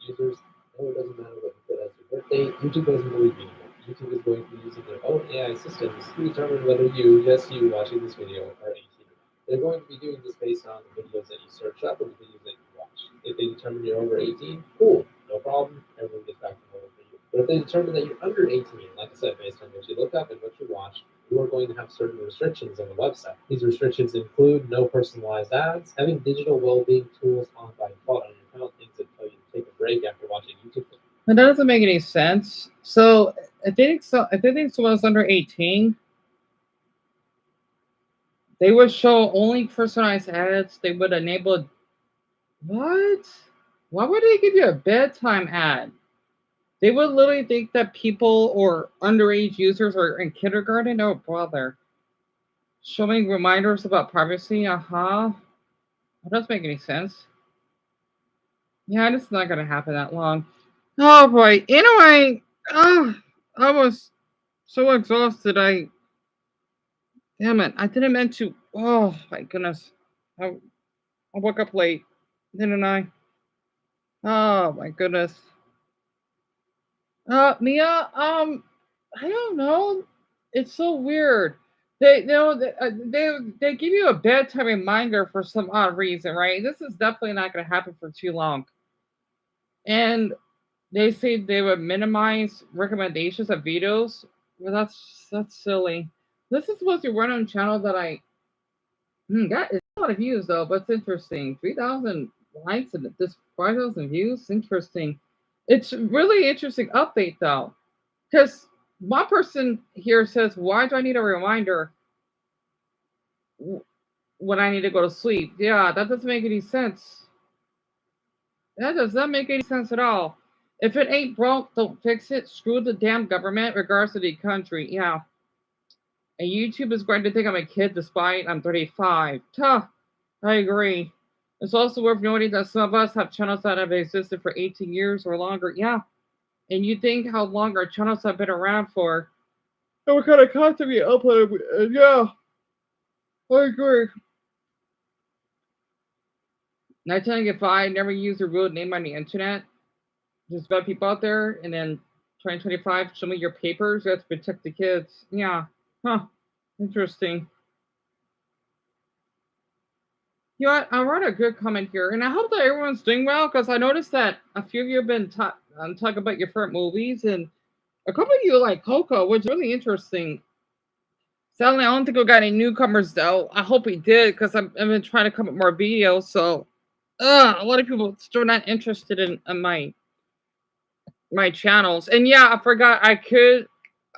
users. No, it doesn't matter what you put as your birthday. YouTube doesn't believe you anymore. YouTube is going to be using their own AI systems to determine whether you, just you watching this video, are 18. They're going to be doing this based on the videos that you search up and the videos that you watch. If they determine you're over 18, cool, no problem, everything gets back to normal for you. But if they determine that you're under 18, like I said, based on what you look up and what you watch, you are going to have certain restrictions on the website. These restrictions include no personalized ads, having digital well-being tools on by default on your account, things that tell you to take a break after watching YouTube. That doesn't make any sense. So if they think someone's under 18, they would show only personalized ads. They would enable what? Why would they give you a bedtime ad? They would literally think that people or underage users are in kindergarten. Oh, brother. Showing reminders about privacy. That doesn't make any sense. Yeah, it's not going to happen that long. Oh, boy. Anyway, oh, I was so exhausted. Damn it. I didn't mean to. Oh, my goodness. I, I woke up late, didn't I? Oh, my goodness. Mia, I don't know. It's so weird. They give you a bedtime reminder for some odd reason, right? This is definitely not going to happen for too long. And they say they would minimize recommendations of videos. Well, that's silly. This is supposed to run on a channel that got a lot of views though, but it's interesting. 3,000 likes and this 5,000 views. Interesting. It's really interesting update though. Because one person here says, "Why do I need a reminder when I need to go to sleep?" Yeah, that doesn't make any sense. That does not make any sense at all. If it ain't broke, don't fix it. Screw the damn government, regardless of the country. Yeah. And YouTube is going to think I'm a kid despite I'm 35. Tuh, I agree. It's also worth noting that some of us have channels that have existed for 18 years or longer. Yeah. And you think how long our channels have been around for. And what kind of content we upload. Yeah, I agree. 1995, never used a real name on the internet. Just about people out there. And then 2025, show me your papers. You have to protect the kids. Yeah. Huh. Interesting. You know what? I wrote a good comment here, and I hope that everyone's doing well because I noticed that a few of you have been talking about your favorite movies, and a couple of you like Coco, which is really interesting. Sadly, I don't think we got any newcomers though. I hope we did because I've been trying to come up with more videos. So, a lot of people still not interested in my channels. And yeah, I forgot I could.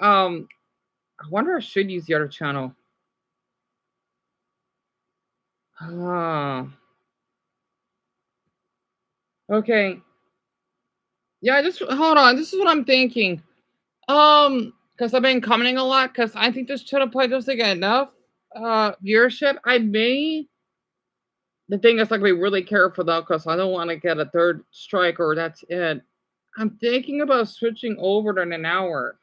I wonder if I should use the other channel. Ah, okay. Yeah, just hold on. This is what I'm thinking. Because I've been commenting a lot. Because I think this channel probably doesn't get enough viewership. I may. The thing is, like, be really careful though, because I don't want to get a third strike or that's it. I'm thinking about switching over to an hour.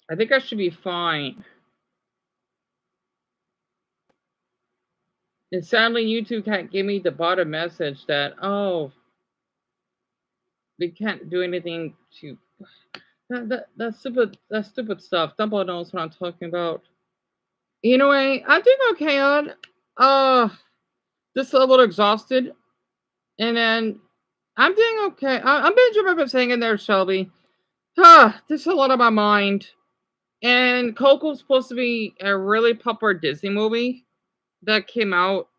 I think I should be fine. And sadly, YouTube can't give me the bottom message that they can't do anything to that stupid stuff. Dumbo knows what I'm talking about. Anyway, I'm doing okay on just a little exhausted, and then I'm doing okay. I'm being dramatic of saying in there, Shelby. This is a lot on my mind. And Coco's supposed to be a really popular Disney movie that came out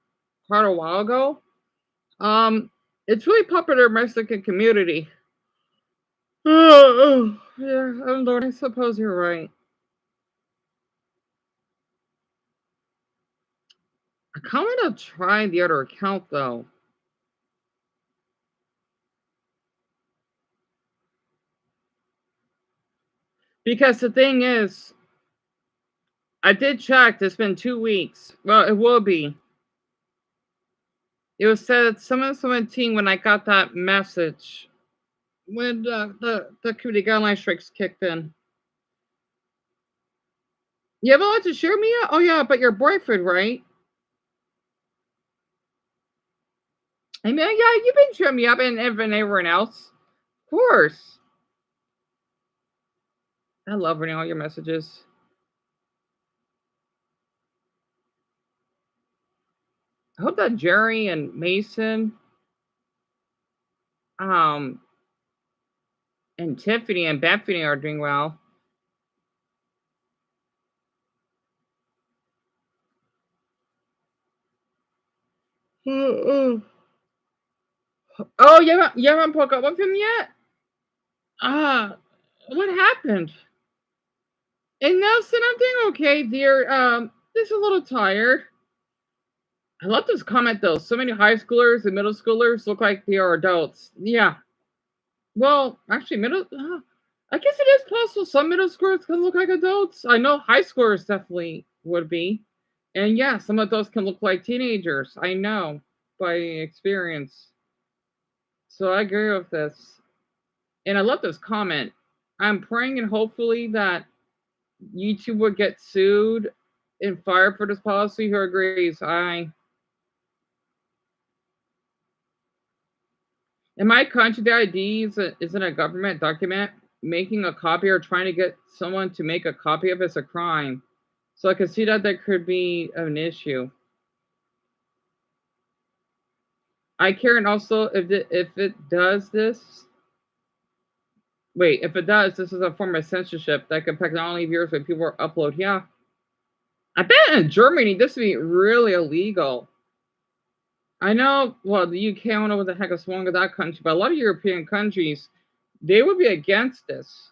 quite a while ago. Um, it's really popular in the Mexican community. Yeah, oh Lord, I suppose you're right. I kind of want to try the other account though, because the thing is, I did check. It's been 2 weeks. Well, it will be. It was said 7/17 when I got that message when the community guideline strikes kicked in. You have a lot to share, Mia? Oh yeah, but your boyfriend, right? I mean, yeah, you've been cheering me up and everyone else. Of course. I love reading all your messages. I hope that Jerry and Mason, um, and Tiffany and Bethany are doing well. Oh, you haven't broke up with him yet? What happened? And Nelson, I'm doing okay, dear. Just a little tired. I love this comment though. So many high schoolers and middle schoolers look like they are adults. Yeah. Well, actually, I guess it is possible some middle schoolers can look like adults. I know high schoolers definitely would be, and yeah, some adults can look like teenagers. I know by experience. So I agree with this, and I love this comment. I'm praying and hopefully that YouTube would get sued and fired for this policy. Who agrees? In my country, the ID isn't a government document. Making a copy or trying to get someone to make a copy of it's a crime. So I can see that there could be an issue. I care, and also if it does this, wait, if it does, this is a form of censorship that could affect not only viewers but people upload. Yeah, I bet in Germany this would be really illegal. I know, well, the UK, I don't know what the heck is wrong with that country, but a lot of European countries, they would be against this.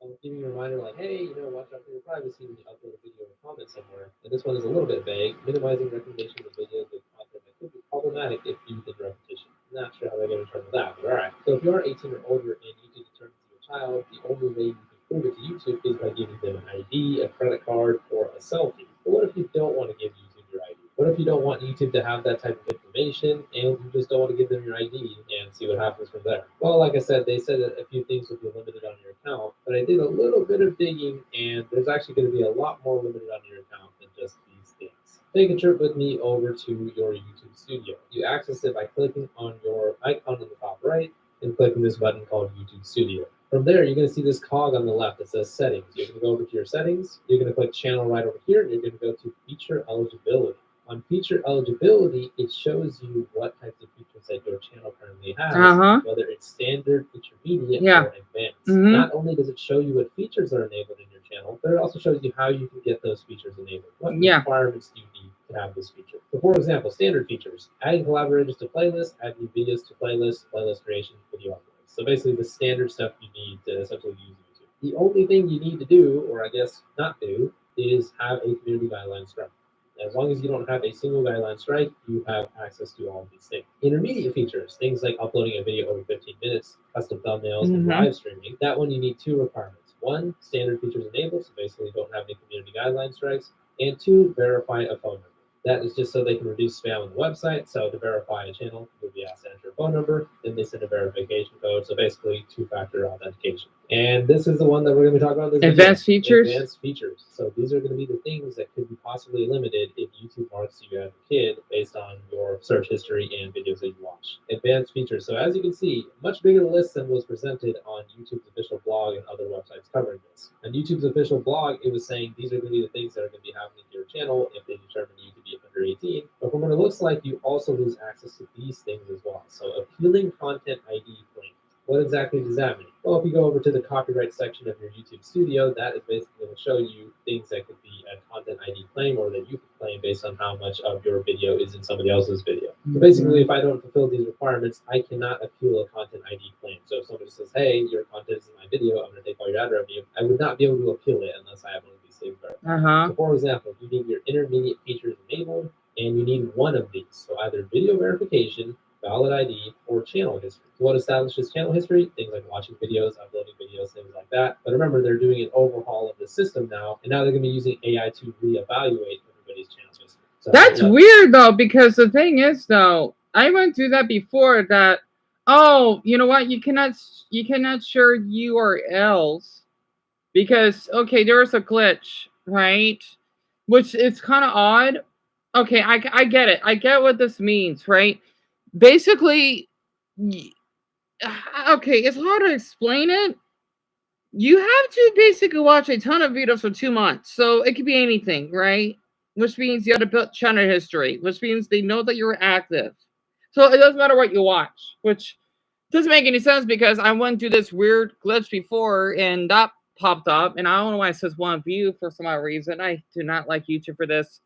I'm giving you a reminder like, hey, watch out for your privacy when you upload a video or comment somewhere. And this one is a little bit vague, minimizing recommendations of videos with content that could be problematic if used in repetition. Not sure how they're going to turn with that, but all right. So if you are 18 or older and YouTube determines you're a child, the only way you can prove it to YouTube is by giving them an ID, a credit card, or a selfie. But what if you don't want to give YouTube your ID? What if you don't want YouTube to have that type of information and you just don't want to give them your ID and see what happens from there? Well, like I said, they said that a few things would be limited on your account, but I did a little bit of digging and there's actually going to be a lot more limited on your account than just these things. Take a trip with me over to your YouTube studio. You access it by clicking on your icon in the top right and clicking this button called YouTube Studio. From there, you're going to see this cog on the left that says settings. You're going to go over to your settings. You're going to click channel right over here. And you're going to go to feature eligibility. On feature eligibility, it shows you what types of features that your channel currently has, whether it's standard, intermediate, or advanced. Not only does it show you what features are enabled in your channel, but it also shows you how you can get those features enabled. What requirements do you need to have this feature? So for example, standard features, adding collaborators to playlists, adding videos to playlists, playlist creation, video uploads. So basically the standard stuff you need to essentially use YouTube. The only thing you need to do, or I guess not do, is have a community guideline strike. As long as you don't have a single guideline strike, you have access to all of these things. Intermediate features, things like uploading a video over 15 minutes, custom thumbnails, and live streaming. That one you need two requirements. One, standard features enabled, so basically you don't have any community guideline strikes. And two, verify a phone number. That is just so they can reduce spam on the website. So to verify a channel, you'll be asked to enter a phone number, then they send a verification code. So basically two-factor authentication. And this is the one that we're going to be talking about. Advanced features. Advanced features. So these are going to be the things that could be possibly limited if YouTube marks you as a kid based on your search history and videos that you watch. Advanced features. So as you can see, much bigger list than was presented on YouTube's official blog and other websites covering this. On YouTube's official blog, it was saying these are going to be the things that are going to be happening to your channel if they determine you to be under 18. But from what it looks like, you also lose access to these things as well. So appealing content ID claims. What exactly does that mean? Well, if you go over to the copyright section of your YouTube studio, that is basically going to show you things that could be a content ID claim or that you could claim based on how much of your video is in somebody else's video. So basically, if I don't fulfill these requirements, I cannot appeal a content ID claim. So if somebody says, hey, your content is in my video, I'm going to take all your ad revenue, I would not be able to appeal it unless I have one of these things verified. So for example, you need your intermediate features enabled, and you need one of these. So either video verification, valid ID, or channel history. So what establishes channel history? Things like watching videos, uploading videos, things like that. But remember, they're doing an overhaul of the system now, and now they're going to be using AI to reevaluate everybody's channel history. So that's weird, though, because the thing is, though, I went through that before. That you know what? You cannot share URLs because there was a glitch, right? Which is kind of odd. Okay, I get it. I get what this means, right? Basically, okay, it's hard to explain it. You have to basically watch a ton of videos for 2 months. So it could be anything, right? Which means you have to build channel history, which means they know that you're active. So it doesn't matter what you watch, which doesn't make any sense because I went through this weird glitch before and that popped up. And I don't know why it says one view for some odd reason. I do not like YouTube for this.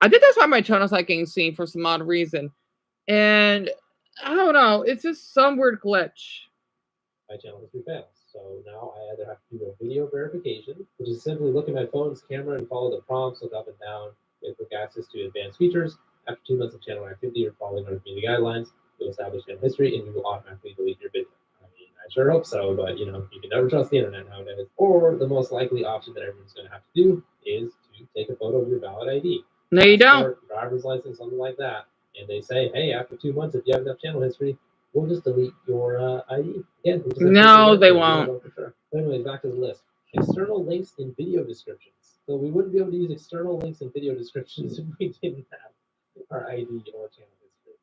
I think that's why my channel's not getting seen for some odd reason. And I don't know, it's just some weird glitch. My channel history fails. So now I either have to do a video verification, which is simply look at my phone's camera and follow the prompts, look up and down, get quick access to advanced features. After 2 months of channel activity, you're following our community guidelines, you'll establish channel history, and you will automatically delete your video. I mean, I sure hope so, but you know, you can never trust the internet nowadays. Or the most likely option that everyone's going to have to do is to take a photo of your valid ID. No, you don't. Driver's license, something like that. And they say, hey, after 2 months, if you have enough channel history, we'll just delete your ID. Again, No, they won't. For sure. But anyways, back to the list. External links in video descriptions. So we wouldn't be able to use external links in video descriptions if we didn't have our ID or channel history.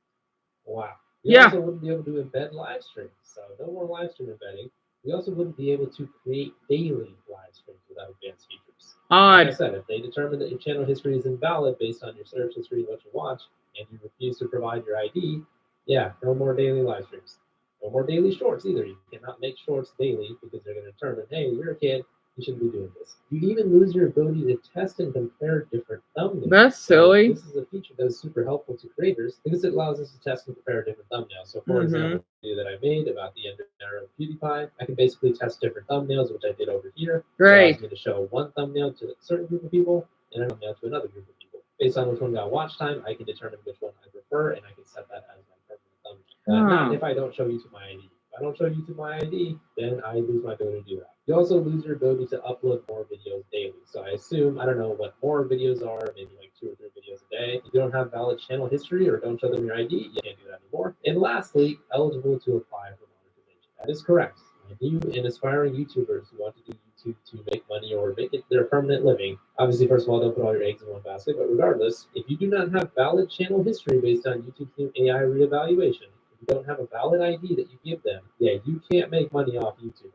Wow. We also wouldn't be able to embed live streams. So no more live stream embedding. We also wouldn't be able to create daily live streams without advanced features. Like I said, if they determine that your channel history is invalid based on your search history and what you watch, and you refuse to provide your ID, yeah, no more daily live streams. No more daily shorts either. You cannot make shorts daily because they're going to determine, hey, you're a kid, you shouldn't be doing this. You even lose your ability to test and compare different thumbnails. That's silly. This is a feature that is super helpful to creators because it allows us to test and compare different thumbnails. So, for example, the video that I made about the end era of PewDiePie, I can basically test different thumbnails, which I did over here. Right. It allows me to show one thumbnail to a certain group of people and a thumbnail to another group of people. Based on which one got watch time, I can determine which one I prefer, and I can set that as my permanent thumbnail. Not if I don't show YouTube my ID. If I don't show YouTube my ID, then I lose my ability to do that. You also lose your ability to upload more videos daily. So I assume, I don't know what more videos are, maybe like 2 or 3 videos a day. If you don't have valid channel history or don't show them your ID, you can't do that anymore. And lastly, eligible to apply for monetization. That is correct. You and aspiring YouTubers who want to do YouTube to make money or make it their permanent living, obviously, first of all, don't put all your eggs in one basket. But regardless, if you do not have valid channel history based on YouTube's new AI reevaluation, if you don't have a valid ID that you give them, yeah, you can't make money off YouTube anymore.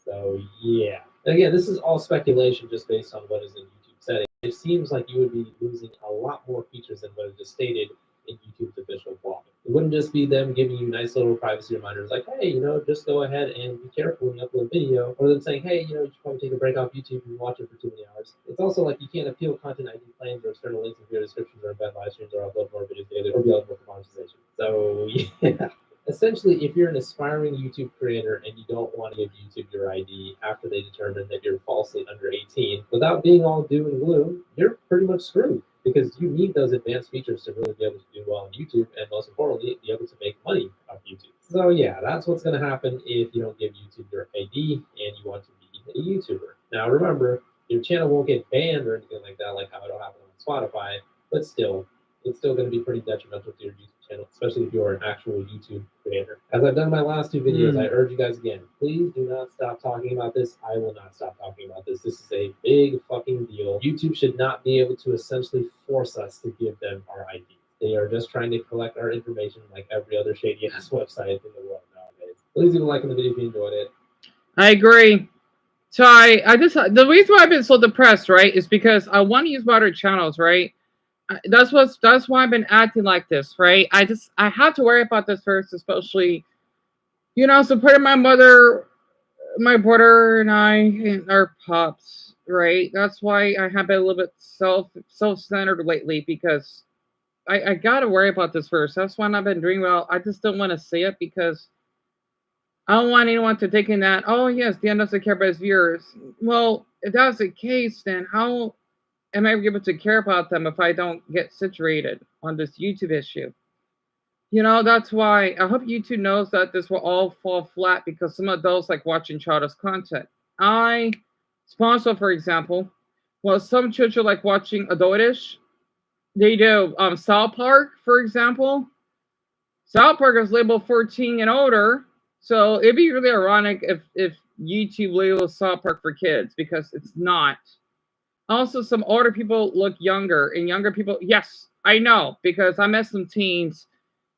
So yeah. Again, this is all speculation just based on what is in YouTube settings. It seems like you would be losing a lot more features than what is just stated in YouTube's official blog. It wouldn't just be them giving you nice little privacy reminders like, hey, you know, just go ahead and be careful when you upload video, or them saying, hey, you know, you should probably take a break off YouTube and watch it for too many hours. It's also like you can't appeal content ID claims or external links in video descriptions or embed live streams or upload more videos daily or be eligible for monetization. So yeah. Essentially, if you're an aspiring YouTube creator and you don't want to give YouTube your ID after they determine that you're falsely under 18, without being all doom and gloom, you're pretty much screwed because you need those advanced features to really be able to do well on YouTube and most importantly, be able to make money off YouTube. So yeah, that's what's going to happen if you don't give YouTube your ID and you want to be a YouTuber. Now remember, your channel won't get banned or anything like that, like how it'll happen on Spotify, but still, it's still going to be pretty detrimental to your YouTube channel, especially if you're an actual YouTube creator. As I've done my last 2 videos, I urge you guys again, please do not stop talking about this. I will not stop talking about this. This is a big fucking deal. YouTube should not be able to essentially force us to give them our ID. They are just trying to collect our information like every other shady ass website in the world nowadays. Please leave a like on the video if you enjoyed it. I agree. So I just the reason why I've been so depressed, right, is because I want to use other channels, right? That's why I've been acting like this, right? I had to worry about this first, especially, you know, supporting my mother, my brother, and I, and our pops, right? That's why I have been a little bit self-centered lately because I gotta worry about this first. That's why I've been doing well. I just don't want to say it because I don't want anyone to think in that, oh yes, Dan doesn't care about his viewers. Well, if that's the case, then how am I able to care about them if I don't get situated on this YouTube issue? You know, that's why I hope YouTube knows that this will all fall flat because some adults like watching childish content. I sponsor, for example, well, some children like watching adultish. They do. South Park, for example. South Park is labeled 14 and older, so it'd be really ironic if YouTube labels South Park for kids because it's not. Also, some older people look younger, and younger people, yes, I know because I met some teens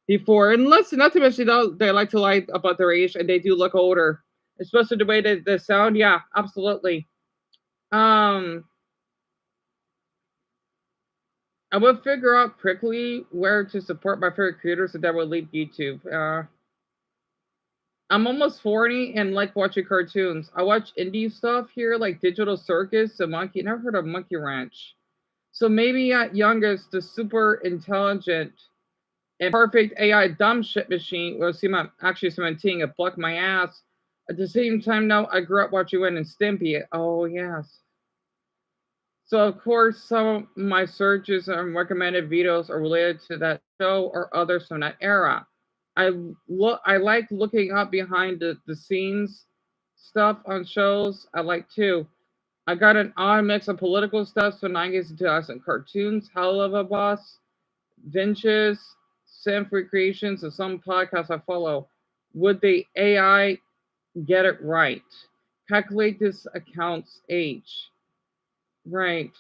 before, and listen, not to mention they like to lie about their age, and they do look older, especially the way they sound. Yeah, absolutely. Um, I would figure out quickly where to support my favorite creators, and that would lead YouTube. I'm almost 40 and like watching cartoons. I watch indie stuff here, like Digital Circus, the Monkey. Never heard of Monkey Ranch. So maybe at youngest, the super intelligent and perfect AI dumb shit machine will seem actually cementing and pluck my ass. At the same time, now I grew up watching Ren and Stimpy. Oh yes. So of course, some of my searches and recommended videos are related to that show or others from that era. I like looking up behind the scenes stuff on shows. I like too. I got an odd mix of political stuff, so 90s and 2000 cartoons, Hell of a Boss, Vinches, Sam Free Creations, and some podcasts I follow. Would the AI get it right? Calculate this account's age. Right.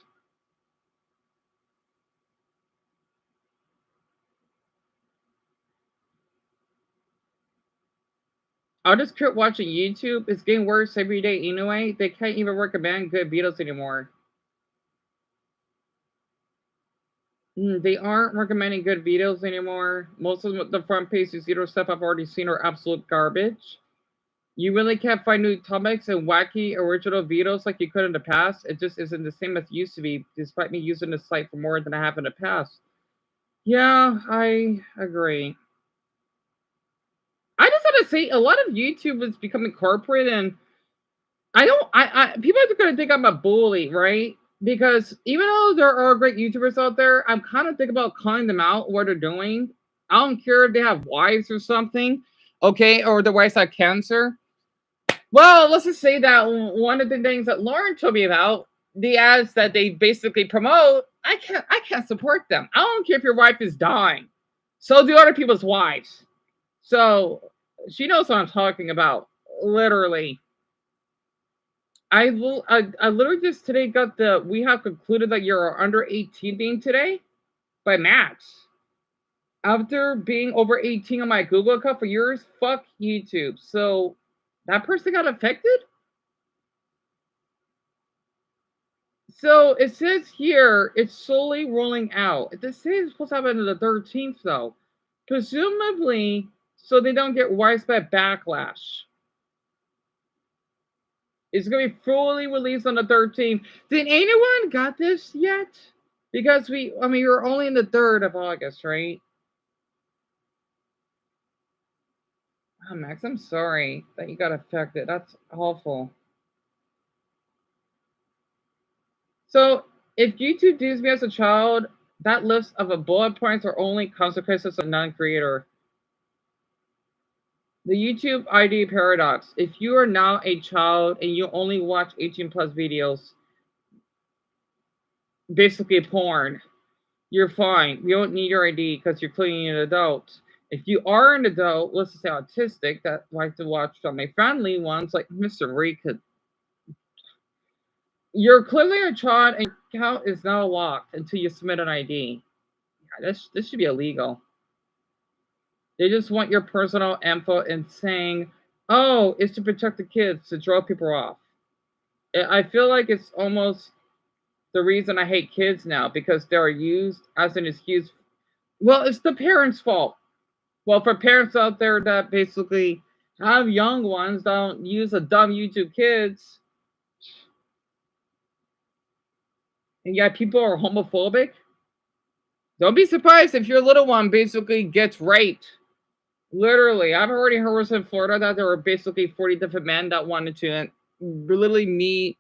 I'll just quit watching YouTube. It's getting worse every day anyway. They can't even recommend good videos anymore. They aren't recommending good videos anymore. Most of the front page zero stuff I've already seen are absolute garbage. You really can't find new topics and wacky original videos like you could in the past. It just isn't the same as it used to be, despite me using the site for more than I have in the past. Yeah, I agree. I just want to say a lot of YouTube is becoming corporate, and I don't. I people are gonna think I'm a bully, right? Because even though there are great YouTubers out there, I'm kind of thinking about calling them out what they're doing. I don't care if they have wives or something, okay, or their wives have cancer. Well, let's just say that one of the things that Lauren told me about the ads that they basically promote, I can't support them. I don't care if your wife is dying. So do other people's wives. So she knows what I'm talking about. Literally. I literally just today got the we have concluded that you're under 18 thing today by Max. After being over 18 on my Google account for years, fuck YouTube. So that person got affected? So it says here it's slowly rolling out. It says it's supposed to happen on the 13th though. Presumably so they don't get widespread backlash. It's gonna be fully released on the 13th. Did anyone got this yet? Because we're only in the 3rd of August, right? Oh, Max, I'm sorry that you got affected. That's awful. So, if YouTube deems me as a child, that list of a bullet points are only consequences of non-creator. The YouTube ID paradox. If you are now a child and you only watch 18 plus videos, basically porn, you're fine. You don't need your ID because you're clearly an adult. If you are an adult, let's just say autistic, that likes to watch family friendly ones like Mr. Ray could, you're clearly a child and your account is not locked until you submit an ID. Yeah, this should be illegal. They just want your personal info and saying, oh, it's to protect the kids, to draw people off. I feel like it's almost the reason I hate kids now because they're used as an excuse. Well, it's the parents' fault. Well, for parents out there that basically have young ones, don't use a dumb YouTube kids, and yet people are homophobic. Don't be surprised if your little one basically gets raped. Literally, I've already heard in Florida that there were basically 40 different men that wanted to literally meet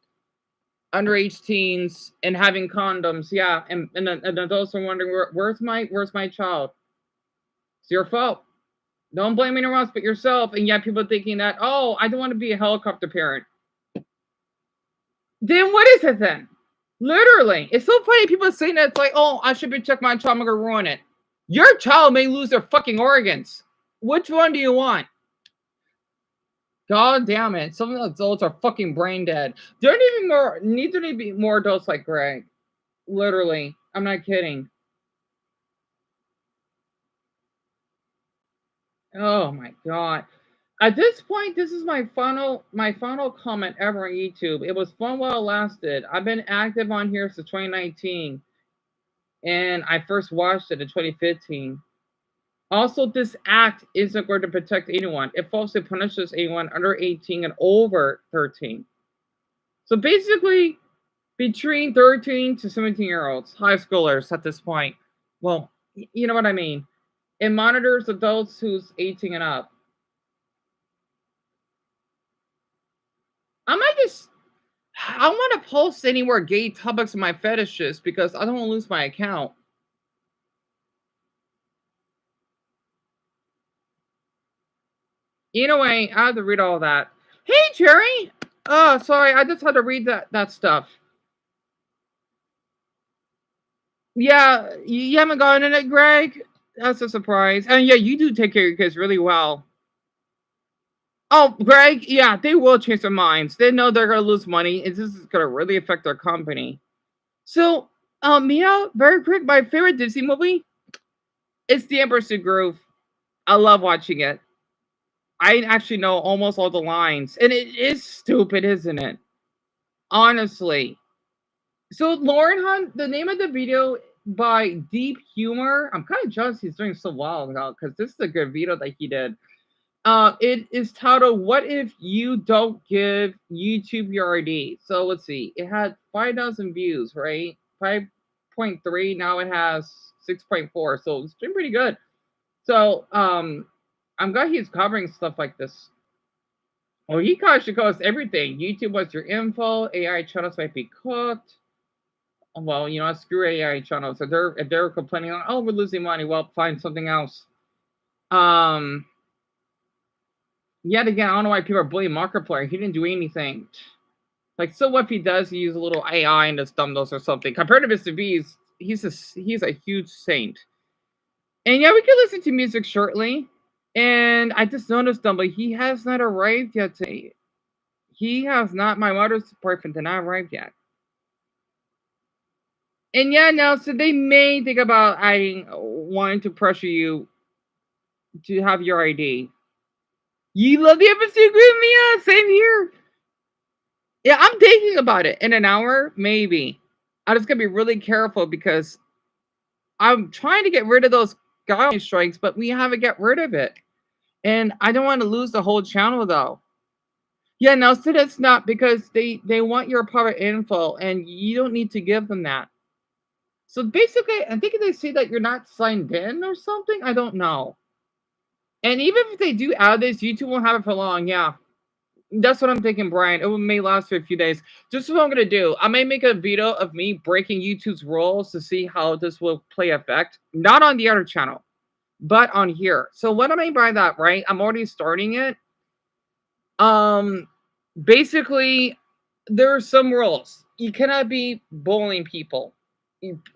underage teens and having condoms. Yeah, and adults are wondering where's my child. It's your fault. Don't blame anyone else but yourself. And yet people thinking that, oh, I don't want to be a helicopter parent. Then what is it then? Literally. It's so funny people saying that it's like, oh, I should protect my child, I'm gonna ruin it. Your child may lose their fucking organs. Which one do you want? God damn it. Some of the adults are fucking brain dead. There need to be more adults like Greg. Literally. I'm not kidding. Oh my god. At this point, this is my final comment ever on YouTube. It was fun while it lasted. I've been active on here since 2019, and I first watched it in 2015. Also, this act isn't going to protect anyone. It falsely punishes anyone under 18 and over 13. So basically, between 13 to 17-year-olds, high schoolers at this point. Well, you know what I mean. It monitors adults who's 18 and up. I might just I want to post anywhere gay topics of my fetishes because I don't want to lose my account. Anyway, I had to read all that. Hey, Jerry. Oh, sorry, I just had to read that stuff. Yeah, you haven't gotten in it, Greg. That's a surprise. And yeah, you do take care of your kids really well. Oh, Greg, yeah, they will change their minds. They know they're gonna lose money, and this is gonna really affect their company. So, Mia, very quick, my favorite Disney movie is The Emperor's New Groove. I love watching it. I actually know almost all the lines, and it is stupid, isn't it? Honestly. So, Lauren Hunt, the name of the video by Deep Humor. I'm kind of jealous he's doing so well now because this is a good video that he did. It is titled "What If You Don't Give YouTube Your ID?" So let's see. It had 5,000 views, right? 5.3. Now it has 6.4. So it's doing pretty good. So I'm glad he's covering stuff like this. Well, he should covers everything. YouTube was your info. AI channels might be cooked. Well, screw AI channels. If they're complaining, oh, we're losing money, well, find something else. Um, Yet again, I don't know why people are bullying Markiplier. He didn't do anything. Like, so what if he does use a little AI in his thumbnails or something? Compared to Mr. Beast, he's a huge saint. And yeah, we can listen to music shortly. And I just noticed, but he has not arrived yet today. He has not. My mother's boyfriend did not arrive yet. And yeah, now so they may think about adding wanting to pressure you to have your ID. You love the episode with me, yeah, same here. Yeah, I'm thinking about it in an hour, maybe. I'm just gonna be really careful because I'm trying to get rid of those guideline strikes, but we haven't get rid of it. And I don't want to lose the whole channel though. Yeah, no, so that's not because they want your private info and you don't need to give them that. So basically, I think they say that you're not signed in or something. I don't know. And even if they do add this, YouTube won't have it for long. Yeah, that's what I'm thinking, Brian. It may last for a few days. Just what I'm gonna do. I may make a video of me breaking YouTube's rules to see how this will play effect. Not on the other channel, but on here. So what I mean by that, right? I'm already starting it. Um, Basically, there are some rules. You cannot be bullying people.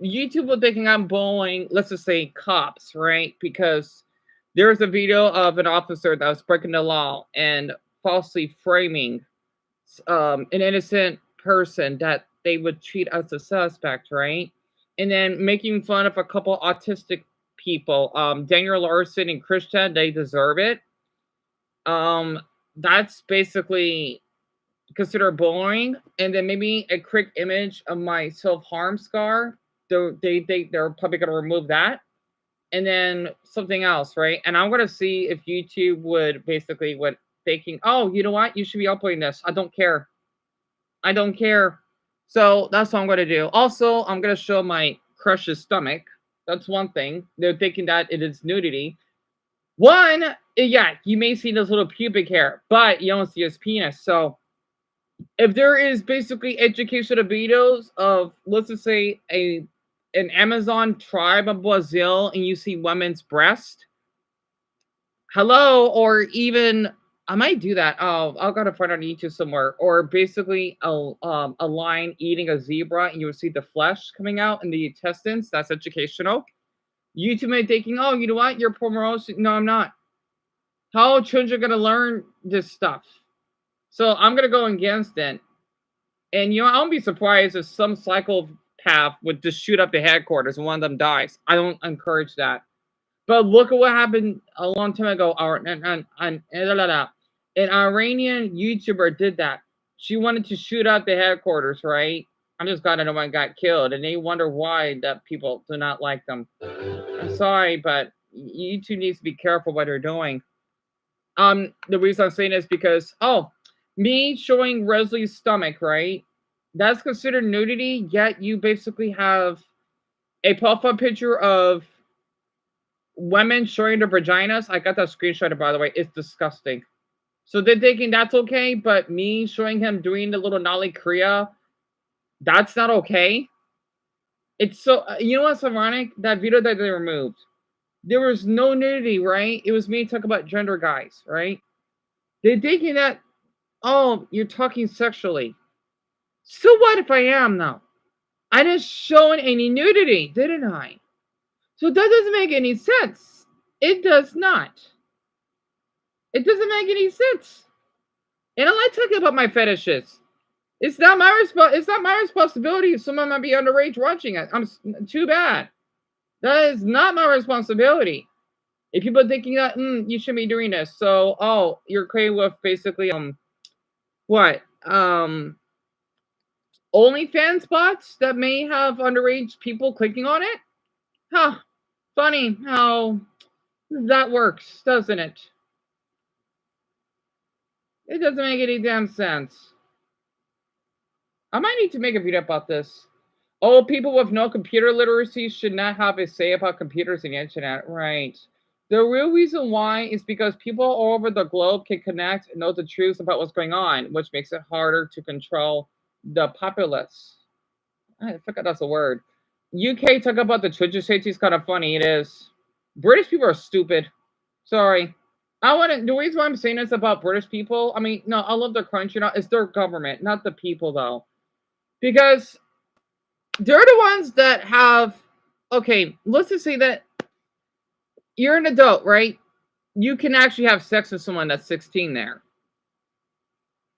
YouTube will think I'm bullying, let's just say cops, right? Because there's a video of an officer that was breaking the law and falsely framing an innocent person that they would treat as a suspect, right? And then making fun of a couple autistic people, Daniel Larson and Christian, they deserve it. Um, that's basically considered bullying. And then maybe a quick image of my self harm scar. They're probably gonna remove that. And then something else, right? And I'm gonna see if YouTube would basically what thinking, oh, you know what? You should be uploading this. I don't care. I don't care. So that's what I'm gonna do. Also, I'm gonna show my crush's stomach. That's one thing. They're thinking that it is nudity. One, yeah, you may see this little pubic hair, but you don't see his penis. So if there is basically educational videos of, let's just say, an Amazon tribe of Brazil, and you see women's breast, hello, or even I might do that. Oh, I'll gotta find on YouTube somewhere. Or basically a lion eating a zebra, and you will see the flesh coming out and the intestines. That's educational. YouTube may thinking, oh, you know what? You're promoting. No, I'm not. How are children gonna learn this stuff? So I'm gonna go against it. And I won't be surprised if some psychopath would just shoot up the headquarters and one of them dies. I don't encourage that. But look at what happened a long time ago. An Iranian YouTuber did that. She wanted to shoot out the headquarters, right? I'm just glad no one got killed, and they wonder why that people do not like them. I'm sorry, but YouTube needs to be careful what they're doing. The reason I'm saying this because me showing Leslie's stomach, right? That's considered nudity. Yet you basically have a profile picture of women showing their vaginas. I got that screenshot, by the way. It's disgusting. So they're thinking that's okay, but me showing him doing the little Nali Kriya, that's not okay. It's so you know what's ironic? That video that they removed, there was no nudity, right? It was me talking about gender guys, right? They're thinking that you're talking sexually. So what if I am though? I didn't show any nudity, didn't I? So that doesn't make any sense. It does not. It doesn't make any sense. And I like talking about my fetishes. It's not my it's not my responsibility if someone might be underage watching it. I'm too bad. That is not my responsibility. If people are thinking that you shouldn't be doing this, so you're okay with basically what OnlyFans bots that may have underage people clicking on it? Huh. Funny how that works, doesn't it? It doesn't make any damn sense. I might need to make a video about this. Oh, people with no computer literacy should not have a say about computers and the internet. Right. The real reason why is because people all over the globe can connect and know the truth about what's going on, which makes it harder to control the populace. I forgot that's a word. UK talk about the children's safety is kind of funny. It is. British people are stupid. Sorry. I want to. The reason why I'm saying this about British people, I mean, no, I love their country. It's their government, not the people, though, because they're the ones that have. Okay, let's just say that you're an adult, right? You can actually have sex with someone that's 16 there,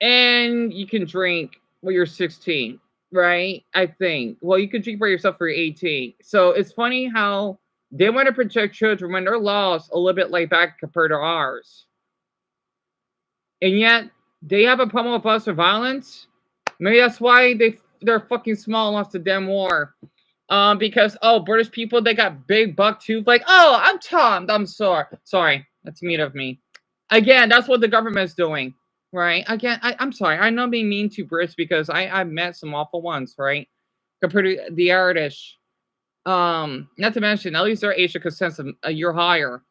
and you can drink when you're 16, right? I think. Well, you can drink by yourself for 18. So it's funny how they want to protect children when their laws a little bit laid back compared to ours. And yet they have a problem with us for violence. Maybe that's why they're fucking small and lost the damn war. Because British people, they got big buck tooth. Like, I'm Tom. I'm sorry. That's mean of me. Again, that's what the government's doing, right? Again, I'm sorry. I know I'm being mean to Brits because I've met some awful ones, right? Compared to the Irish. Not to mention, at least their Asia consents a year higher.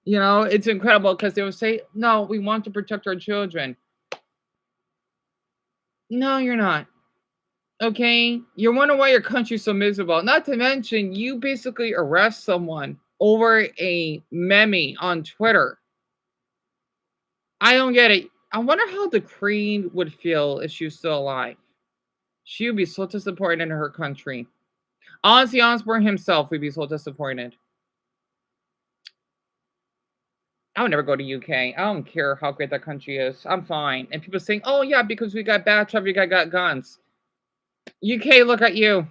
It's incredible because they would say, no, we want to protect our children. No, you're not. Okay? You're wondering why your country's so miserable. Not to mention, you basically arrest someone over a meme on Twitter. I don't get it. I wonder how the Queen would feel if she was still alive. She would be so disappointed in her country. Ozzy Osbourne himself would be so disappointed. I would never go to UK. I don't care how great that country is. I'm fine. And people saying, oh, yeah, because we got bad traffic, we got guns. UK, look at you.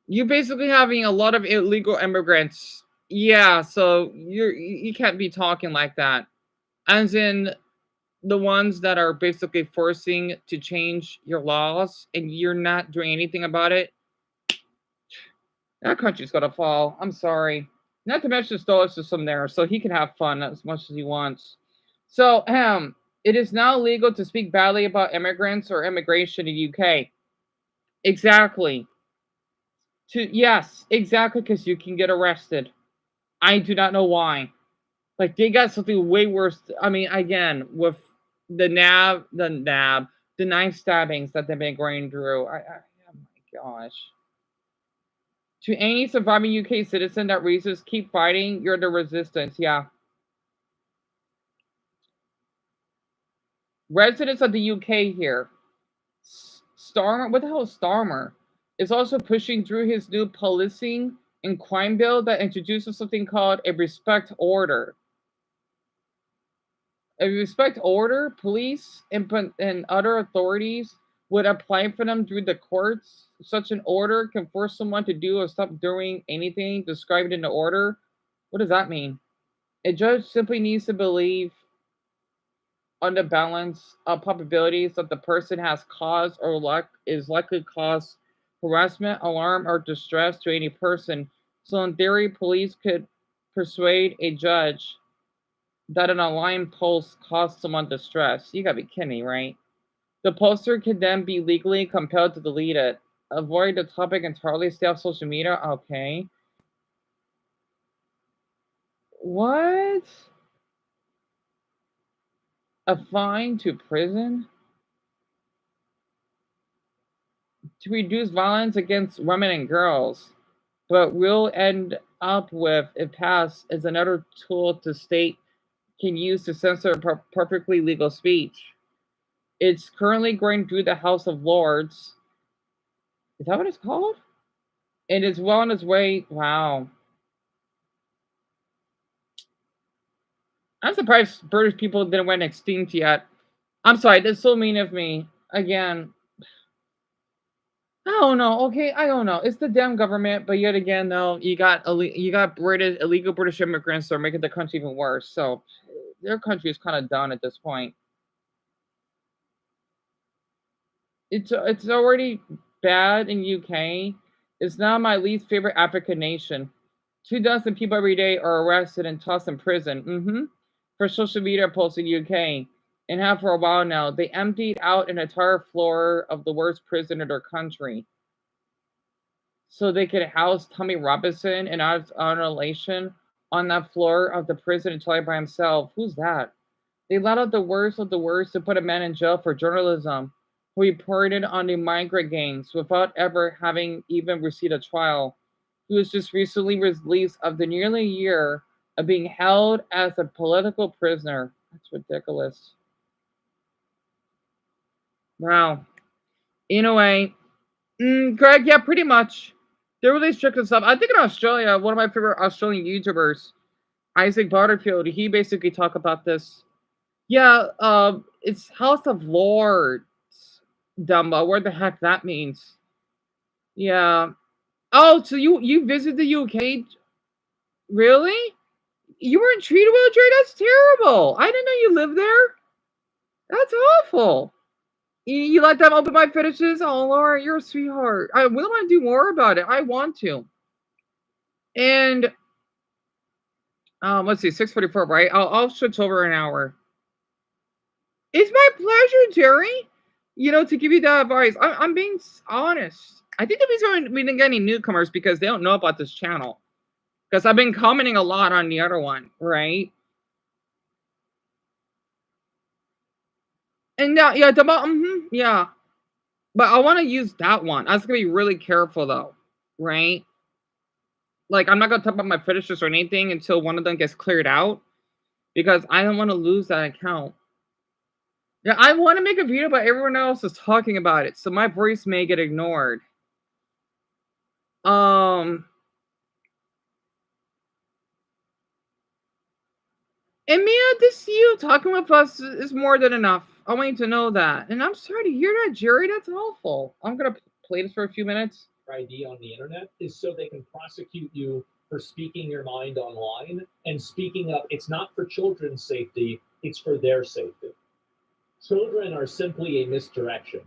You're basically having a lot of illegal immigrants. Yeah, so you can't be talking like that. As in the ones that are basically forcing to change your laws and you're not doing anything about it. That country's gonna fall. I'm sorry. Not to mention Stoic system there, so he can have fun as much as he wants. So, it is now legal to speak badly about immigrants or immigration in the UK. Exactly. Yes, exactly, because you can get arrested. I do not know why. Like they got something way worse. I mean, again, with the knife stabbings that they've been going through. Oh my gosh. To any surviving UK citizen that reasons keep fighting, you're the resistance. Yeah. Residents of the UK here. Starmer, what the hell is Starmer? Is also pushing through his new policing and crime bill that introduces something called a respect order. A respect order, police and other authorities would apply for them through the courts. Such an order can force someone to do or stop doing anything described in the order. What does that mean? A judge simply needs to believe on the balance of probabilities that the person has caused or is likely to cause harassment, alarm, or distress to any person. So, in theory, police could persuade a judge that an online post caused someone distress. You gotta be kidding me, right? The poster could then be legally compelled to delete it. Avoid the topic entirely, stay off social media. Okay. What? A fine to prison? To reduce violence against women and girls. But we'll end up with, if passed, is another tool the state can use to censor perfectly legal speech. It's currently going through the House of Lords. Is that what it's called? And it's well on its way. Wow. I'm surprised British people didn't went extinct yet. I'm sorry, that's so mean of me. Again, I don't know. Okay, I don't know. It's the damn government, but yet again, though, you got British illegal British immigrants that are making the country even worse. So their country is kind of done at this point. It's already bad in UK. It's now my least favorite African nation. 2,000 people every day are arrested and tossed in prison. For social media posts in UK, and have for a while now. They emptied out an entire floor of the worst prison in their country, so they could house Tommy Robinson and on elation on that floor of the prison entirely by himself. Who's that? They let out the worst of the worst to put a man in jail for journalism who reported on the migrant gangs without ever having even received a trial. He was just recently released after nearly a year of being held as a political prisoner. That's ridiculous. Wow. In a way, Greg, yeah, pretty much. They're really strict and stuff. I think in Australia, one of my favorite Australian YouTubers, Isaac Butterfield, he basically talked about this. Yeah, it's House of Lords, Dumbo. Where the heck that means? Yeah. Oh, so you visited the UK? Really? You were in Treatable, Dre? That's terrible. I didn't know you lived there. That's awful. You let them open my fetishes? Oh, Laura, you're a sweetheart. I will want to do more about it. I want to. And let's see, 6:44, right? I'll switch over an hour. It's my pleasure, Jerry. To give you that advice. I'm being honest. I think that we didn't get any newcomers because they don't know about this channel. Because I've been commenting a lot on the other one, right? And yeah, yeah. But I want to use that one. I was gonna be really careful though, right? Like I'm not gonna talk about my fetishes or anything until one of them gets cleared out because I don't want to lose that account. Yeah, I want to make a video, but everyone else is talking about it, so my voice may get ignored. Um, and Mia, this you talking with us is more than enough. I want you to know that, and I'm sorry to hear that, Jerry. That's awful. I'm gonna play this for a few minutes. ID on the internet is so they can prosecute you for speaking your mind online and speaking up. It's not for children's safety, it's for their safety. Children are simply a misdirection.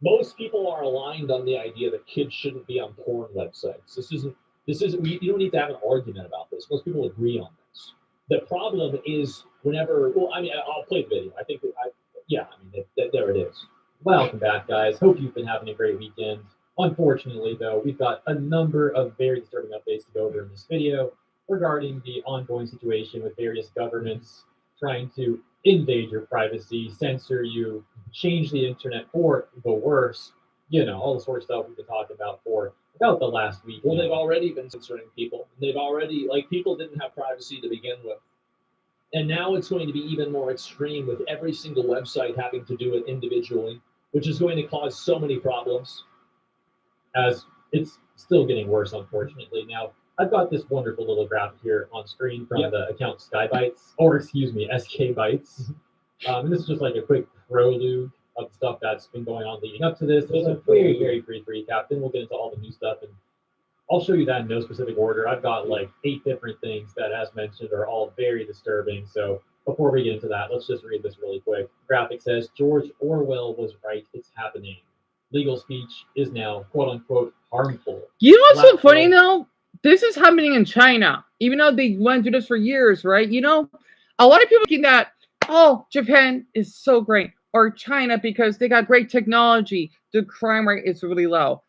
Most people are aligned on the idea that kids shouldn't be on porn websites. You don't need to have an argument about this. Most people agree on this. The problem is whenever, well, I mean, I'll play the video. I think that yeah, I mean, there it is. Welcome back, guys. Hope you've been having a great weekend. Unfortunately, though, we've got a number of very disturbing updates to go over in this video regarding the ongoing situation with various governments trying to invade your privacy, censor you, change the internet for the worse. All the sort of stuff we've been talking about for about the last week. Well, they've already been censoring people. They've already, like, people didn't have privacy to begin with. And now it's going to be even more extreme with every single website having to do it individually, which is going to cause so many problems as it's still getting worse, unfortunately. Now, I've got this wonderful little graphic here on screen from the account SK Bytes. And this is just like a quick prelude of stuff that's been going on leading up to this. There's a very, very brief recap. Then we'll get into all the new stuff, and I'll show you that in no specific order. I've got like 8 different things that, as mentioned, are all very disturbing. So before we get into that, let's just read this really quick. Graphic says George Orwell was right. It's happening. Legal speech is now quote unquote harmful. You know what's so funny though? This is happening in China, even though they went through this for years, right? You know, a lot of people thinking that, oh, Japan is so great, or China because they got great technology, the crime rate is really low.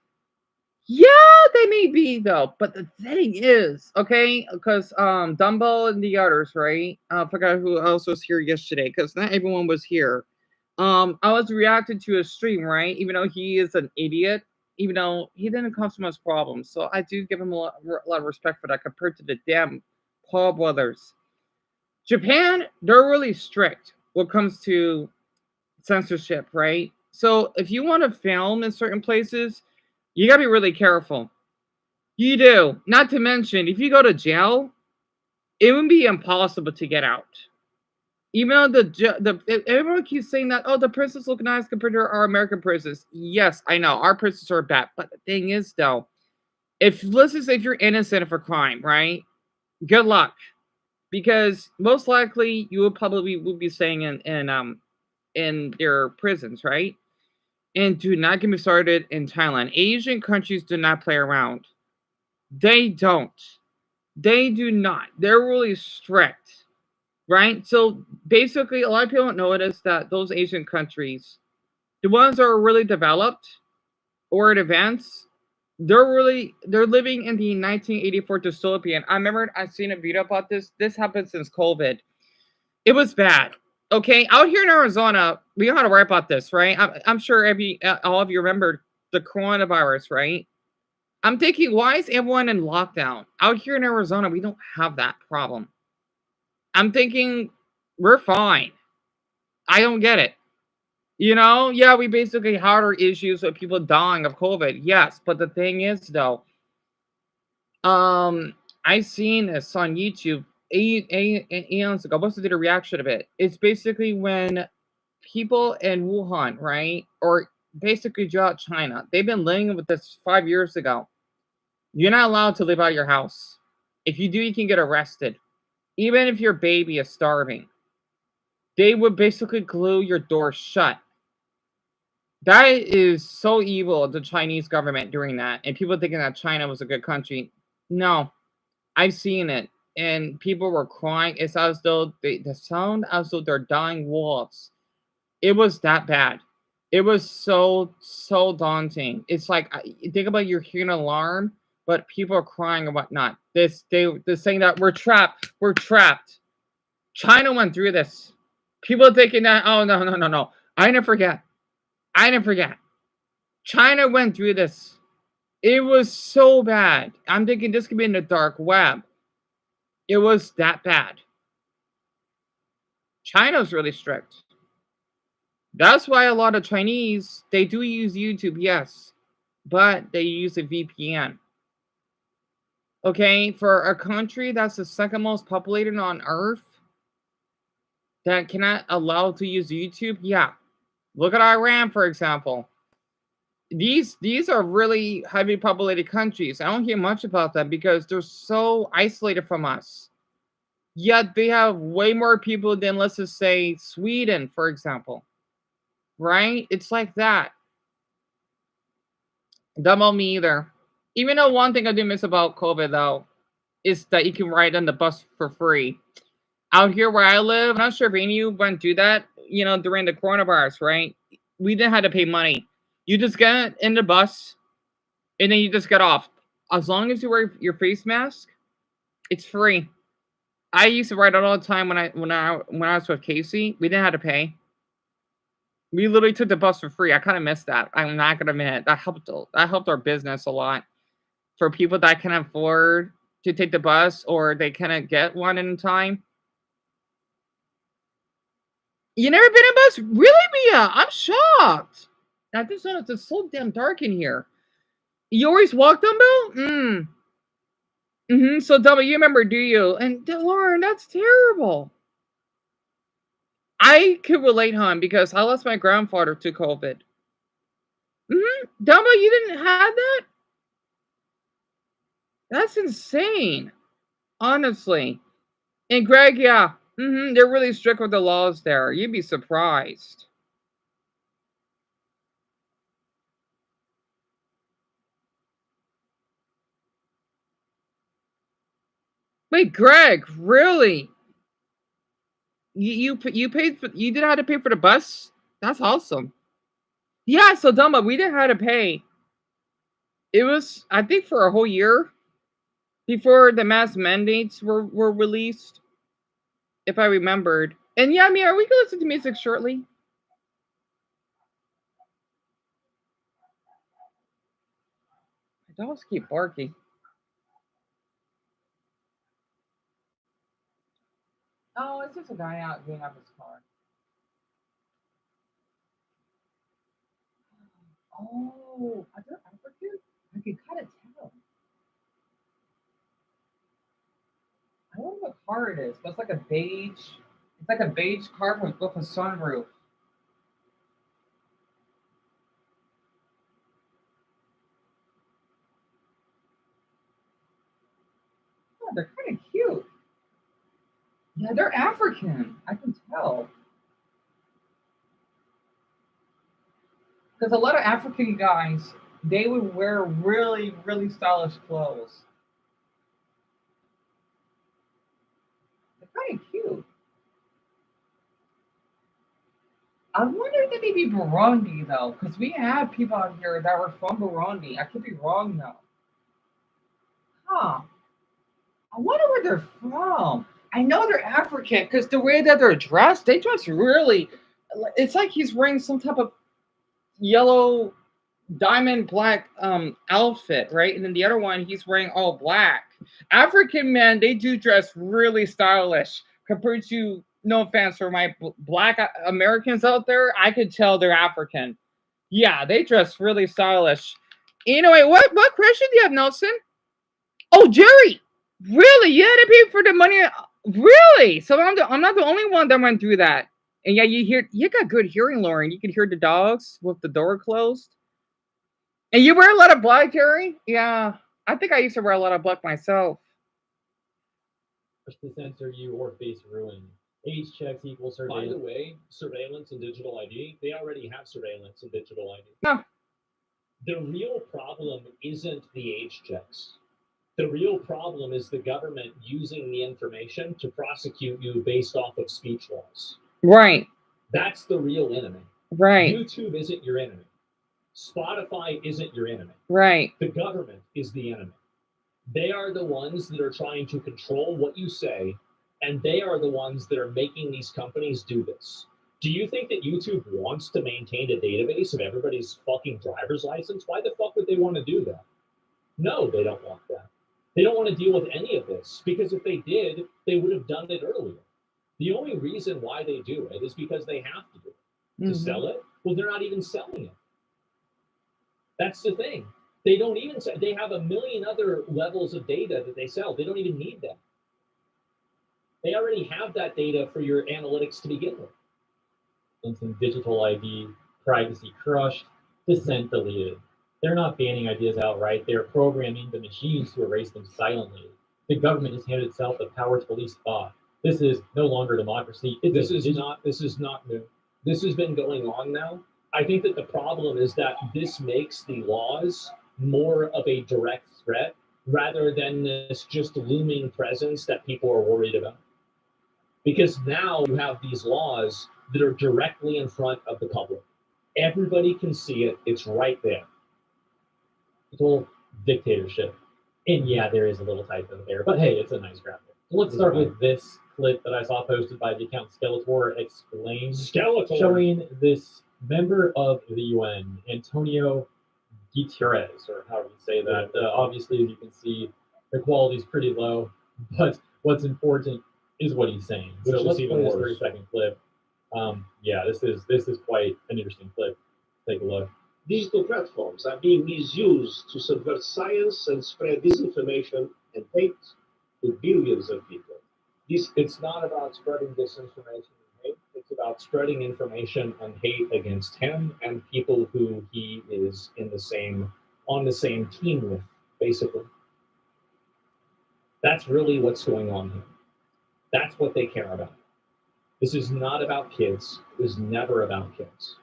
Yeah, they may be though, but the thing is, okay, because Dumbo and the others, right? I forgot who else was here yesterday, because not everyone was here. I was reacting to a stream, right? Even though he is an idiot, even though he didn't cause much problems, so I do give him a lot of respect for that compared to the damn Paul brothers. Japan, they're really strict when it comes to censorship, right? So if you want to film in certain places, you gotta be really careful. You do. Not to mention, if you go to jail, it would be impossible to get out. Even though everyone keeps saying that, oh, the prisons look nice compared to our American prisons. Yes, I know our prisons are bad, but the thing is, though, if let's just say if you're innocent of a crime, right? Good luck, because most likely you would be staying in their prisons, right? And do not get me started in Thailand. Asian countries do not play around. They don't. They do not. They're really strict, right? So basically, a lot of people don't notice that those Asian countries, the ones that are really developed or advanced, they're living in the 1984 dystopian. I remember I seen a video about this. This happened since COVID. It was bad. Okay, out here in Arizona, we know how to write about this, right? I'm sure all of you remember the coronavirus, right? I'm thinking, why is everyone in lockdown? Out here in Arizona, we don't have that problem. I'm thinking, we're fine. I don't get it. You know, yeah, we basically had our issues with people dying of COVID. Yes, but the thing is, though, I seen this on YouTube eons ago. I supposed to do a reaction of it. It's basically when people in Wuhan, right, or basically throughout China, they've been living with this 5 years ago. You're not allowed to live out of your house. If you do, you can get arrested. Even if your baby is starving, they would basically glue your door shut. That is so evil, the Chinese government doing that, and people thinking that China was a good country. No, I've seen it, and people were crying. It's as though the sound as though they're dying wolves. It was that bad. It was so daunting. It's like think about you're hearing an alarm, but people are crying and whatnot. They're saying that we're trapped. We're trapped. China went through this. People thinking that, oh no. I never forget. I never forget. China went through this. It was so bad. I'm thinking this could be in the dark web. It was that bad. China's really strict. That's why a lot of Chinese, they do use YouTube, yes, but they use a VPN. Okay, for a country that's the second most populated on Earth that cannot allow to use YouTube, yeah. Look at Iran, for example. These are really heavily populated countries. I don't hear much about them because they're so isolated from us. Yet they have way more people than, let's just say, Sweden, for example. Right? It's like that. Don't about me either. Even though one thing I do miss about COVID though is that you can ride on the bus for free. Out here where I live, I'm not sure if any of you went through that, during the coronavirus, right? We didn't have to pay money. You just get in the bus and then you just get off. As long as you wear your face mask, it's free. I used to ride it all the time when I was with Casey. We didn't have to pay. We literally took the bus for free. I kind of missed that. I'm not gonna admit that helped our business a lot. For people that can afford to take the bus or they cannot get one in time. You never been in a bus? Really, Mia? I'm shocked. I just noticed it's so damn dark in here. You always walk, Dumbo? So Dumbo, you remember, do you? And Lauren, that's terrible. I could relate, hon, because I lost my grandfather to COVID. Dumbo, you didn't have that? That's insane. Honestly. And Greg, yeah. They're really strict with the laws there. You'd be surprised. Wait, Greg, really? You paid for, you didn't have to pay for the bus? That's awesome. Yeah, so Dumbo, we didn't have to pay. It was, I think, for a whole year before the mask mandates were released, if I remembered. And yeah, Mira, we can listen to music shortly. My dogs keep barking. Oh, it's just a guy out getting out of his car. Oh, are they African? I can kind of tell. I don't know what car it is, but it's like a beige. It's like a beige car with a sunroof. Oh, they're kind of cute. Yeah, they're African. I can tell. Because a lot of African guys, they would wear really, really stylish clothes. They're kind of cute. I wonder if they may be Burundi though, because we have people out here that were from Burundi. I could be wrong though. Huh. I wonder where they're from. I know they're African because the way that they're dressed, they dress really. It's like he's wearing some type of yellow diamond black outfit, right? And then the other one, he's wearing all black. African men, they do dress really stylish compared to, no offense for my black Americans out there, I could tell they're African. Yeah, they dress really stylish. Anyway, what question do you have, Nelson? Oh, Jerry, really? You had to pay for the money? Really? So I'm not the only one that went through that. And yeah, you got good hearing, Lauren. You can hear the dogs with the door closed. And you wear a lot of black, Jerry? Yeah. I think I used to wear a lot of black myself. To censor you or face ruin. Age checks equal surveillance. By the way, surveillance and digital ID, they already have surveillance and digital ID. No. The real problem isn't the age checks. The real problem is the government using the information to prosecute you based off of speech laws. Right. That's the real enemy. Right. YouTube isn't your enemy. Spotify isn't your enemy. Right. The government is the enemy. They are the ones that are trying to control what you say, and they are the ones that are making these companies do this. Do you think that YouTube wants to maintain a database of everybody's fucking driver's license? Why the fuck would they want to do that? No, they don't want that. They don't want to deal with any of this, because if they did, they would have done it earlier. The only reason why they do it is because they have to do it. To sell it? Well, they're not even selling it. That's the thing. They don't even sell. They have a million other levels of data that they sell. They don't even need that. They already have that data for your analytics to begin with. And digital ID, privacy crushed, dissent deleted. They're not banning ideas outright. They're programming the machines to erase them silently. The government has handed itself the power to police thought. This is no longer democracy. This is not new. This has been going on now. I think that the problem is that this makes the laws more of a direct threat rather than this just looming presence that people are worried about. Because now you have these laws that are directly in front of the public. Everybody can see it. It's right there. Total dictatorship. And yeah, there is a little typo there, but hey, it's a nice graphic. So let's start with this clip that I saw posted by the account Skeletor Explains, showing this member of the UN, Antonio Guterres, or however you say that. Obviously, as you can see, the quality is pretty low, but what's important is what he's saying. So let's play this 30-second clip. Yeah, this is quite an interesting clip. Take a look. Digital platforms are being misused to subvert science and spread disinformation and hate to billions of people. It's not about spreading disinformation and hate. It's about about spreading information and hate against him and people who he is on the same team with, basically. That's really what's going on here. That's what they care about. This is not about kids. It was never about kids.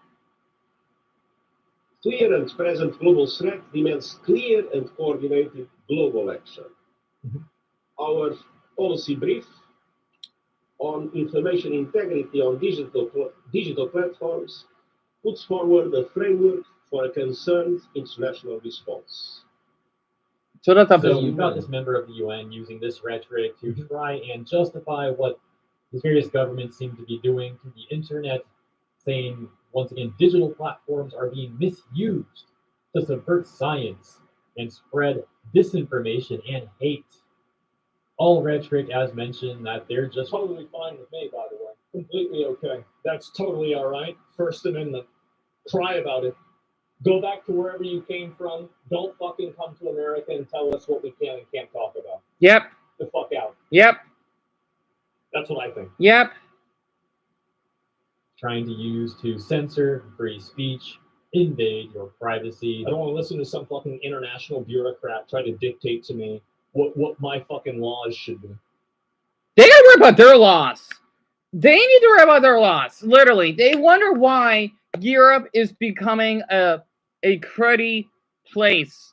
Clear and present global threat demands clear and coordinated global action. Mhm. Our policy brief on information integrity on digital platforms puts forward a framework for a concerned international response. So that's up So to you've got you. this member of the UN using this rhetoric to try and justify what these various governments seem to be doing to the internet, saying, once again, digital platforms are being misused to subvert science and spread disinformation and hate. All rhetoric, as mentioned, that they're just Totally fine with me, by the way. Completely okay. That's totally all right. First Amendment. Cry about it. Go back to wherever you came from. Don't fucking come to America and tell us what we can and can't talk about. Yep. The fuck out. Yep. That's what I think. Yep. trying to use to censor free speech, invade your privacy. I don't want to listen to some fucking international bureaucrat try to dictate to me what my fucking laws should be. They gotta worry about their laws. They need to worry about their laws. Literally, they wonder why Europe is becoming a cruddy place.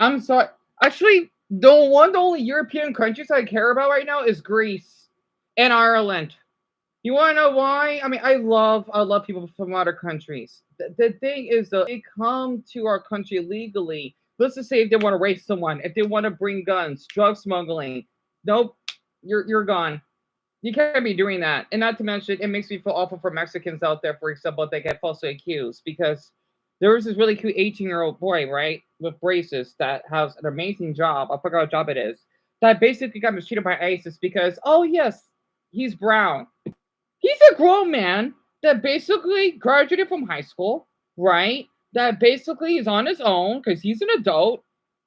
I'm sorry. Actually, the only European countries I care about right now is Greece and Ireland. You want to know why? I mean, I love people from other countries. The thing is, though, they come to our country legally. Let's just say if they want to rape someone, if they want to bring guns, drug smuggling. Nope, you're gone. You can't be doing that. And not to mention, it makes me feel awful for Mexicans out there, for example, that get falsely accused. Because there was this really cute 18-year-old boy, right, with braces that has an amazing job. I forgot what job it is. That basically got mistreated by ISIS because, oh, yes, he's brown. He's a grown man that basically graduated from high school, right? That basically is on his own because he's an adult.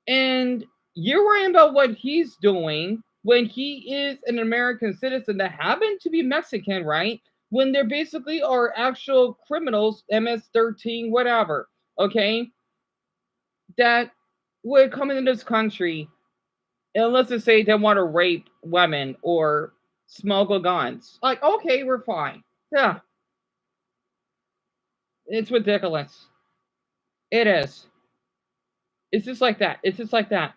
And you're worrying about what he's doing when he is an American citizen that happened to be Mexican, right? When there basically are actual criminals, MS-13, whatever, okay, that would come into this country and let's just say they want to rape women or smuggle guns. Like, okay, we're fine. Yeah, it's ridiculous. It is. It's just like that. It's just like that.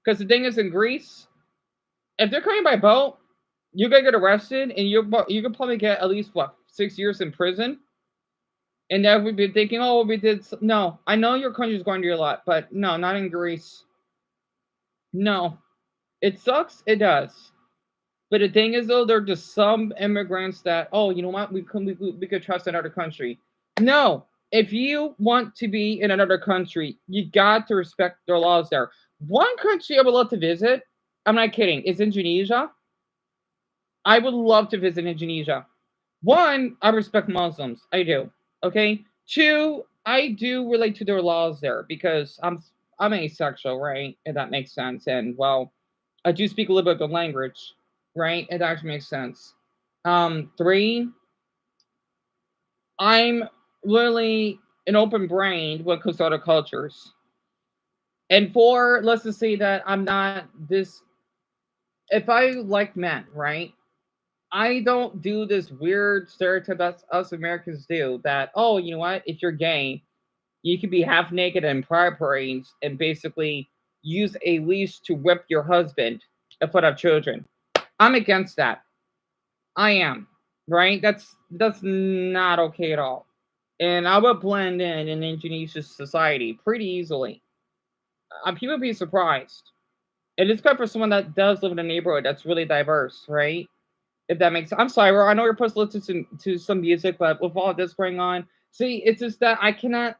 Because the thing is, in Greece, if they're coming by boat, you're gonna get arrested, and you could probably get at least what 6 years in prison. And then we've been thinking, oh, we did. No, I know your country's going through a lot, but no, not in Greece. No, it sucks. It does. But the thing is, though, there are just some immigrants that, oh, you know what, we could trust another country. No, if you want to be in another country, you got to respect their laws there. One country I would love to visit, I'm not kidding, is Indonesia. I would love to visit Indonesia. One, I respect Muslims. I do. Okay. Two, I do relate to their laws there because I'm asexual, right? And that makes sense. And well, I do speak a little bit of the language, right? It actually makes sense. Three, I'm really an open brain when it comes to other cultures. And four, let's just say that I'm not this. If I like men, right? I don't do this weird stereotype that us Americans do. That oh, you know what? If you're gay, you could be half naked in pride parades and basically use a leash to whip your husband in front of children. I'm against that. I am. Right? That's not okay at all. And I would blend in Indonesia's society pretty easily. People be surprised. And it's good for someone that does live in a neighborhood that's really diverse, right? If that makes sense. I'm sorry, I know you're supposed to listen to some music, but with all this going on, see, it's just that I cannot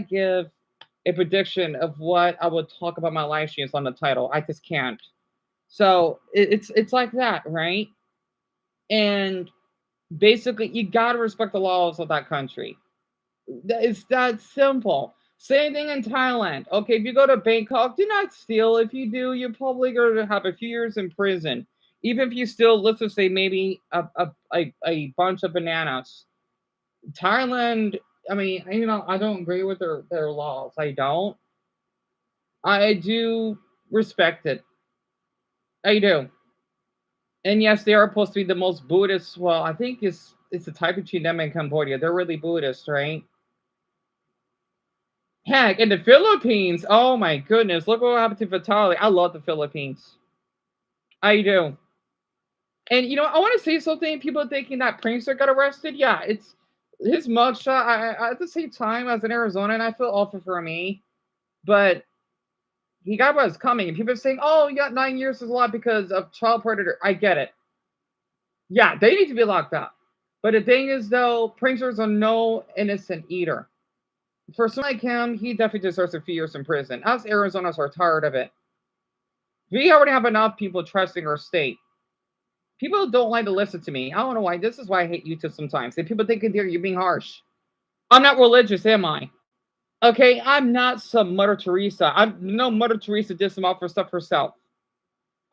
give a prediction of what I would talk about my live streams on the title. I just can't. So it's like that, right? And basically, you gotta respect the laws of that country. It's that simple. Same thing in Thailand. Okay, if you go to Bangkok, do not steal. If you do, you're probably going to have a few years in prison. Even if you steal, let's just say maybe a bunch of bananas. Thailand, I mean, I don't agree with their laws. I don't. I do respect it. I do. And yes, they are supposed to be the most Buddhist. Well, I think it's a type of Them in Cambodia. They're really Buddhist, right? Heck, in the Philippines, oh my goodness, look what happened to Vitali. I love the Philippines. I do. And I want to say something. People are thinking that Prankster got arrested. Yeah, it's his mugshot. At the same time, as an Arizona, and I feel awful for me, but he got what was coming. And people are saying, "Oh, you got 9 years is a lot because of child predator." I get it. Yeah, they need to be locked up. But the thing is, though, pranksters are no innocent eater. For someone like him, he definitely deserves a few years in prison. Us Arizonans are tired of it. We already have enough people trusting our state. People don't like to listen to me. I don't know why. This is why I hate YouTube sometimes. And people think you're being harsh. I'm not religious, am I? Okay, I'm not some Mother Teresa. I'm no Mother Teresa did some for stuff herself.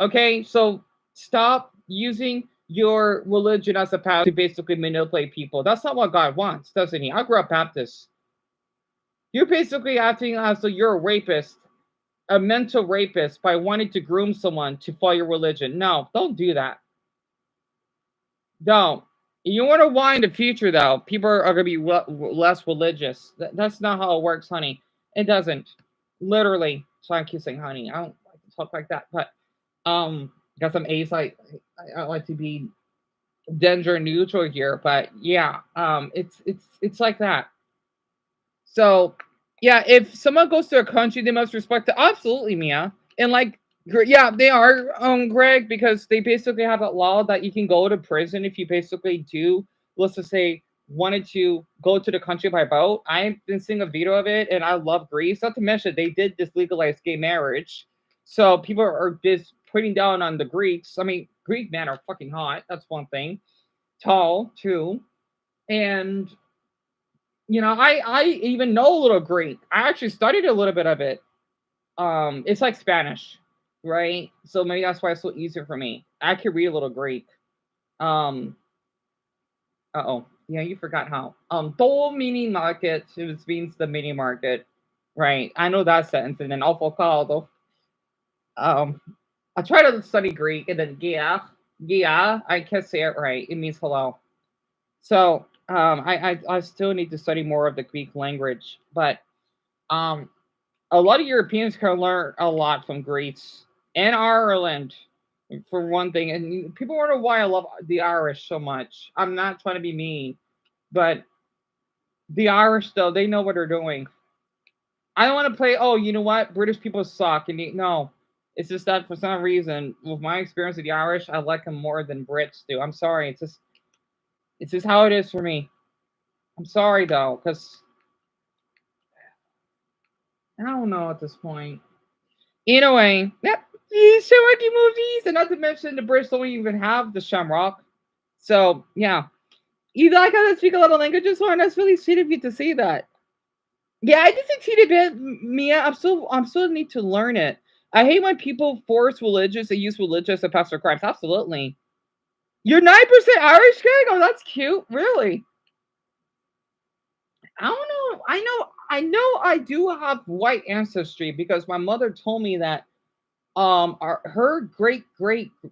Okay, so stop using your religion as a path to basically manipulate people. That's not what God wants, doesn't he? I grew up Baptist. You're basically acting as though you're a rapist, a mental rapist, by wanting to groom someone to follow your religion. No, don't do that. Don't. You want to why in the future, though, people are going to be less religious. That's not how it works, honey. It doesn't. Literally. So I keep saying honey. I don't like to talk like that. But got some A's. I like to be gender neutral here. But yeah, it's like that. So yeah, if someone goes to a country, they must respect it. Absolutely, Mia. And like, yeah, they are, Greg, because they basically have a law that you can go to prison if you basically do, let's just say, wanted to go to the country by boat. I've been seeing a video of it, and I love Greece. Not to mention, they did just legalize gay marriage. So people are just putting down on the Greeks. I mean, Greek men are fucking hot. That's one thing. Tall, too. And I even know a little Greek. I actually studied a little bit of it. It's like Spanish, right? So maybe that's why it's so easier for me. I could read a little Greek. Um, yeah, you forgot how. Do mini market, it means the mini market, right? I know that sentence. And then avocado. Um, I try to study Greek, and then gia, I can't say it right. It means hello. So I still need to study more of the Greek language, but um a lot of Europeans can learn a lot from Greece and Ireland, for one thing. And people wonder why I love the Irish so much. I'm not trying to be mean, but the Irish, though, they know what they're doing. I don't want to play, oh, you know what? British people suck. No, it's just that for some reason, with my experience with the Irish, I like them more than Brits do. I'm sorry. It's just how it is for me. I'm sorry, though, because I don't know at this point. Anyway, yep. Shamrocky movies, and not to mention the British don't even have the Shamrock. So yeah, you like how to speak a lot of languages, Lauren? That's really sweet of you to say that. Yeah, I just a a bit, Mia. I'm still need to learn it. I hate when people force religious to use religious to pass their crimes. Absolutely. You're 9% Irish, Greg? Oh, that's cute. Really? I don't know. I know I do have white ancestry because my mother told me that her great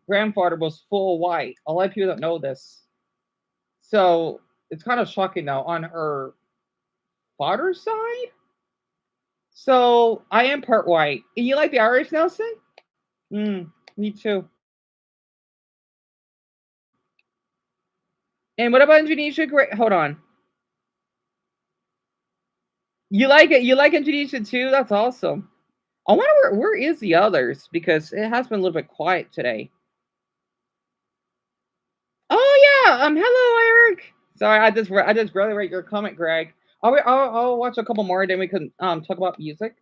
grandfather was full white. A lot of people don't know this, so it's kind of shocking now on her father's side. So I am part white. You like the Irish, Nelson? Me too. And what about Indonesia? Great. Hold on. You like it? You like Indonesia too? That's awesome. I wonder where is the others because it has been a little bit quiet today. Oh yeah. Hello, Eric. Sorry, I just really read your comment, Greg. I'll watch a couple more, then we can talk about music.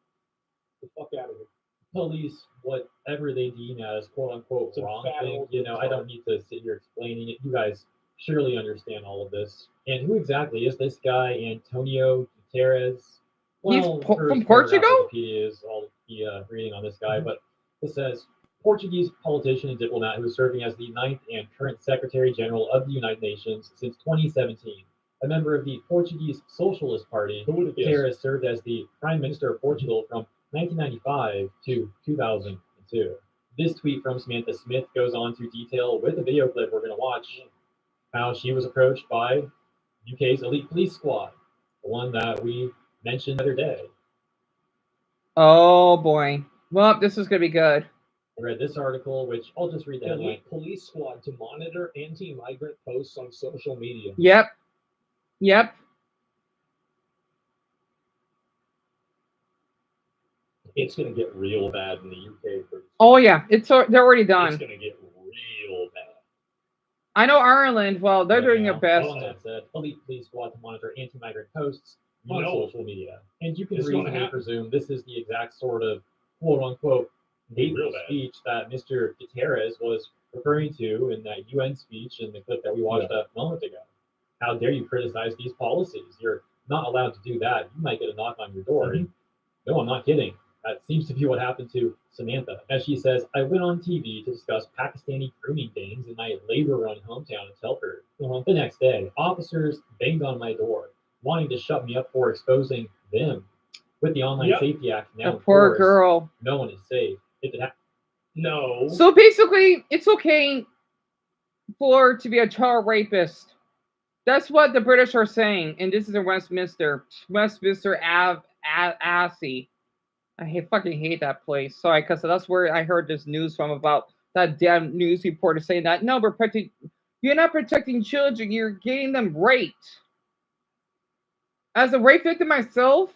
The fuck out of here. Police whatever they deem as quote unquote It's a wrong bad thing. old I don't need to sit here explaining it. You guys surely understand all of this. And who exactly is this guy, Antonio Guterres? He's Well, from first paragraph Portugal. Wikipedia is all the reading on this guy, but it says Portuguese politician and diplomat who is serving as the ninth and current Secretary General of the United Nations since 2017. a member of the Portuguese Socialist Party. Who would have guessed? Guterres served as the Prime Minister of Portugal from 1995 to 2002. This tweet from Samantha Smith goes on to detail with a video clip we're going to watch how she was approached by UK's elite police squad, the one that we mentioned the other day. Oh boy. Well, this is gonna be good. I read this article, which I'll just read the headline. Elite police squad to monitor anti-migrant posts on social media. Yep. Yep. It's going to get real bad in the UK. Oh yeah, they're already It's done. going to get real bad. I know Ireland. Well, they're doing their best. Well, that said, elite police squad to monitor anti-migrant posts You on know social media, and you can it's gonna reasonably happen. presume this is the exact sort of quote-unquote Real hateful bad. speech that Mr. Guterres was referring to in that UN speech in the clip that we watched a moment ago. How dare you criticize these policies? You're not allowed to do that. You might get a knock on your door. And no, I'm not kidding. That seems to be what happened to Samantha. As she says, I went on TV to discuss Pakistani grooming gangs in my labor-run hometown in Telford. The next day, officers banged on my door, wanting to shut me up for exposing them. With the Online Yep. Safety Act now The in poor force, girl. no one is safe. If it happens, No. So basically, it's okay for to be a child rapist. That's what the British are saying, and this is in Westminster. Westminster Assy. I fucking hate that place. Sorry, because that's where I heard this news from about that damn news reporter saying that no, you're not protecting children, you're getting them raped. As a rape victim myself,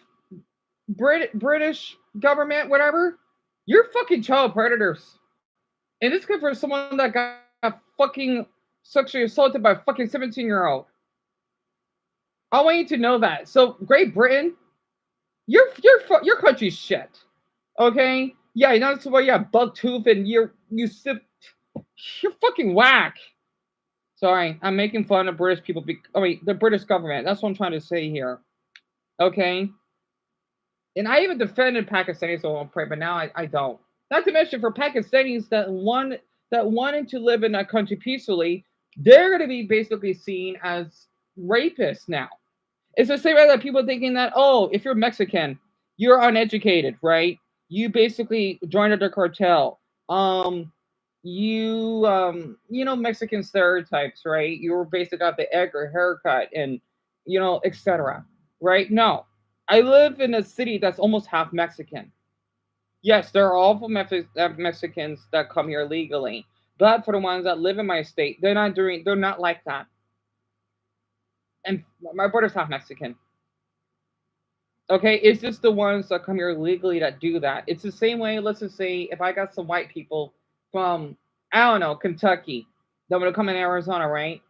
British government, whatever, you're fucking child predators. And it's good for someone that got fucking sexually assaulted by a fucking 17-year-old. I want you to know that. So Great Britain, your country's shit. Okay? Yeah, that's why you have buck tooth and you're fucking whack. Sorry, I'm making fun of British people. The British government. That's what I'm trying to say here. Okay? And I even defended Pakistanis at one point, but now I don't. Not to mention for Pakistanis that wanted to live in that country peacefully, they're going to be basically seen as rapists now. It's the same way that people thinking that, oh, if you're Mexican, you're uneducated, right? You basically joined the cartel. You know Mexican stereotypes, right? You were basically got the egg or haircut and etc. Right? No. I live in a city that's almost half Mexican. Yes, there are awful Mexicans that come here legally, but for the ones that live in my state, they're not like that. And my brother's half Mexican. Okay, it's just the ones that come here legally that do that. It's the same way, let's just say, if I got some white people from, I don't know, Kentucky, that would come in Arizona, right?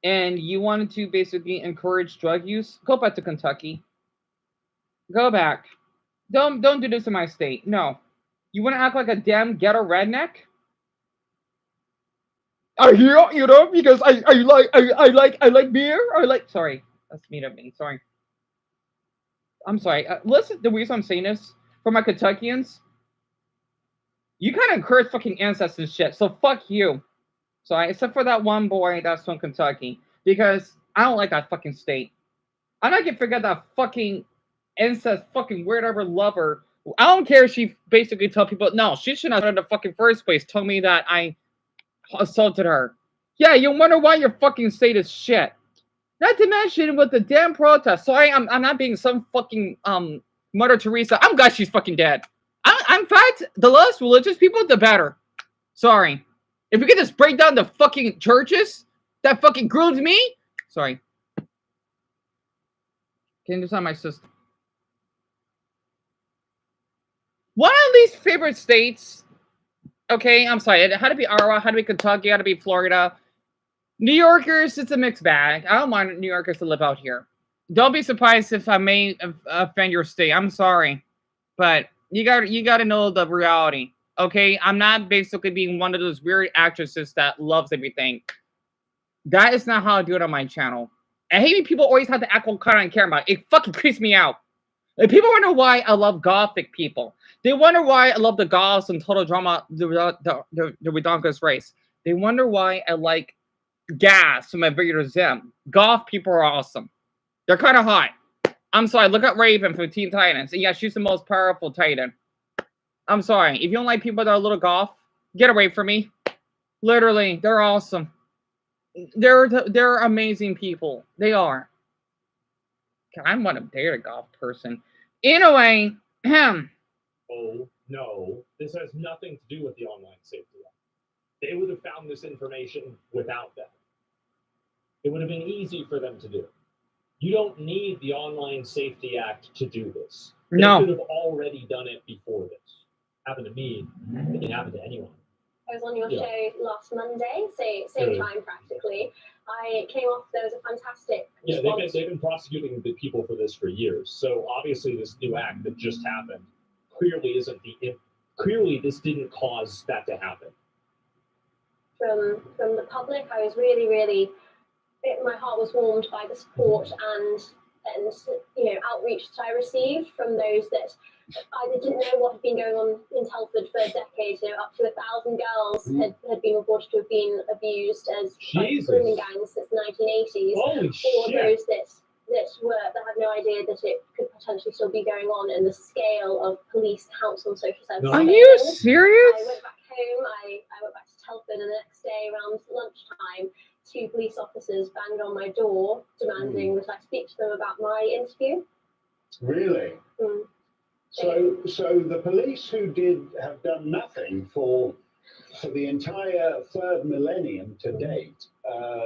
And you wanted to basically encourage drug use, go back to Kentucky. Go back. Don't do this in my state. No. You want to act like a damn ghetto redneck? Because I like beer. Sorry, that's mean of me. Sorry. I'm sorry. Listen, the reason I'm saying this for my Kentuckians, you kind of encourage fucking ancestors shit. So fuck you. Sorry, except for that one boy that's from Kentucky, because I don't like that fucking state. I'm not gonna forget that fucking incest fucking whatever lover. I don't care if she basically tell people no, she shouldn't have in the fucking first place. Tell me that I assaulted her. Yeah, you wonder why your fucking state is shit. Not to mention with the damn protest. Sorry, I'm not being some fucking Mother Teresa. I'm glad she's fucking dead. In fact, the less religious people, the better. Sorry. If we could just break down the fucking churches that fucking groomed me. Sorry. Can you just on my system? One of least favorite states. Okay, I'm sorry. It had to be Iowa, it had to be Kentucky, it had to be Florida. New Yorkers, it's a mixed bag. I don't mind New Yorkers to live out here. Don't be surprised if I may offend your state. I'm sorry, but you got to know the reality. Okay, I'm not basically being one of those weird actresses that loves everything. That is not how I do it on my channel. I hate when people always have to act what kind I care about. It fucking creeps me out. Like, people wonder why I love gothic people. They wonder why I love the goths and total drama, the redonkulous race. They wonder why I like gas to my bigger zim. Golf people are awesome. They're kind of hot. I'm sorry. Look at Raven from Teen Titans. Yeah, she's the most powerful Titan. I'm sorry. If you don't like people that are a little golf, get away from me. Literally, they're awesome. They're amazing people. They are. I'm not a date a golf person. Anyway, Oh, no. This has nothing to do with the Online Safety Act. They would have found this information without that. It would have been easy for them to do. You don't need the Online Safety Act to do this. They No. could have already done it before this. Happened to me. It can happen to anyone. I was on your Yeah. show last Monday, same time practically. I came off, there was a fantastic response. They've been prosecuting the people for this for years. So obviously this new act that just happened clearly this didn't cause that to happen. From the public, I was really, my heart was warmed by the support and outreach that I received from those that either didn't know what had been going on in Telford for decades. Up to 1,000 girls had been reported to have been abused as grooming gangs since the 1980s. Holy or shit. those that had no idea that it could potentially still be going on, and the scale of police, council, and social services. Are you serious? I went back home. I went back to Telford, and the next day around lunchtime, 2 police officers banged on my door demanding that I speak to them about my interview. Really? Mm. So the police who have done nothing for the entire third millennium to date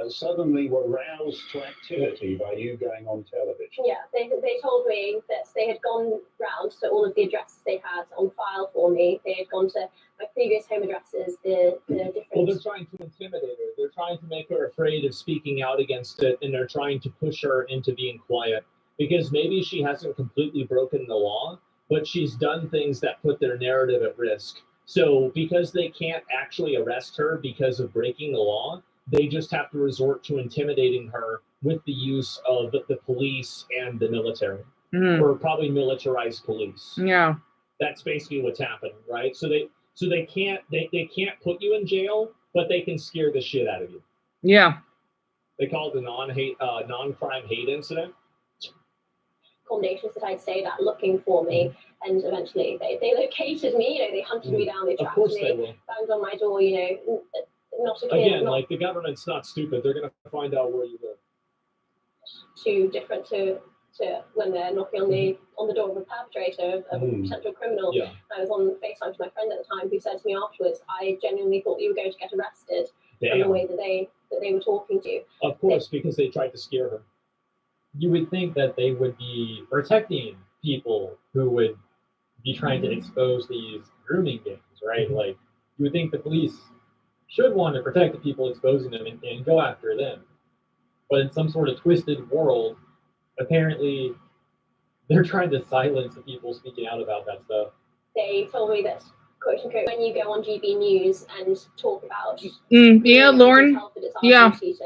suddenly were roused to activity by you going on television. Yeah, they told me that they had gone round to all of the addresses they had on file for me. They had gone to my previous home addresses, the different... Well, they're trying to intimidate her. They're trying to make her afraid of speaking out against it, and they're trying to push her into being quiet. Because maybe she hasn't completely broken the law, but she's done things that put their narrative at risk. So because they can't actually arrest her because of breaking the law, they just have to resort to intimidating her with the use of the police and the military, or probably militarized police. Yeah. That's basically what's happening, right? So they can't put you in jail, but they can scare the shit out of you. Yeah. They call it the non-crime hate incident. Accommodations that I stayed at looking for me, and eventually they located me. They hunted me down, they tracked me, banged on my door. Not again. Like the government's not stupid. They're gonna find out where you live. Too different to when they're knocking on the door of a perpetrator, of a potential criminal. Yeah. I was on FaceTime to my friend at the time, who said to me afterwards, "I genuinely thought you were going to get arrested from the way that they were talking to you." Of course, because they tried to scare her. You would think that they would be protecting people who would be trying to expose these grooming gangs, right? Like, you would think the police should want to protect the people exposing them and go after them. But in some sort of twisted world, apparently they're trying to silence the people speaking out about that stuff. They told me that, quote unquote, when you go on GB News and talk about Lauren, yeah, he's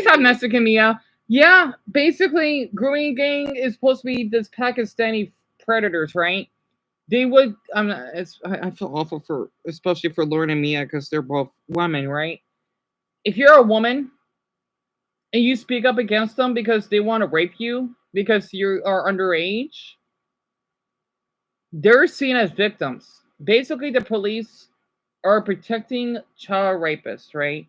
not messing messaging me. Yeah, basically, grooming gang is supposed to be this Pakistani predators, right? They would. I feel awful for, especially for Lauren and Mia, because they're both women, right? If you're a woman and you speak up against them because they want to rape you because you are underage, they're seen as victims. Basically, the police are protecting child rapists, right?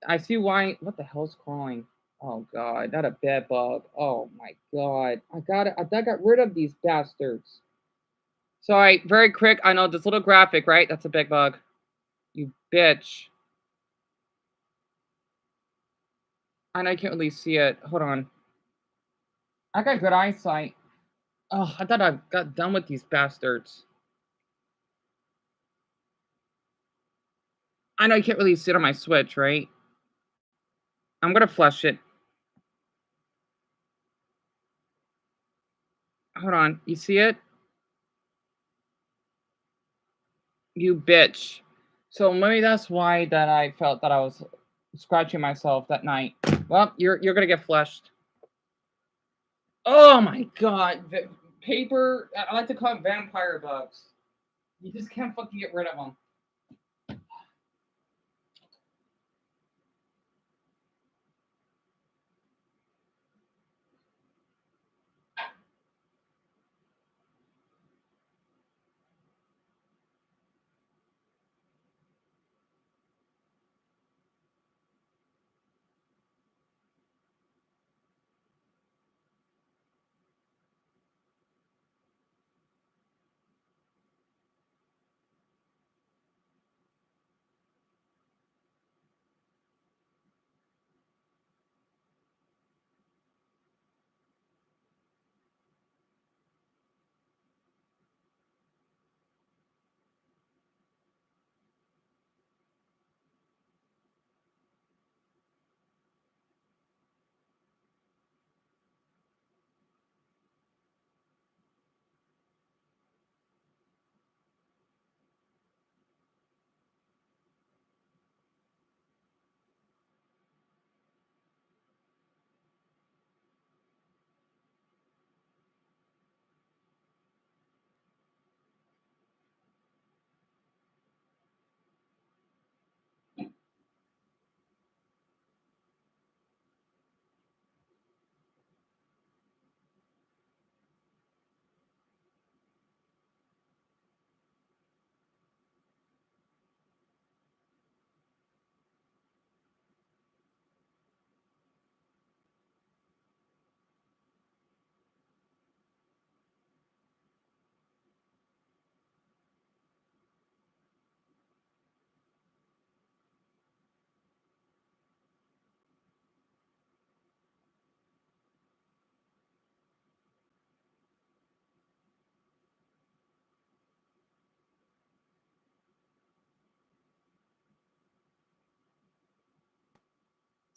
I see why. What the hell's crawling? Oh god, not a bed bug. Oh my god, I got rid of these bastards. Sorry, very quick. I know this little graphic, right? That's a bed bug. You bitch. I know you can't really see it. Hold on. I got good eyesight. Oh, I thought I got done with these bastards. I know you can't really see it on my Switch, right? I'm gonna flush it. Hold on. You see it? You bitch. So maybe that's why that I felt that I was scratching myself that night. Well, you're gonna get flushed. Oh my god. Paper, I like to call them vampire bugs. You just can't fucking get rid of them.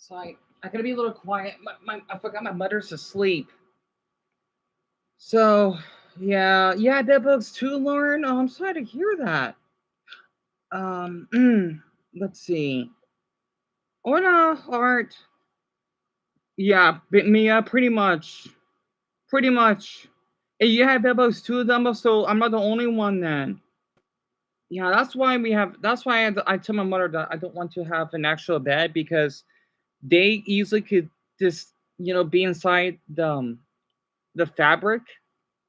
So I gotta be a little quiet. I forgot my mother's asleep. So yeah, that bug's too, Lauren. Oh, I'm sorry to hear that. Let's see. Hola, Art. Yeah, Mia, pretty much. And you have Bebos too, Dumbo. So I'm not the only one then. Yeah, that's why we have. That's why I tell my mother that I don't want to have an actual bed because they easily could just be inside the fabric,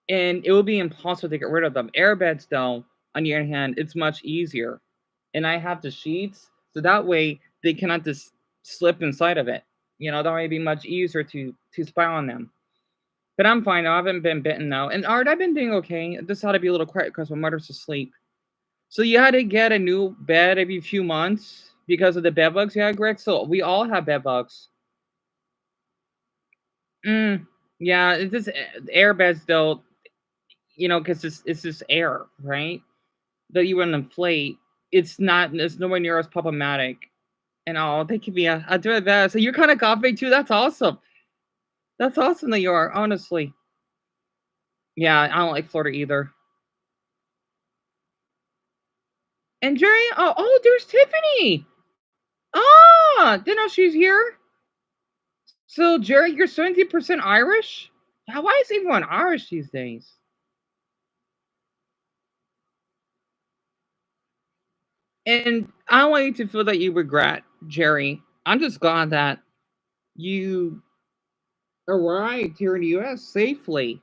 and it would be impossible to get rid of them. Air beds, though, on the other hand, it's much easier, and I have the sheets, so that way they cannot just slip inside of it. That way it'd be much easier to spy on them. But I'm fine. I haven't been bitten though, and Art, I've been doing okay. Just had to be a little quiet because my mother's asleep. So you had to get a new bed every few months because of the bed bugs. Yeah, Greg. So we all have bed bugs. Yeah, it's just air beds though. Because it's just air, right? That you want to inflate. It's not. It's nowhere near as problematic. And they can be. I do that. So you're kind of coughing too. That's awesome. That's awesome that you are. Honestly. Yeah, I don't like Florida either. And Jerry. Oh, there's Tiffany. Ah, didn't know she's here. So Jerry, you're 70% Irish. Yeah, why is everyone Irish these days? And I don't want you to feel that you regret, Jerry. I'm just glad that you arrived here in the US safely.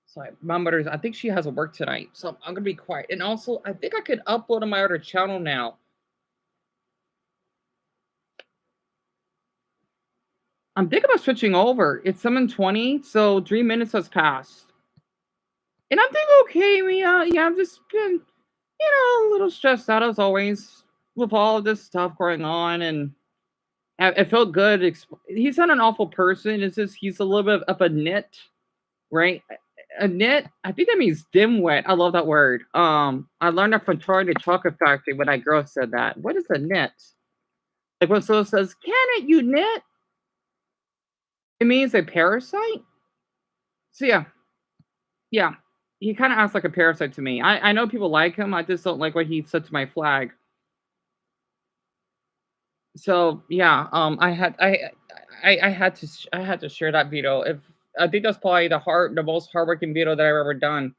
Sorry, my mother's, I think she has to work tonight, so I'm going to be quiet. And also, I think I could upload on my other channel now. I'm thinking about switching over. It's 7:20, so 3 minutes has passed. And I'm thinking, okay, yeah, I've just been, a little stressed out as always with all of this stuff going on. And it felt good. He's not an awful person. It's just he's a little bit of a nit, right? A nit. I think that means dimwit. I love that word. I learned that from Charlie the Chocolate Factory when that girl said that. What is a nit? Like when someone says, "Can it, you nit?" It means a parasite. So yeah. He kind of acts like a parasite to me. I know people like him. I just don't like what he said to my flag. So yeah, I had to share that video. If I think that's probably the most hardworking video that I've ever done.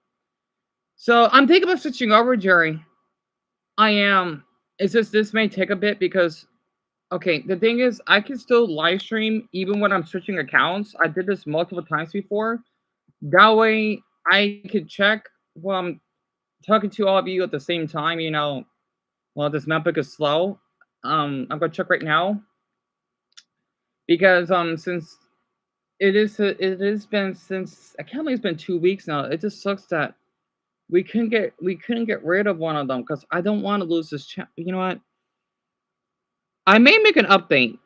So I'm thinking about switching over, Jerry. I am. It's just this may take a bit because okay, the thing is I can still live stream even when I'm switching accounts. I did this multiple times before. That way I could check while I'm talking to all of you at the same time, while this MacBook is slow. I'm gonna check right now. Because since it has been since I can't believe it's been 2 weeks now. It just sucks that we couldn't get rid of one of them because I don't want to lose this channel. You know what? I may make an update.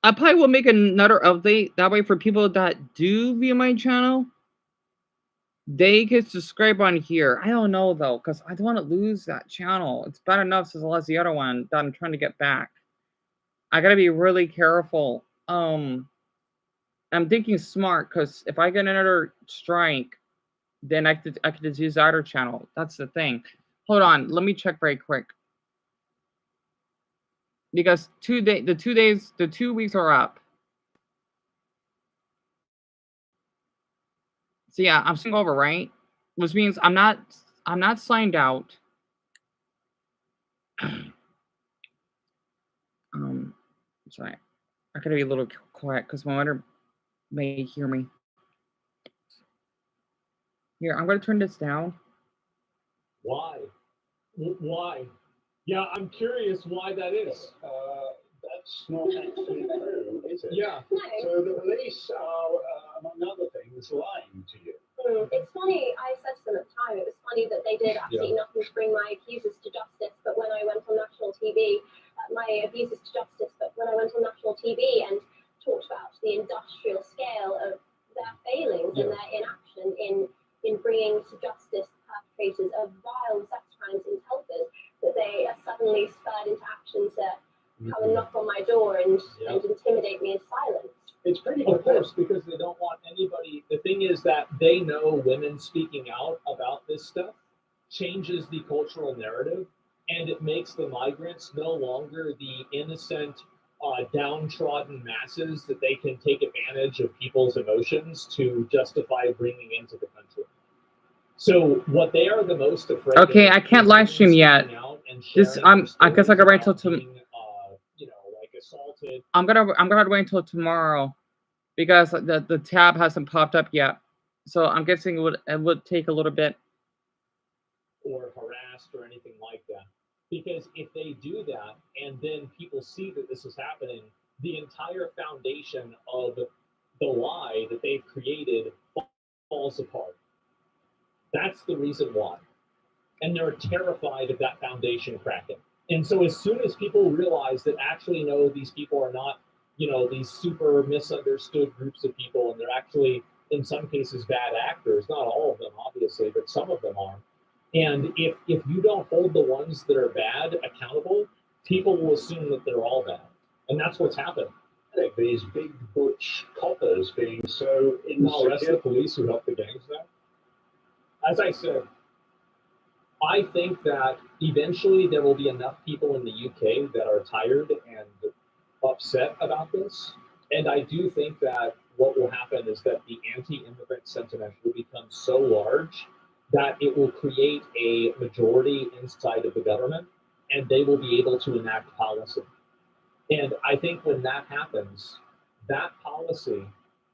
I probably will make another update that way for people that do view my channel. They can subscribe on here. I don't know though, because I don't want to lose that channel. It's bad enough since I lost the other one that I'm trying to get back. I gotta be really careful. I'm thinking smart because if I get another strike, then I could just use the other channel. That's the thing. Hold on, let me check very quick. Because the 2 weeks are up. So yeah, I'm switching over, right? Which means I'm not signed out. Sorry. I gotta be a little quiet because my mother may hear me. Here, I'm gonna turn this down. Why? Why? Yeah, I'm curious why that is. That's not actually true, is it? Yeah. No. So the police are, among other things, lying to you. It's funny, I said to them at the time, it was funny that they did absolutely nothing to bring my accusers to justice, but when I went on national TV, my abusers to justice, but when I went on national TV and talked about the industrial scale of their failings and their inaction in bringing to justice perpetrators of vile sex crimes in Telford, that that they are suddenly spurred into action to come and knock on my door and intimidate me in silence. It's pretty Of course, because they don't want anybody. The thing is that they know women speaking out about this stuff changes the cultural narrative, and it makes the migrants no longer the innocent, downtrodden masses that they can take advantage of people's emotions to justify bringing into the country. So what they are the most afraid of. Okay, I can't live stream yet. This I guess I gotta wait till tomorrow. Like assaulted. I'm gonna wait until tomorrow because the tab hasn't popped up yet. So I'm guessing it would take a little bit. Or harassed or anything like that. Because if they do that and then people see that this is happening, the entire foundation of the lie that they've created falls apart. That's the reason why. And they're terrified of that foundation cracking. And so as soon as people realize that actually, no, these people are not, these super misunderstood groups of people, and they're actually, in some cases, bad actors, not all of them, obviously, but some of them are. And if you don't hold the ones that are bad accountable, people will assume that they're all bad. And that's what's happened. Like these big butch coppers being so insecure. Arrest the police who help the gangs now. As I said, I think that eventually there will be enough people in the UK that are tired and upset about this. And I do think that what will happen is that the anti-immigrant sentiment will become so large that it will create a majority inside of the government, and they will be able to enact policy. And I think when that happens, that policy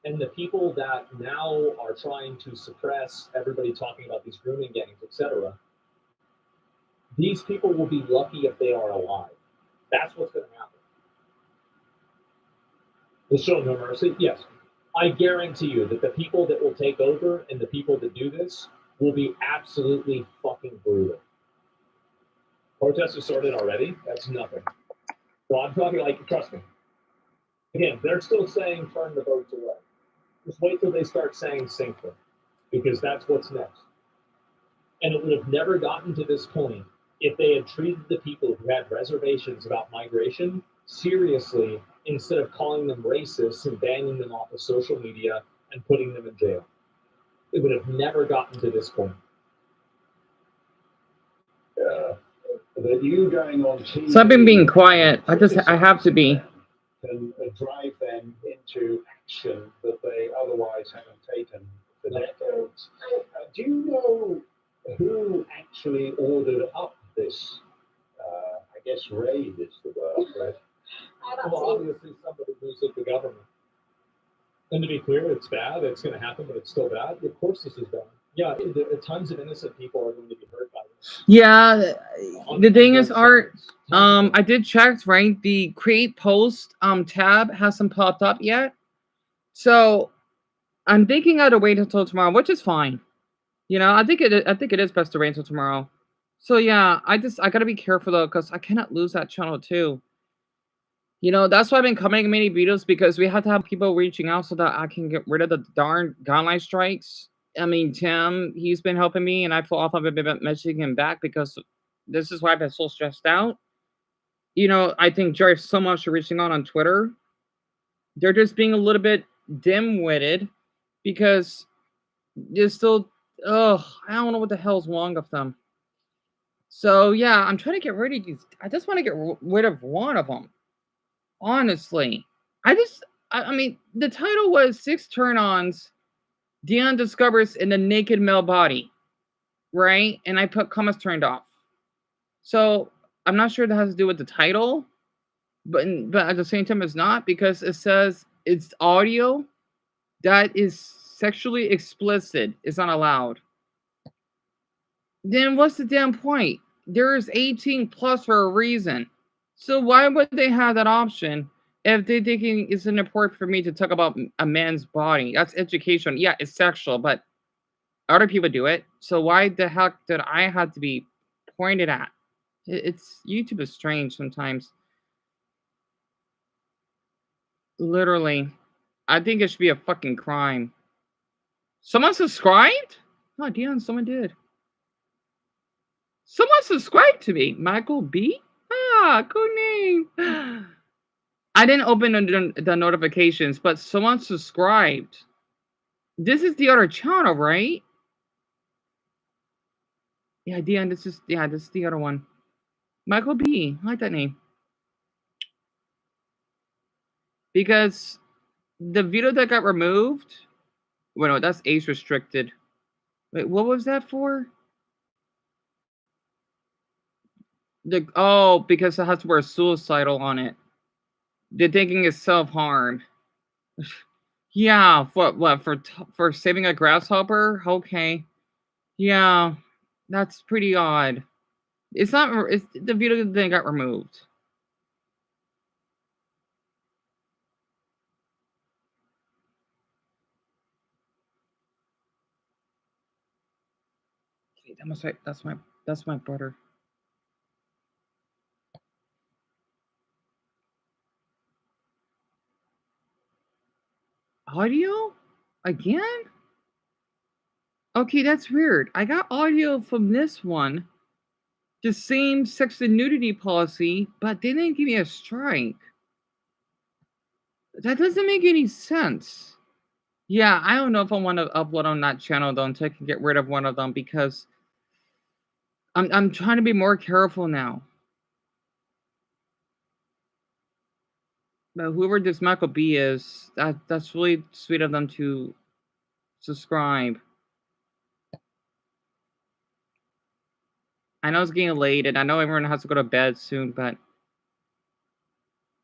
and the people that now are trying to suppress everybody talking about these grooming gangs, etc., these people will be lucky if they are alive. That's what's going to happen. They'll show no mercy. Yes, I guarantee you that the people that will take over and the people that do this will be absolutely fucking brutal. Protests have started already. That's nothing. So I'm talking trust me. Again, they're still saying turn the votes away. Just wait till they start saying sink them, because that's what's next. And it would have never gotten to this point if they had treated the people who had reservations about migration seriously, instead of calling them racists and banning them off of social media and putting them in jail. It would have never gotten to this point. That you going on TV, So I've been being quiet. I have to be. Can drive them into action that they otherwise haven't taken for decades. Do you know who actually ordered up this? I guess raid is the word, right? Well, obviously somebody who's at the government. And to be clear, it's bad. It's going to happen, but it's still bad. Of course, this is bad. Yeah, tons of innocent people are going to be hurt by this. Yeah, the thing is, Art. I did check, right? The create post tab hasn't popped up yet, so I'm thinking I'd wait until tomorrow, which is fine. I think it is best to wait until tomorrow. So yeah, I gotta be careful though, because I cannot lose that channel too. That's why I've been coming many videos, because we have to have people reaching out so that I can get rid of the darn guideline strikes. I mean, Tim, he's been helping me, and I feel awful I've been messaging him back, because this is why I've been so stressed out. I think Jerry's so much for reaching out on Twitter. They're just being a little bit dim-witted, because they're still, I don't know what the hell's wrong with them. So yeah, I'm trying to get rid of these. I just want to get rid of one of them. Honestly, I mean, the title was 6 turn-ons Dion discovers in the naked male body, right? And I put comments turned off. So I'm not sure that has to do with the title, but at the same time, it's not, because it says it's audio that is sexually explicit. It's not allowed. Then what's the damn point? There is 18 plus for a reason. So why would they have that option if they're thinking it's important for me to talk about a man's body? That's education. Yeah, it's sexual, but other people do it. So why the heck did I have to be pointed at? It's YouTube is strange sometimes. Literally, I think it should be a fucking crime. Someone subscribed? Oh, Dion, someone did. Someone subscribed to me. Michael B? Ah, cool name. I didn't open the notifications, but someone subscribed. This is the other channel, right? Yeah, Dion, this is the other one. Michael B. I like that name. Because the video that got removed. Wait, no, that's age restricted. Wait, what was that for? Because it has the word suicidal on it. They're thinking it's self-harm. Yeah, what for saving a grasshopper? Okay. Yeah, that's pretty odd. It's not. It's the video that got removed. Okay, that's my brother. Audio again? Okay, that's weird. I got audio from this one, the same sex and nudity policy, but they didn't give me a strike. That doesn't make any sense. Yeah, I don't know if I want to upload on that channel though until I can get rid of one of them because I'm trying to be more careful now. But whoever this Michael B is, that's really sweet of them to subscribe. I know it's getting late, and I know everyone has to go to bed soon, but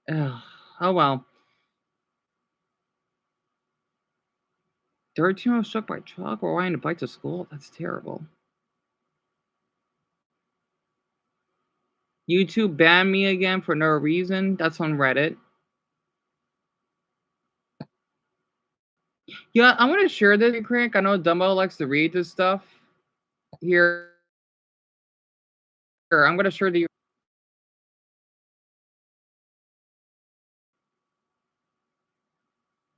oh well. 13-year-old struck by truck while riding a bike to school? That's terrible. YouTube banned me again for no reason. That's on Reddit. Yeah, I want to share this, Crank. I know Dumbo likes to read this stuff. Here, I'm going to share the.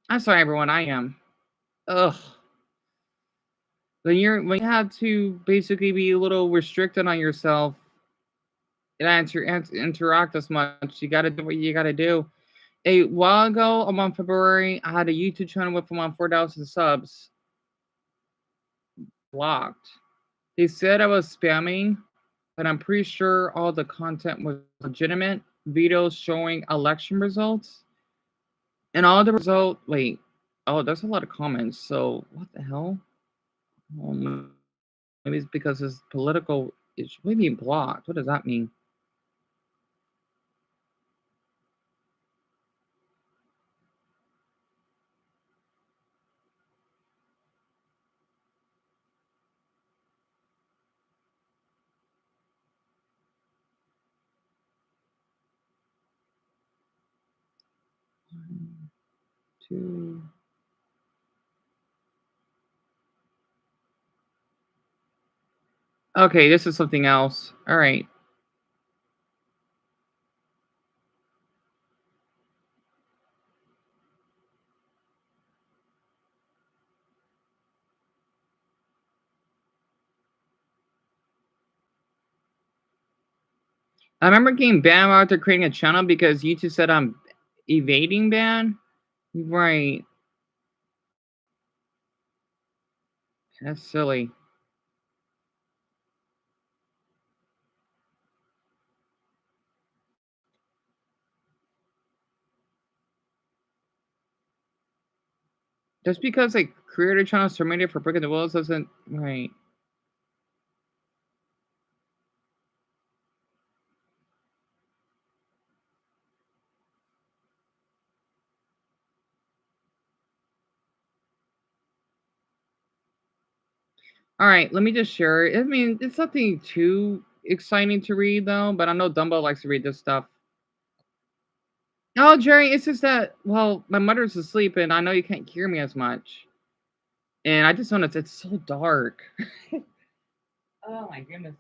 I'm sorry, everyone. I am. Ugh. When you have to basically be a little restricted on yourself and interact as much, you got to do what you got to do. A while ago, a month February, I had a YouTube channel with around 4,000 subs. Blocked. They said I was spamming, but I'm pretty sure all the content was legitimate. Videos showing election results. And all the result, wait. Oh, there's a lot of comments. So what the hell? Maybe it's because it's political. It's maybe blocked. What does that mean? One, two. Okay, this is something else. All right. I remember getting banned after creating a channel because YouTube said I'm evading ban. Right. That's silly. Just because like creator channels terminated for breaking the rules doesn't right. All right, let me just share it. I mean, it's nothing too exciting to read though, but I know Dumbo likes to read this stuff. Oh, Jerry, it's just that my mother's asleep and I know you can't hear me as much. And I just want to it's so dark. Oh my goodness.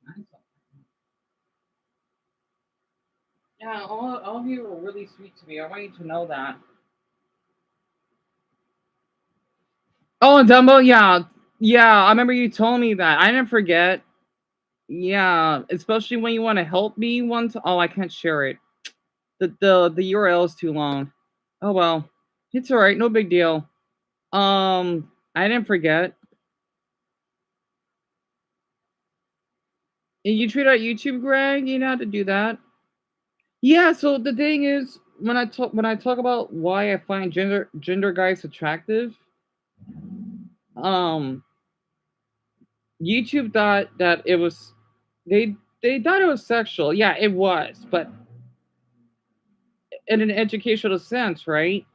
Nice. Yeah, all of you were really sweet to me. I want you to know that. Oh, and Dumbo, yeah. Yeah, I remember you told me that. I didn't forget. Yeah, especially when you want to help me once. Oh, I can't share it. The URL is too long. Oh well. It's alright, no big deal. I didn't forget. And you tweet out YouTube, Greg, you know how to do that. Yeah, so the thing is when I talk about why I find gender guys attractive, um YouTube thought that it was they thought it was sexual. Yeah, it was, but in an educational sense, right?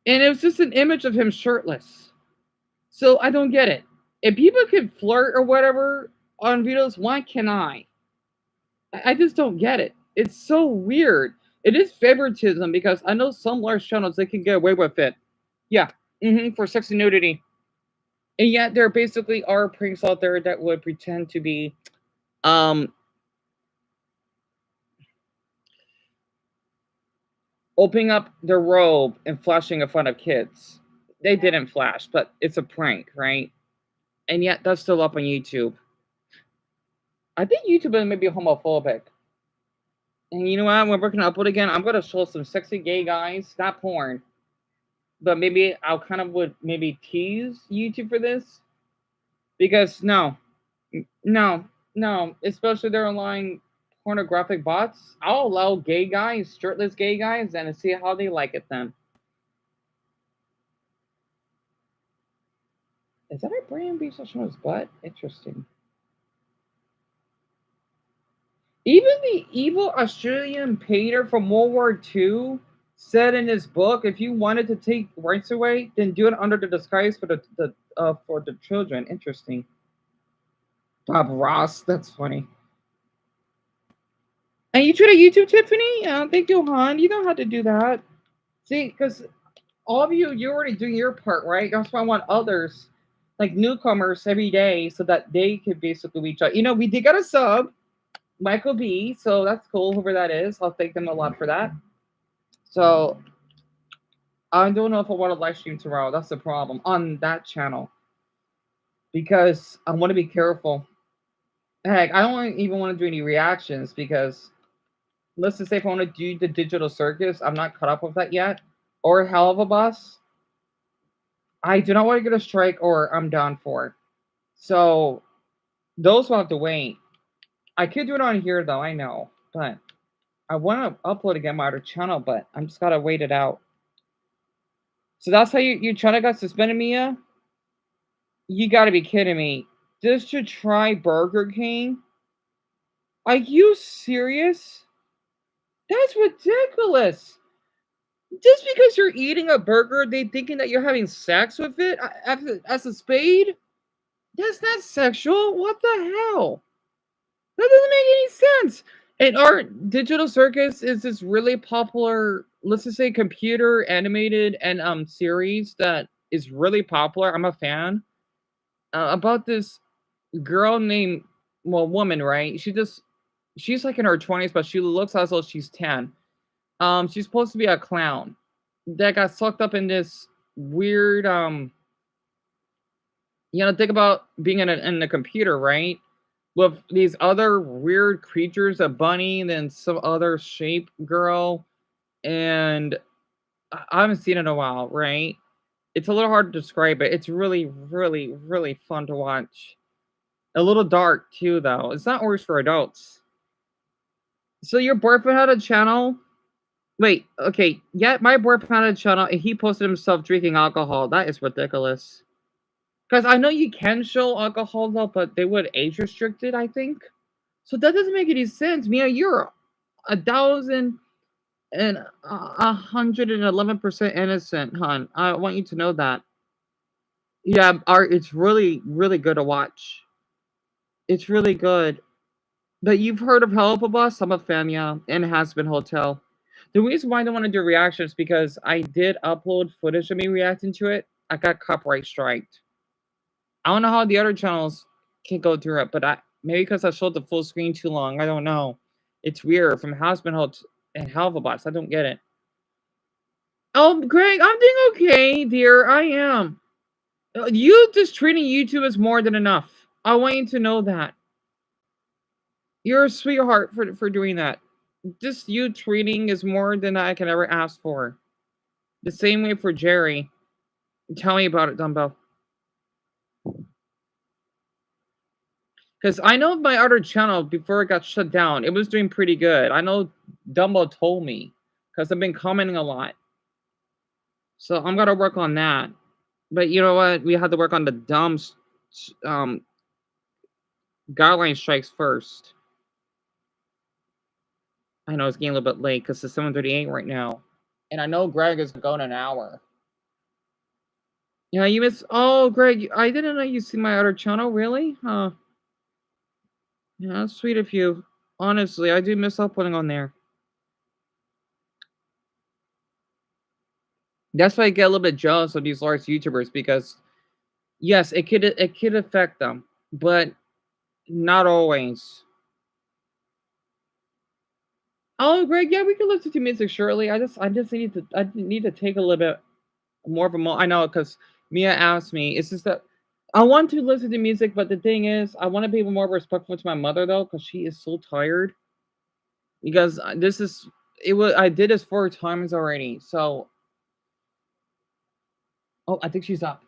And it was just an image of him shirtless. So I don't get it. If people can flirt or whatever on videos, why can't I? I just don't get it. It's so weird. It is favoritism because I know some large channels they can get away with it. Yeah, for sex and nudity. And yet there basically are pranks out there that would pretend to be um opening up their robe and flashing in front of kids. They didn't flash, but it's a prank, right? And yet that's still up on YouTube. I think YouTube is maybe homophobic. And you know what? When we're gonna upload again, I'm gonna show some sexy gay guys, not porn. But maybe I'll kind of would maybe tease YouTube for this. Because no, no, especially they're allowing pornographic bots. I'll allow gay guys, shirtless gay guys, and see how they like it then. Is that a brand beef on his butt? Interesting. Even the evil Australian painter from World War II said in his book, if you wanted to take rights away, then do it under the disguise for the children. Interesting. Bob Ross, that's funny. And you treat a YouTube, Tiffany? Thank you, hon. You know how to do that. See, because all of you, you're already doing your part, right? That's why I want others, like newcomers, every day, so that they could basically reach out. You know, we did get a sub, Michael B. So that's cool, whoever that is. I'll thank them a lot for that. So I don't know if I want to live stream tomorrow. That's the problem on that channel because I want to be careful. Heck, I don't even want to do any reactions because let's just say if I want to do the digital circus, I'm not caught up with that yet. Or Hell of a Bus, I do not want to get a strike or I'm done for. So those will have to wait. I could do it on here though, I know, but I want to upload again my other channel, but I'm just gotta wait it out. So that's how you trying to got suspended, Mia? You gotta be kidding me. Just to try Burger King? Are you serious? That's ridiculous. Just because you're eating a burger, they thinking that you're having sex with it as a spade? That's not sexual. What the hell? That doesn't make any sense. And our digital circus is this really popular, let's just say computer animated and series that is really popular. I'm a fan. About this girl named woman, right? She's like in her 20s, but she looks as though she's 10. She's supposed to be a clown that got sucked up in this weird think about being in a computer, right? With these other weird creatures, a bunny, and then some other shape girl, and I haven't seen it in a while, right? It's a little hard to describe it. It's really, really, really fun to watch. A little dark too, though. It's not worse for adults. So your boyfriend had a channel. Wait, okay, yeah, my boyfriend had a channel, and he posted himself drinking alcohol. That is ridiculous. Because I know you can show alcohol though, but they would age restrict it, I think. So that doesn't make any sense. Mia, you're 1,111% innocent, hon. I want you to know that. Yeah, art. It's really, really good to watch. It's really good. But you've heard of Help a Bus? I'm a fan, yeah, and Has Been Hotel. The reason why I don't want to do reactions because I did upload footage of me reacting to it. I got copyright striked. I don't know how the other channels can go through it, but maybe because I showed the full screen too long. I don't know. It's weird from Houseman and Halvabots. I don't get it. Oh, Greg, I'm doing okay, dear. I am. You just treating YouTube is more than enough. I want you to know that. You're a sweetheart for doing that. Just you treating is more than I can ever ask for. The same way for Jerry. Tell me about it, Dumbo. Because I know my other channel, before it got shut down, it was doing pretty good. I know Dumbo told me. Because I've been commenting a lot. So I'm going to work on that. But you know what? We had to work on the dumb guideline strikes first. I know it's getting a little bit late because it's 7:38 right now. And I know Greg is going an hour. Yeah, you miss... Oh, Greg, I didn't know you see my other channel. Really? Huh. Yeah, that's sweet of you. Honestly, I do miss uploading on there. That's why I get a little bit jealous of these large YouTubers because, yes, it could affect them, but not always. Oh, Greg, yeah, we can listen to music shortly. I just need to take a little bit more of a moment. I know because Mia asked me. It's just that I want to listen to music, but the thing is, I want to be more respectful to my mother though, because she is so tired. Because I did this 4 times already. So, oh, I think she's up.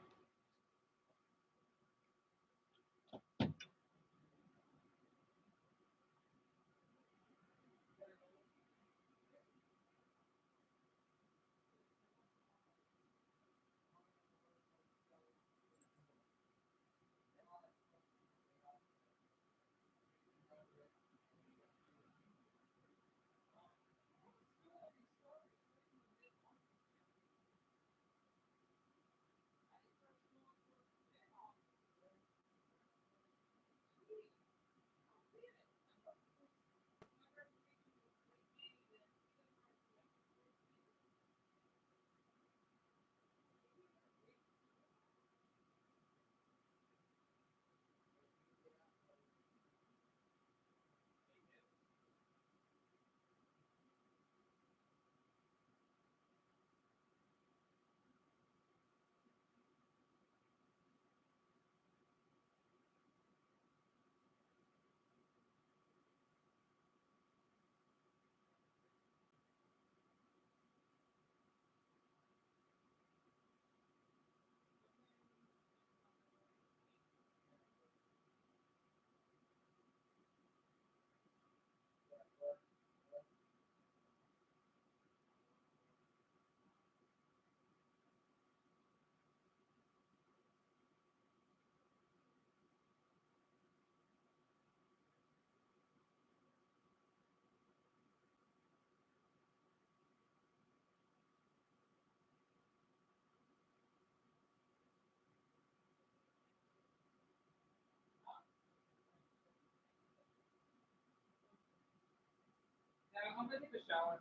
I'm gonna take a shower.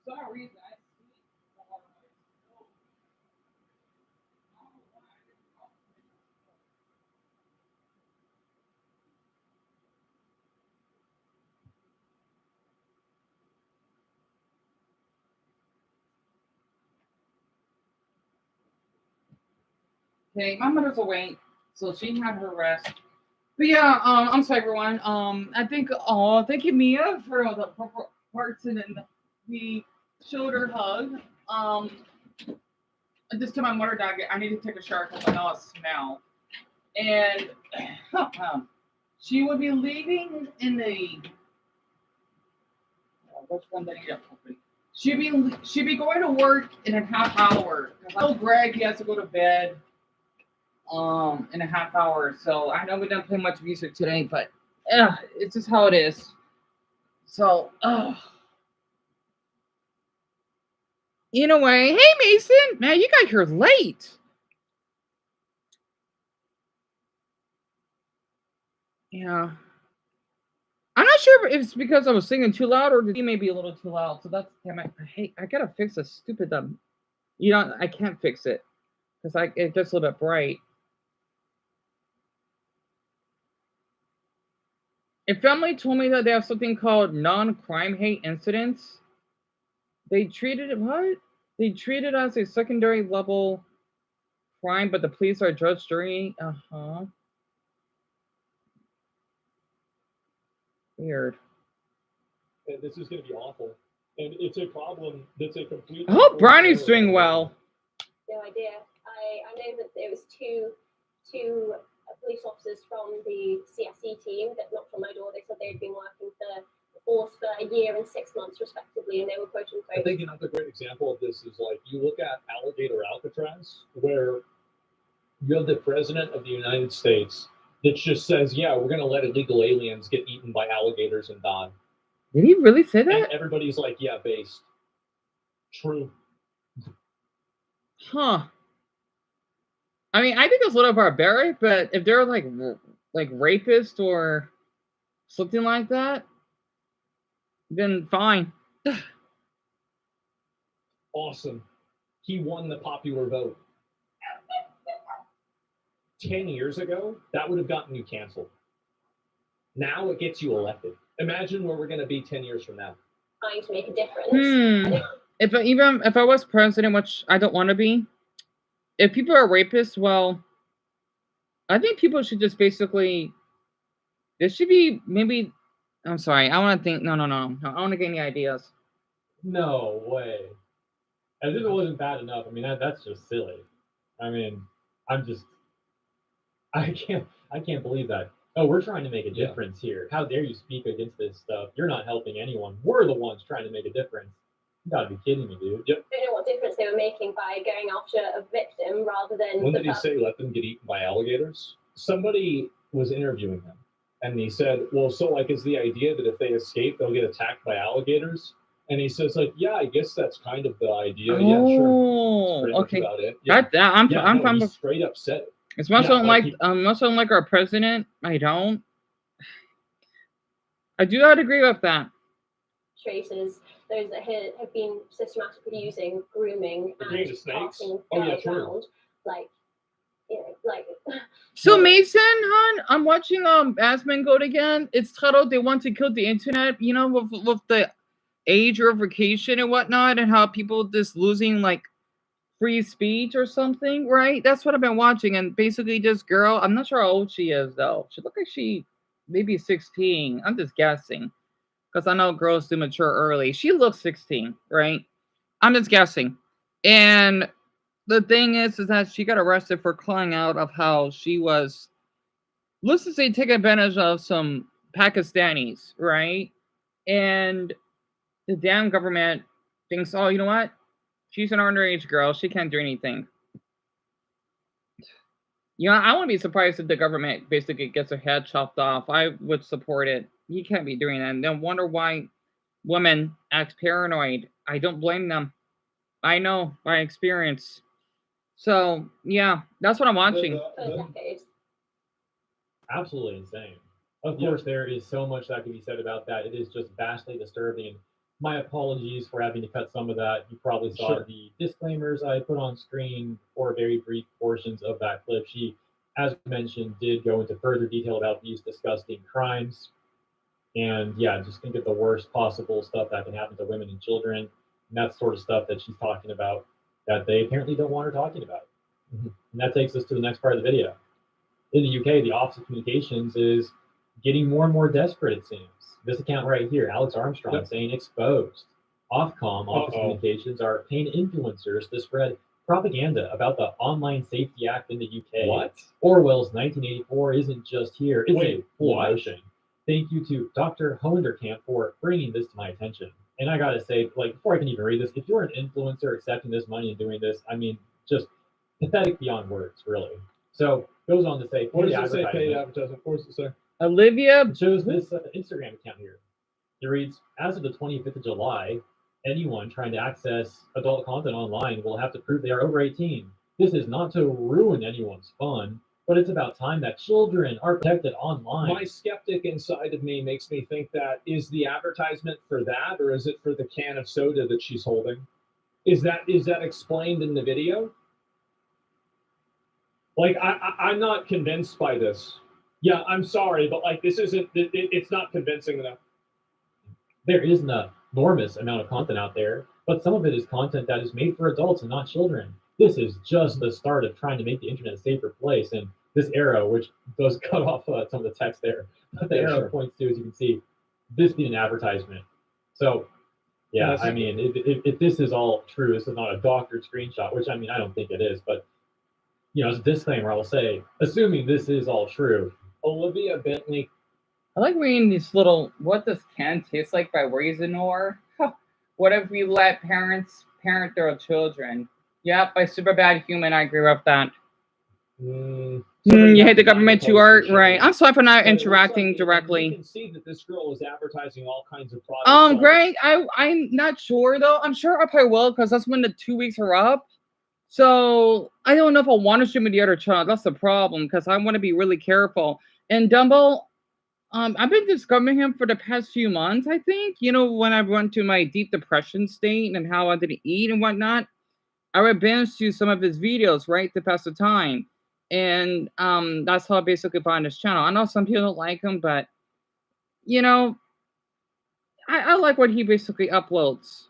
For some reason, okay, my mother's awake, so she had her rest. But yeah, I'm sorry, everyone. I think, thank you, Mia, for all the parts and the shoulder hug. Just to my mother dog, I need to take a shower because I know I smell. And she would be leaving in the. Which one did I get? She'd be going to work in a half hour. I know Greg, he has to go to bed in a half hour. So I know we didn't play much music today, but it's just how it is. So Anyway, hey Mason, man, you got here late. Yeah. I'm not sure if it's because I was singing too loud or the TV may be a little too loud. So that's damn it. I gotta fix this stupid I can't fix it because it gets a little bit bright. A family told me that they have something called non-crime hate incidents. They treated it what? They treat it as a secondary level crime, but the police are judge, jury. Weird. And this is going to be awful. And it's a problem that's a complete. I hope Brownie's doing well. No idea. I know that there was two police officers from the CSE team that knocked on my door. They said they'd been working for the force for a year and 6 months respectively, and they were quote unquote. I think another great example of this is like you look at Alligator Alcatraz, where you have the president of the United States that just says, "Yeah, we're going to let illegal aliens get eaten by alligators and die." Did he really say that? And everybody's like, "Yeah, based." True. Huh. I mean, I think it's a little barbaric, but if they're like rapists or something like that, then fine. Awesome. He won the popular vote. 10 years ago, that would have gotten you canceled. Now it gets you elected. Imagine where we're going to be 10 years from now. Trying to make a difference. If I was president, which I don't want to be, if people are rapists, well, I think people should just basically. There should be maybe. I'm sorry. I want to think. No. I want to get any ideas. No way. As if it wasn't bad enough. I mean, that's just silly. I mean, I can't believe that. Oh, we're trying to make a difference here. How dare you speak against this stuff? You're not helping anyone. We're the ones trying to make a difference. You gotta be kidding me, dude. Yep. I don't know what difference they were making by going after a victim rather than. When did he say let them get eaten by alligators? Somebody was interviewing him, and he said, "Well, so like, is the idea that if they escape, they'll get attacked by alligators?" And he says, "Like, yeah, I guess that's kind of the idea. Oh, yeah, sure. That's okay. about it. Yeah. I'm fine. He straight up said it. It's much like our president. I don't. I do not agree with that. Traces, those that have been systematically using grooming and passing girls around, like, So Mason, hon, I'm watching Asmongold again. It's titled "They Want to Kill the Internet." You know, with the age verification and whatnot, and how people just losing like free speech or something, right? That's what I've been watching, and basically this girl, I'm not sure how old she is though. She looks like she maybe 16. I'm just guessing. Because I know girls do mature early. She looks 16, right? I'm just guessing. And the thing is that she got arrested for calling out of how she was, let's just say, taking advantage of some Pakistanis, right? And the damn government thinks, oh, you know what? She's an underage girl. She can't do anything. You know, I wouldn't be surprised if the government basically gets her head chopped off. I would support it. You can't be doing that. And then wonder why women act paranoid. I don't blame them. I know by experience. So, yeah, that's what I'm watching. Absolutely insane. Of course, there is so much that can be said about that. It is just vastly disturbing. My apologies for having to cut some of that. You probably saw the disclaimers I put on screen for very brief portions of that clip. She, as mentioned, did go into further detail about these disgusting crimes. And yeah, just think of the worst possible stuff that can happen to women and children. And that's sort of stuff that she's talking about that they apparently don't want her talking about. Mm-hmm. And that takes us to the next part of the video. In the UK, the Office of Communications is getting more and more desperate, it seems. This account right here, Alex Armstrong, saying exposed. Ofcom, Office of Communications, are paying influencers to spread propaganda about the Online Safety Act in the UK. What? Orwell's 1984 isn't just here, it's a full motion. Thank you to Dr. Holenderkamp for bringing this to my attention. And I gotta say, like, before I can even read this, if you're an influencer accepting this money and doing this, I mean, just pathetic beyond words, really. So, goes on to say, what does it say, paid advertisement? What does it say? Olivia shows this Instagram account here. It reads, as of the 25th of July, anyone trying to access adult content online will have to prove they are over 18. This is not to ruin anyone's fun, but it's about time that children are protected online. My skeptic inside of me makes me think that is the advertisement for that, or is it for the can of soda that she's holding? Is that explained in the video? Like, I'm not convinced by this. Yeah, I'm sorry, but like this isn't. It's not convincing enough. There is an enormous amount of content out there, but some of it is content that is made for adults and not children. This is just the start of trying to make the internet a safer place. And this arrow, which does cut off some of the text there, but the arrow points to, as you can see, this being an advertisement. So, yeah, Yes. I mean, if this is all true, this is not a doctored screenshot, which I mean, I don't think it is, but as a disclaimer, I will say, assuming this is all true, Olivia Bentley. I like reading these little, what does can taste like by Raisinor? What if we let parents parent their children? Yep, by Superbad Human, I agree with that. So You they hate the have government to too, Art? post the Right. show. I'm sorry for not But it looks interacting like directly. You can see that this girl is advertising all kinds of products. Greg, I'm not sure though. I'm sure I probably will because that's when the 2 weeks are up. So I don't know if I want to stream with the other child. That's the problem because I want to be really careful. And Dumbo, I've been discovering him for the past few months, I think. When I went to my deep depression state and how I didn't eat and whatnot, I would binge to some of his videos, right, to pass the time. And that's how I basically found his channel. I know some people don't like him, but I like what he basically uploads.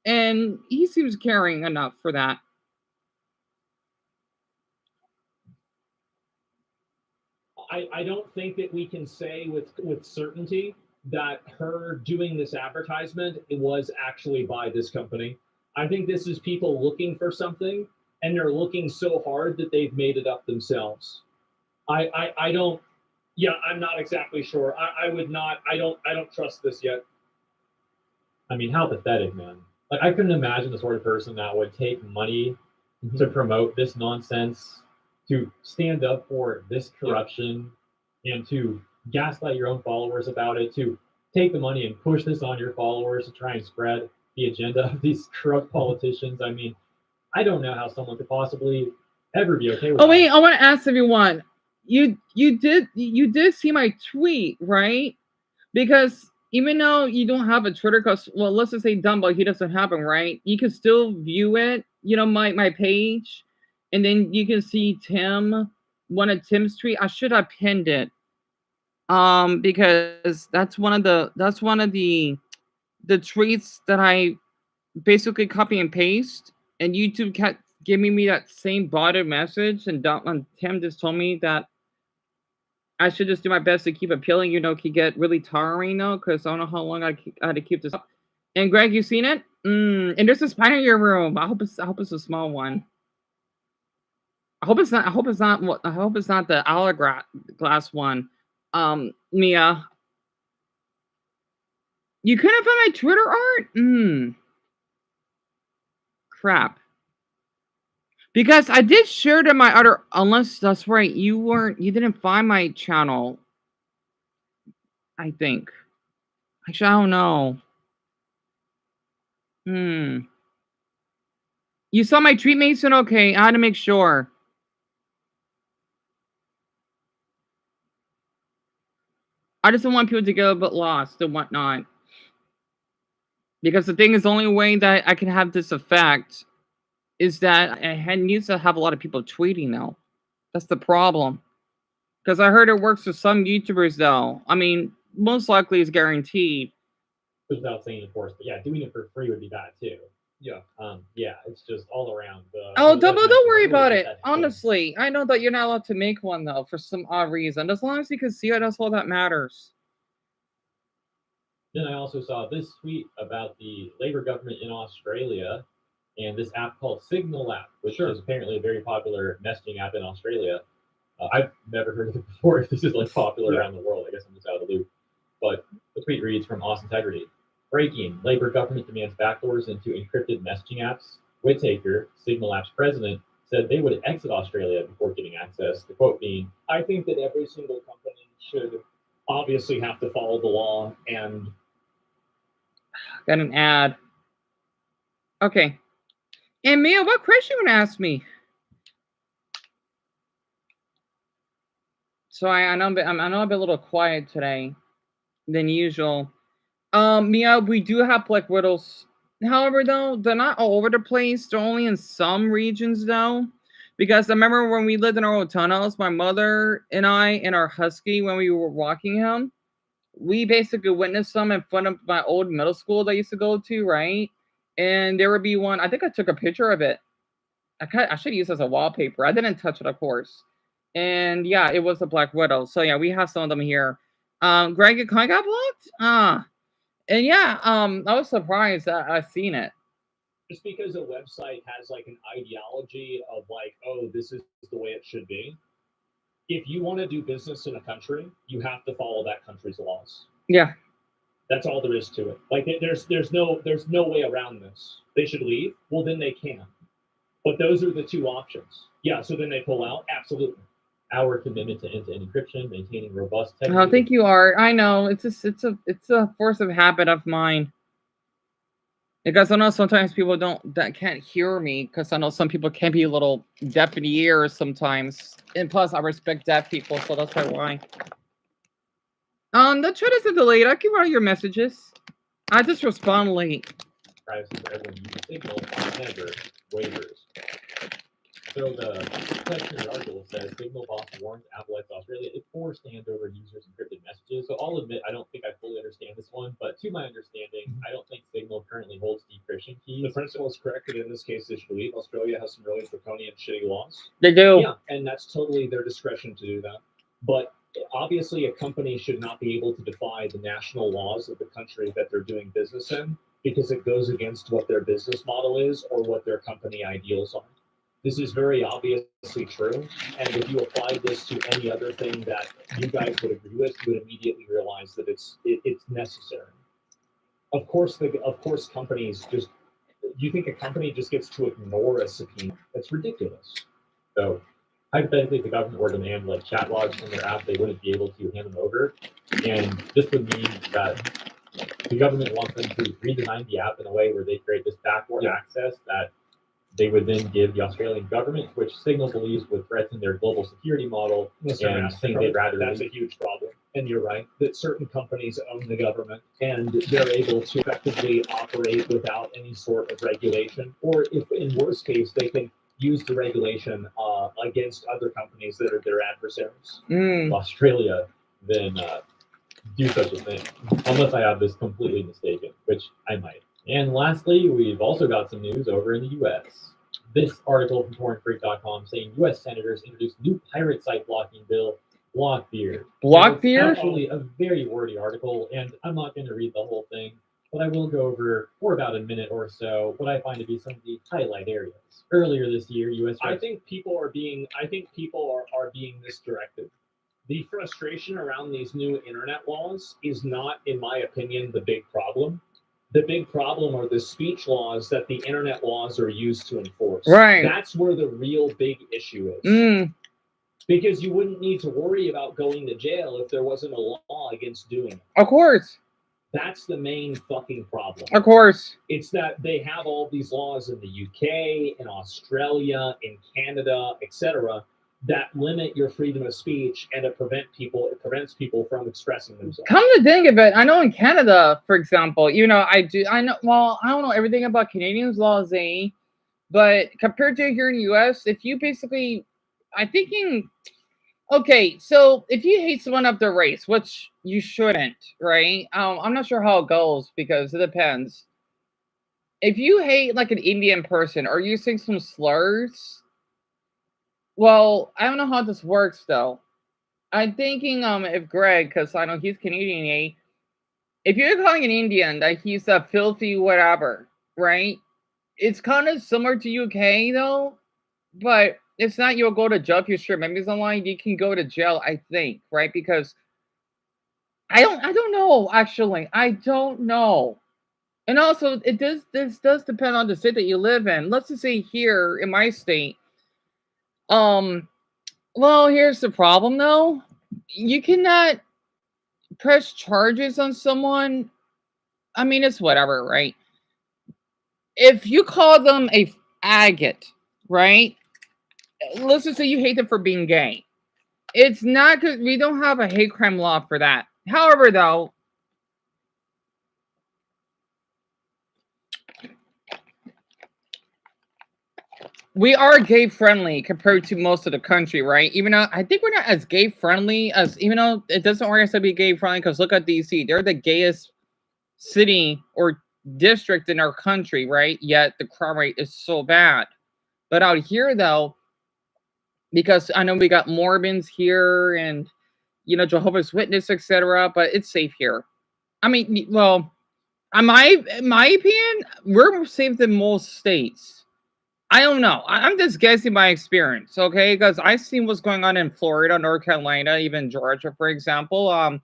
And he seems caring enough for that. I don't think that we can say with certainty that her doing this advertisement was actually by this company. I think this is people looking for something, and they're looking so hard that they've made it up themselves. I don't. Yeah, I'm not exactly sure. I would not. I don't trust this yet. I mean, how pathetic, man. Like, I couldn't imagine the sort of person that would take money to promote this nonsense, to stand up for this corruption, and to gaslight your own followers about it, to take the money and push this on your followers to try and spread the agenda of these corrupt politicians. I mean, I don't know how someone could possibly ever be okay with Oh wait, that. I want to ask everyone. You did see my tweet, right? Because even though you don't have a Twitter, because let's just say Dumbo, he doesn't have them, right? You can still view it, my page, and then you can see one of Tim's tweet. I should have pinned it, because that's one of the tweets that I basically copy and paste, and YouTube kept giving me that same botted message, and Tim just told me that I should just do my best to keep appealing. It could get really tiring though, because I don't know how long I had to keep this up. And Greg, you seen it? And there's a spider in your room. I hope it's a small one. I hope it's not the hourglass one. Mia, you couldn't find my Twitter art? Crap. Because I did share to my other, unless that's right, you didn't find my channel. I think. Actually, I don't know. You saw my tweet, Mason? Okay, I had to make sure. I just don't want people to get a bit lost and whatnot. Because the thing is, the only way that I can have this effect is that it needs to have a lot of people tweeting now. That's the problem. Because I heard it works for some YouTubers, though. I mean, most likely it's guaranteed. Without saying, of course, but yeah, doing it for free would be bad too. Yeah. Yeah, it's just all around. Don't worry about it. Honestly, I know that you're not allowed to make one though for some odd reason. As long as you can see it, that's all that matters. Then I also saw this tweet about the Labour government in Australia and this app called Signal app, which is apparently a very popular messaging app in Australia. I've never heard of it before. This is like popular around the world. I guess I'm just out of the loop. But the tweet reads from Austin Integrity. Breaking, Labour government demands backdoors into encrypted messaging apps. Whittaker, Signal app's president, said they would exit Australia before getting access. The quote being, I think that every single company should obviously have to follow the law and... Got an ad. Okay. And Mia, what question you gonna ask me? So I know I know I've been a little quiet today than usual. Mia, we do have black widows. However, though, they're not all over the place. They're only in some regions, though. Because I remember when we lived in our old tunnels, my mother and I and our husky, when we were walking him, we basically witnessed some in front of my old middle school that I used to go to, right? And there would be one. I think I took a picture of it. I should use it as a wallpaper. I didn't touch it, of course. And yeah, it was a black widow. So yeah, we have some of them here. Greg, your coin got blocked? And yeah, I was surprised that I seen it. Just because a website has like an ideology of like, oh, this is the way it should be. If you want to do business in a country, you have to follow that country's laws. Yeah. That's all there is to it. Like there's no way around this. They should leave. Well, then they can. But those are the two options. Yeah. So then they pull out. Absolutely. Our commitment to end-to-end encryption, maintaining robust Oh, techniques. thank you, Art. I know it's a force of habit of mine. Because I know sometimes people that can't hear me because I know some people can be a little deaf in the ears sometimes. And plus I respect deaf people, so that's why. The chat isn't delayed. I can write your messages. I just respond late. Privacy for everyone using Signal never waivers. So the text in the article says Signal boss warns Apple X Australia it forced hand over users' encrypted messages. So I'll admit I don't think I fully understand this one, but to my understanding, I don't think Signal currently holds decryption keys. The principle is correct, and in this case, they should leave. Australia has some really draconian, shitty laws. They do. Yeah, and that's totally their discretion to do that. But obviously, a company should not be able to defy the national laws of the country that they're doing business in because it goes against what their business model is or what their company ideals are. This is very obviously true, and if you applied this to any other thing that you guys would agree with, you would immediately realize that it's necessary. Of course, companies just. You think a company just gets to ignore a subpoena? That's ridiculous. So hypothetically, if the government were to demand like chat logs from their app, they wouldn't be able to hand them over, and this would mean that the government wants them to redesign the app in a way where they create this backward access that they would then give the Australian government, which Signal believes would threaten their global security model. And think they'd rather that's a huge problem. And you're right that certain companies own the government and they're able to effectively operate without any sort of regulation. Or if in worst case, they can use the regulation against other companies that are their adversaries. Australia then do such a thing, unless I have this completely mistaken, which I might. And lastly, we've also got some news over in the U.S. This article from torrentfreak.com saying U.S. senators introduced new pirate site blocking bill, Blockbeard. Blockbeard? Actually, a very wordy article, and I'm not going to read the whole thing, but I will go over for about a minute or so what I find to be some of the highlight areas. Earlier this year, U.S. I think people are being misdirected. The frustration around these new internet laws is not, in my opinion, the big problem. The big problem are the speech laws that the internet laws are used to enforce. Right. That's where the real big issue is. Because you wouldn't need to worry about going to jail if there wasn't a law against doing it. Of course. That's the main fucking problem. Of course. It's that they have all these laws in the UK, in Australia, in Canada, etc., that limit your freedom of speech and it prevents people from expressing themselves. Come to think of it, I know in Canada, for example, I don't know everything about Canadians' laws, but compared to here in the US, if you basically, okay, so if you hate someone of their race, which you shouldn't, right? I'm not sure how it goes because it depends. If you hate like an Indian person or using some slurs, well, I don't know how this works though. I'm thinking if Greg, because I know he's Canadian, if you're calling an Indian that he's a filthy whatever, right? It's kind of similar to UK though, but it's not you'll go to jail if you share memories online. You can go to jail, I think, right? Because I don't know actually. I don't know. And also, this does depend on the state that you live in. Let's just say here in my state, well, here's the problem though. You cannot press charges on someone. I mean, it's whatever, right? if you call them a agate, right? Let's just say you hate them for being gay. It's not because we don't have a hate crime law for that. However, though, we are gay friendly compared to most of the country, right? Even though I think we're not as gay friendly as, even though it doesn't always have to be gay friendly, because look at DC, they're the gayest city or district in our country, right? Yet the crime rate is so bad. But out here, though, because I know we got Mormons here and Jehovah's Witness, etc., but it's safe here. I mean, well, in my opinion, we're more safe than most states. I don't know. I'm just guessing by experience, okay? Because I've seen what's going on in Florida, North Carolina, even Georgia, for example.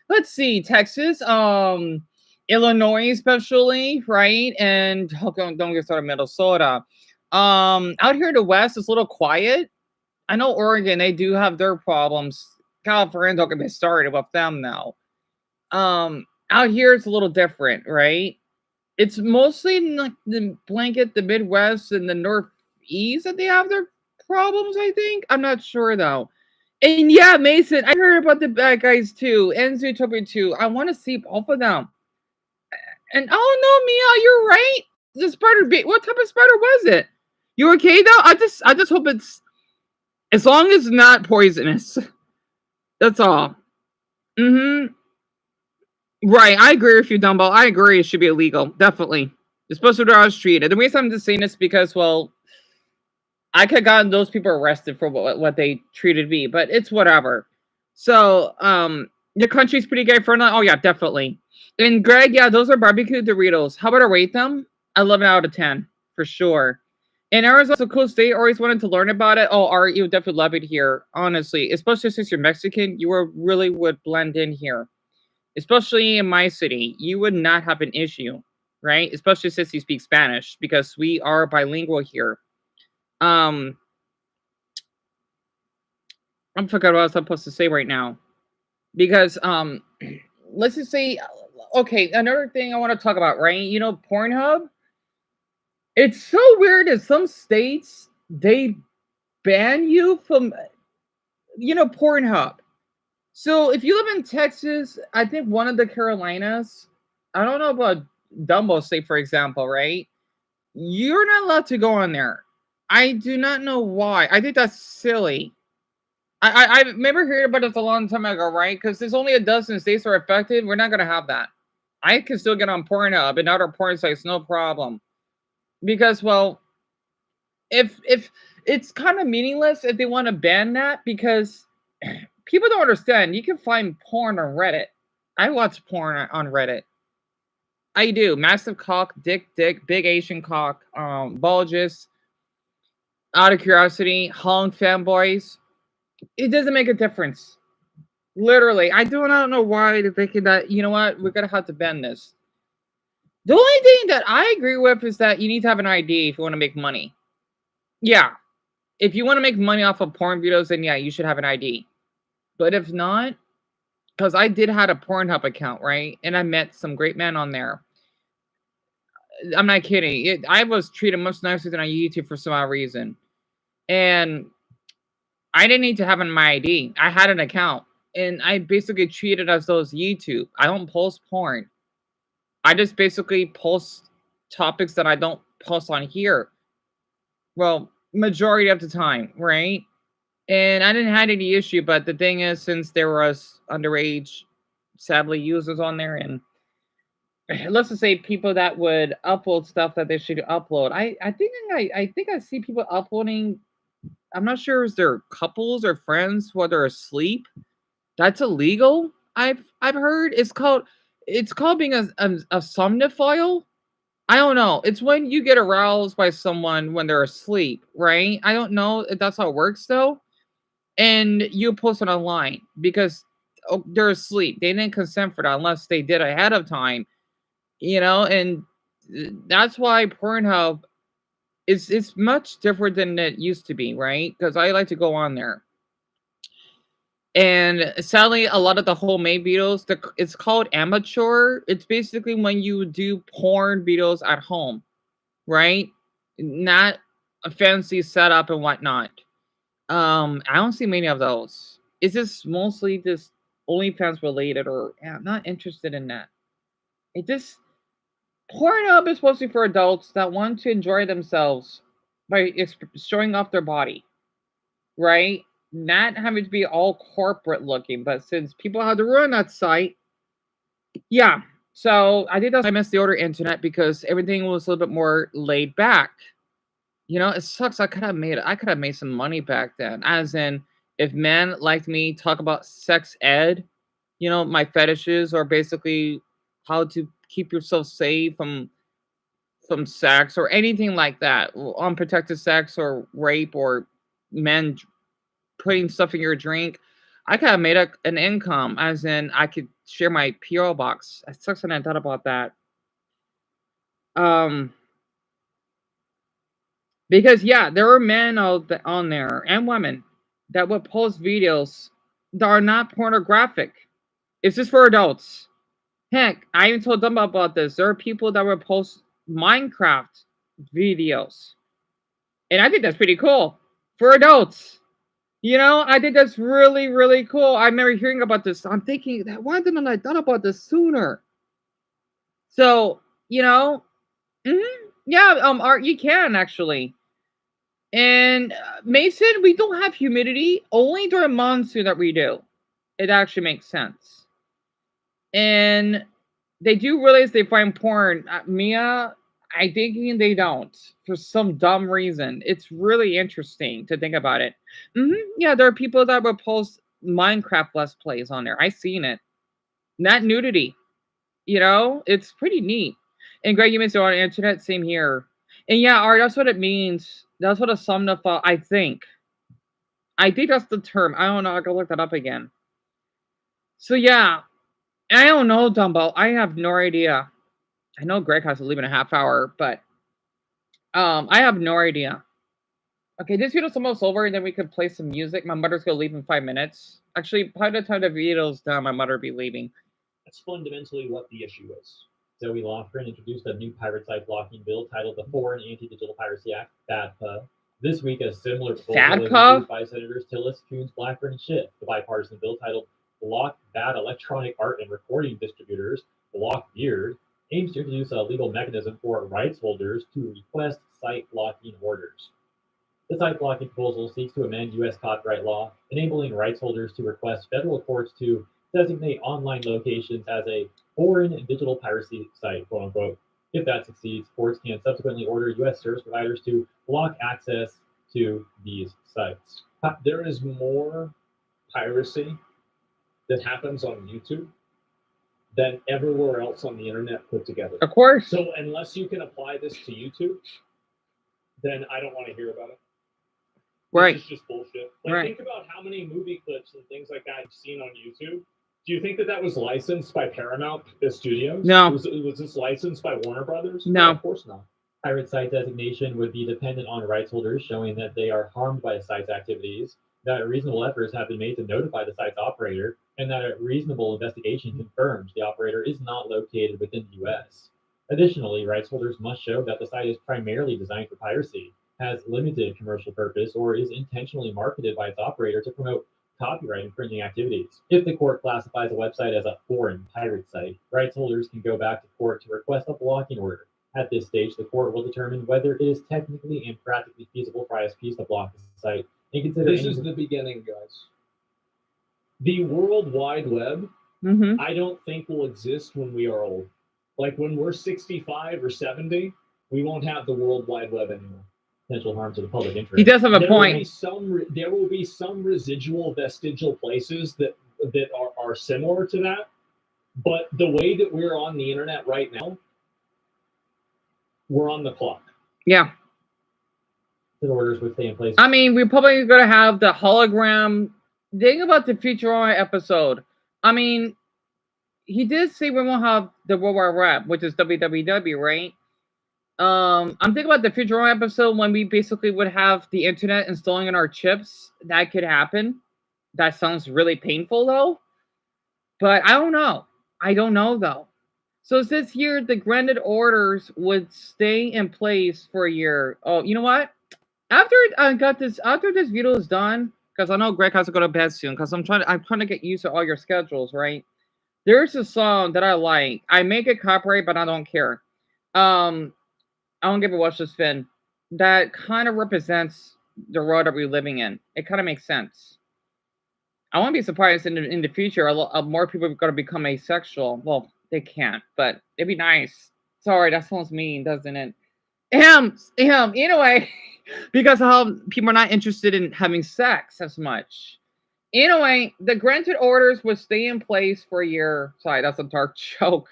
Let's see, Texas, Illinois, especially, right? And don't get started, Minnesota. Out here in the West, it's a little quiet. I know Oregon, they do have their problems. California, don't get me started with them now. Out here, it's a little different, right? It's mostly in like the Midwest and the Northeast that they have their problems, I think. I'm not sure though. And yeah, Mason, I heard about the bad guys too, and Zootopia too. I want to see both of them. And oh no, Mia, you're right. The spider bait. What type of spider was it? You okay though? I just hope it's, as long as it's not poisonous. That's all. Mm-hmm. Right, I agree with you, Dumbo. I agree it should be illegal, definitely. Especially where I was treated. The reason I'm just saying this because, well, I could have gotten those people arrested for what they treated me, but it's whatever. So, your country's pretty gay friendly. Oh yeah, definitely. And Greg, yeah, those are barbecue Doritos. How about I rate them? 11 out of 10 for sure. And Arizona's a cool state. Always wanted to learn about it. Oh, Art, you would definitely love it here. Honestly, especially since you're Mexican, really would blend in here. Especially in my city, you would not have an issue, right? Especially since you speak Spanish, because we are bilingual here. I forgot what I was supposed to say right now. Because let's just say, okay, another thing I want to talk about, right? Pornhub. It's so weird in some states they ban you from Pornhub. So if you live in Texas, I think one of the Carolinas, I don't know about Dumbo State, for example, right? You're not allowed to go on there. I do not know why. I think that's silly. I remember hearing about this a long time ago, right? Because there's only a dozen states that are affected. We're not gonna have that. I can still get on Pornhub and other porn sites, no problem. Because, well, if it's kind of meaningless if they want to ban that, because people don't understand. You can find porn on Reddit. I watch porn on Reddit. I do. Massive cock, dick, big Asian cock, bulges. Out of curiosity, Hong fanboys. It doesn't make a difference. Literally, I do not know why they're thinking that. You know what? We're gonna have to ban this. The only thing that I agree with is that you need to have an ID if you want to make money. Yeah, if you want to make money off of porn videos, then yeah, you should have an ID. But if not, because I did have a Pornhub account, right? And I met some great men on there. I'm not kidding. I was treated much nicer than on YouTube for some odd reason. And I didn't need to have my ID. I had an account. And I basically treated as though it's YouTube. I don't post porn. I just basically post topics that I don't post on here. Well, majority of the time, right? And I didn't have any issue, but the thing is, since there was underage, sadly, users on there, and let's just say people that would upload stuff that they should upload. I think I see people uploading. I'm not sure if they're couples or friends while they're asleep. That's illegal. I've heard it's called being a somnophile. I don't know. It's when you get aroused by someone when they're asleep, right? I don't know if that's how it works though. And you post it online because they're asleep. They didn't consent for that unless they did ahead of time, and that's why Pornhub it's much different than it used to be, right? Because I like to go on there. And sadly, a lot of the homemade videos, it's called amateur. It's basically when you do porn videos at home, right? Not a fancy setup and whatnot. I don't see many of those. Is this mostly just OnlyFans related, or yeah, I'm not interested in that. It just Pornhub is supposed to be for adults that want to enjoy themselves by showing off their body, right? Not having to be all corporate looking, but since people had to run that site, yeah. So I think that's why I missed the order internet, because everything was a little bit more laid back. You know, it sucks. I could have made some money back then. As in, if men like me talk about sex ed, you know, my fetishes, or basically how to keep yourself safe from sex or anything like that, unprotected sex or rape or men putting stuff in your drink, I could have made an income. As in, I could share my PO box. It sucks that I thought about that. Um, because yeah, there are men on there and women that would post videos that are not pornographic. It's just for adults. Heck, I even told them about this. There are people that would post Minecraft videos, and I think that's pretty cool for adults. You know, I think that's really, really cool. I remember hearing about this. I'm thinking, that why didn't I thought about this sooner? So, you know, yeah, Art, you can actually. And Mason, we don't have humidity only during monsoon that we do. It actually makes sense. And they do realize they find porn. Mia, I thinking they don't for some dumb reason. It's really interesting to think about it. Yeah, there are people that will post Minecraft Let's Plays on there. I've seen it. Not nudity. You know, it's pretty neat. And Greg, you mentioned on the internet, same here. And yeah, Art, that's what it means. That's what a somnophile, I think. I think that's the term. I don't know. I gotta look that up again. So yeah, I don't know, Dumbo. I have no idea. I know Greg has to leave in a half hour, but I have no idea. Okay, this video's almost over, and then we could play some music. My mother's gonna leave in 5 minutes. Actually, by the time the video's done, my mother will be leaving. That's fundamentally what the issue is. Zoe Lofgren introduced a new pirate site blocking bill titled the Foreign Anti-Digital Piracy Act, FADPA. This week, a similar proposal was introduced by Senators Tillis, Coons, Blackburn, and Schiff. The bipartisan bill titled Block Bad Electronic Art and Recording Distributors, Block Beard, aims to introduce a legal mechanism for rights holders to request site blocking orders. The site blocking proposal seeks to amend U.S. copyright law, enabling rights holders to request federal courts to designate online locations as a foreign digital piracy site, quote unquote. If that succeeds, courts can subsequently order U.S. service providers to block access to these sites. There is more piracy that happens on YouTube than everywhere else on the internet put together. Of course. So unless you can apply this to YouTube, then I don't want to hear about it. Right. It's just bullshit. Like, right. Think about how many movie clips and things like that you've seen on YouTube. Do you think that was licensed by Paramount Studios? No. Was this licensed by Warner Brothers? No. Of course not. Pirate site designation would be dependent on rights holders showing that they are harmed by the site's activities, that reasonable efforts have been made to notify the site's operator, and that a reasonable investigation confirms the operator is not located within the U.S. Additionally, rights holders must show that the site is primarily designed for piracy, has limited commercial purpose, or is intentionally marketed by its operator to promote copyright infringing activities. If the court classifies a website as a foreign pirate site, rights holders can go back to court to request a blocking order. At this stage, the court will determine whether it is technically and practically feasible for ISPs to block the site and consider. This is the beginning, guys. The World Wide Web, I don't think will exist when we are old. Like when we're 65 or 70, we won't have the World Wide Web anymore. Potential harm to the public interest. He does have a point. There will be some residual vestigial places that are similar to that, but the way that we're on the internet right now, we're on the clock. Yeah. The orders would stay in place. I mean, we're probably going to have the hologram. Think about the Futurama episode. I mean, he did say we won't have the World Wide Web, which is www, right? I'm thinking about the Futurama episode when we basically would have the internet installing in our chips. That could happen. That sounds really painful, though. But I don't know. I don't know, though. So it says here the granted orders would stay in place for a year. Oh, you know what? After this video is done, because I know Greg has to go to bed soon, because I'm trying to get used to all your schedules, right? There's a song that I like. I make it copyright, but I don't care. I don't give a what's the spin. That kind of represents the world that we're living in. It kind of makes sense. I won't be surprised in the future more people are going to become asexual. Well, they can't, but it'd be nice. Sorry, that sounds mean, doesn't it? Anyway, because people are not interested in having sex as much. Anyway, the granted orders would stay in place for a year. Sorry, that's a dark joke.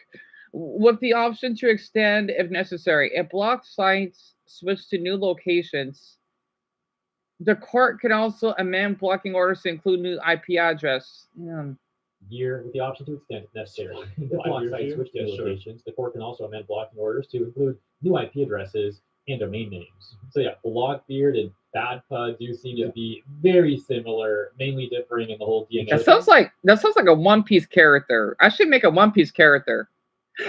With the option to extend if necessary. If blocked sites switch to new locations, the court can also amend blocking orders to include new IP address. Yeah. Year with the option to extend if necessary. If Block block years, sites yeah. switch to Yeah, new sure. locations, the court can also amend blocking orders to include new IP addresses and domain names. So yeah, Blockbeard and BadPud do seem to be very similar, mainly differing in the whole DNO. That sounds like a One Piece character. I should make a One Piece character.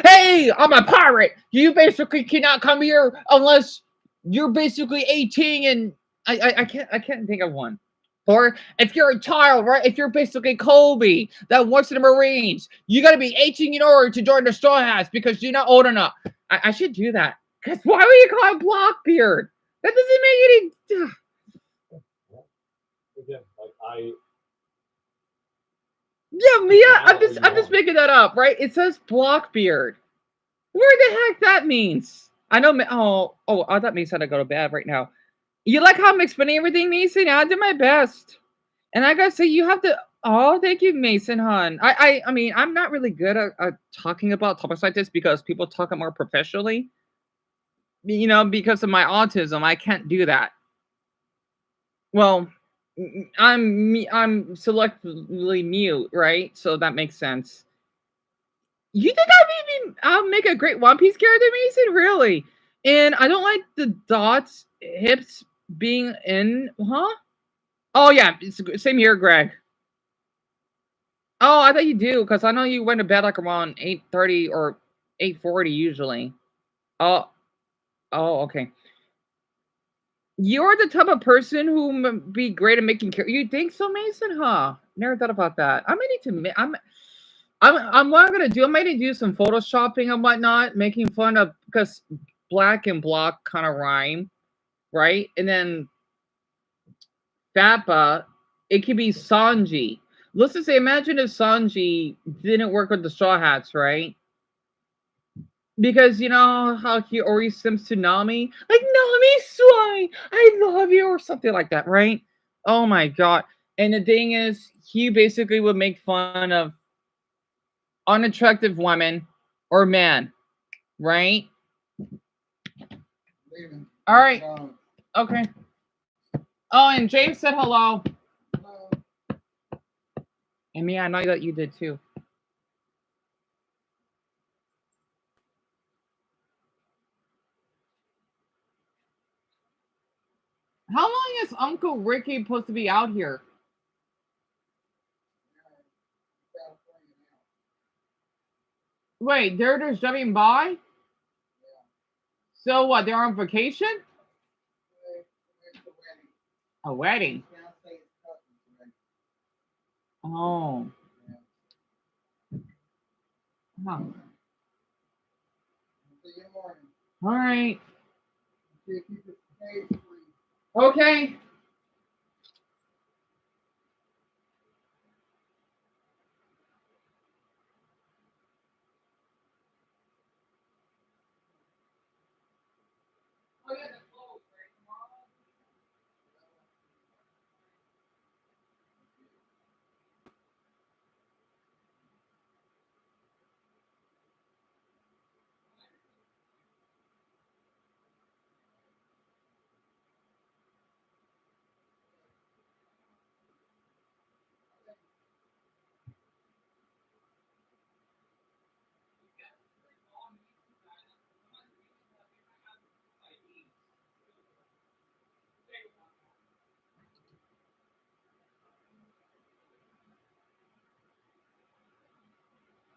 Hey, I'm a pirate. You basically cannot come here unless you're basically 18 and I can't think of one. Or if you're a child, right? If you're basically Kobe that works in the Marines, you got to be 18 in order to join the Straw Hats because you're not old enough. I should do that. Because why would you call it Blockbeard? That doesn't make any. Again, like Yeah, Mia, I'm Now just making that up, right? It says Blockbeard. Where the heck that means? I know. Oh, that means I gotta go to bed right now. You like how I'm explaining everything, Mason? I did my best, and I gotta say you have to. Oh, thank you, Mason, hon. I mean, I'm not really good at talking about topics like this because people talk more professionally. Because of my autism, I can't do that. Well, I'm selectively mute, right? So that makes sense. You think I'll make a great One Piece character, Mason? Really? And I don't like the dots hips being in, huh? Oh yeah, same here, Greg. Oh, I thought you do, because I know you went to bed like around 8:30 or 8:40 usually. Oh, okay. You're the type of person who would be great at making characters. You think so, Mason? Huh? Never thought about that. I might need to. I'm what I'm gonna do. I might need to do some photoshopping and whatnot, making fun of because black and block kind of rhyme, right? And then Fappa, it could be Sanji. Let's just say, imagine if Sanji didn't work with the Straw Hats, right? Because you know how he always sims to Nami, like Nami Swine, I love you, or something like that, right? Oh my god! And the thing is, he basically would make fun of unattractive women or man, right? All right. Okay. Oh, and James said hello. And me, I know that you did too. How long is Uncle Ricky supposed to be out here? Wait, they're just driving by? So what, they're on vacation? A wedding? Oh. Huh. All right. Okay.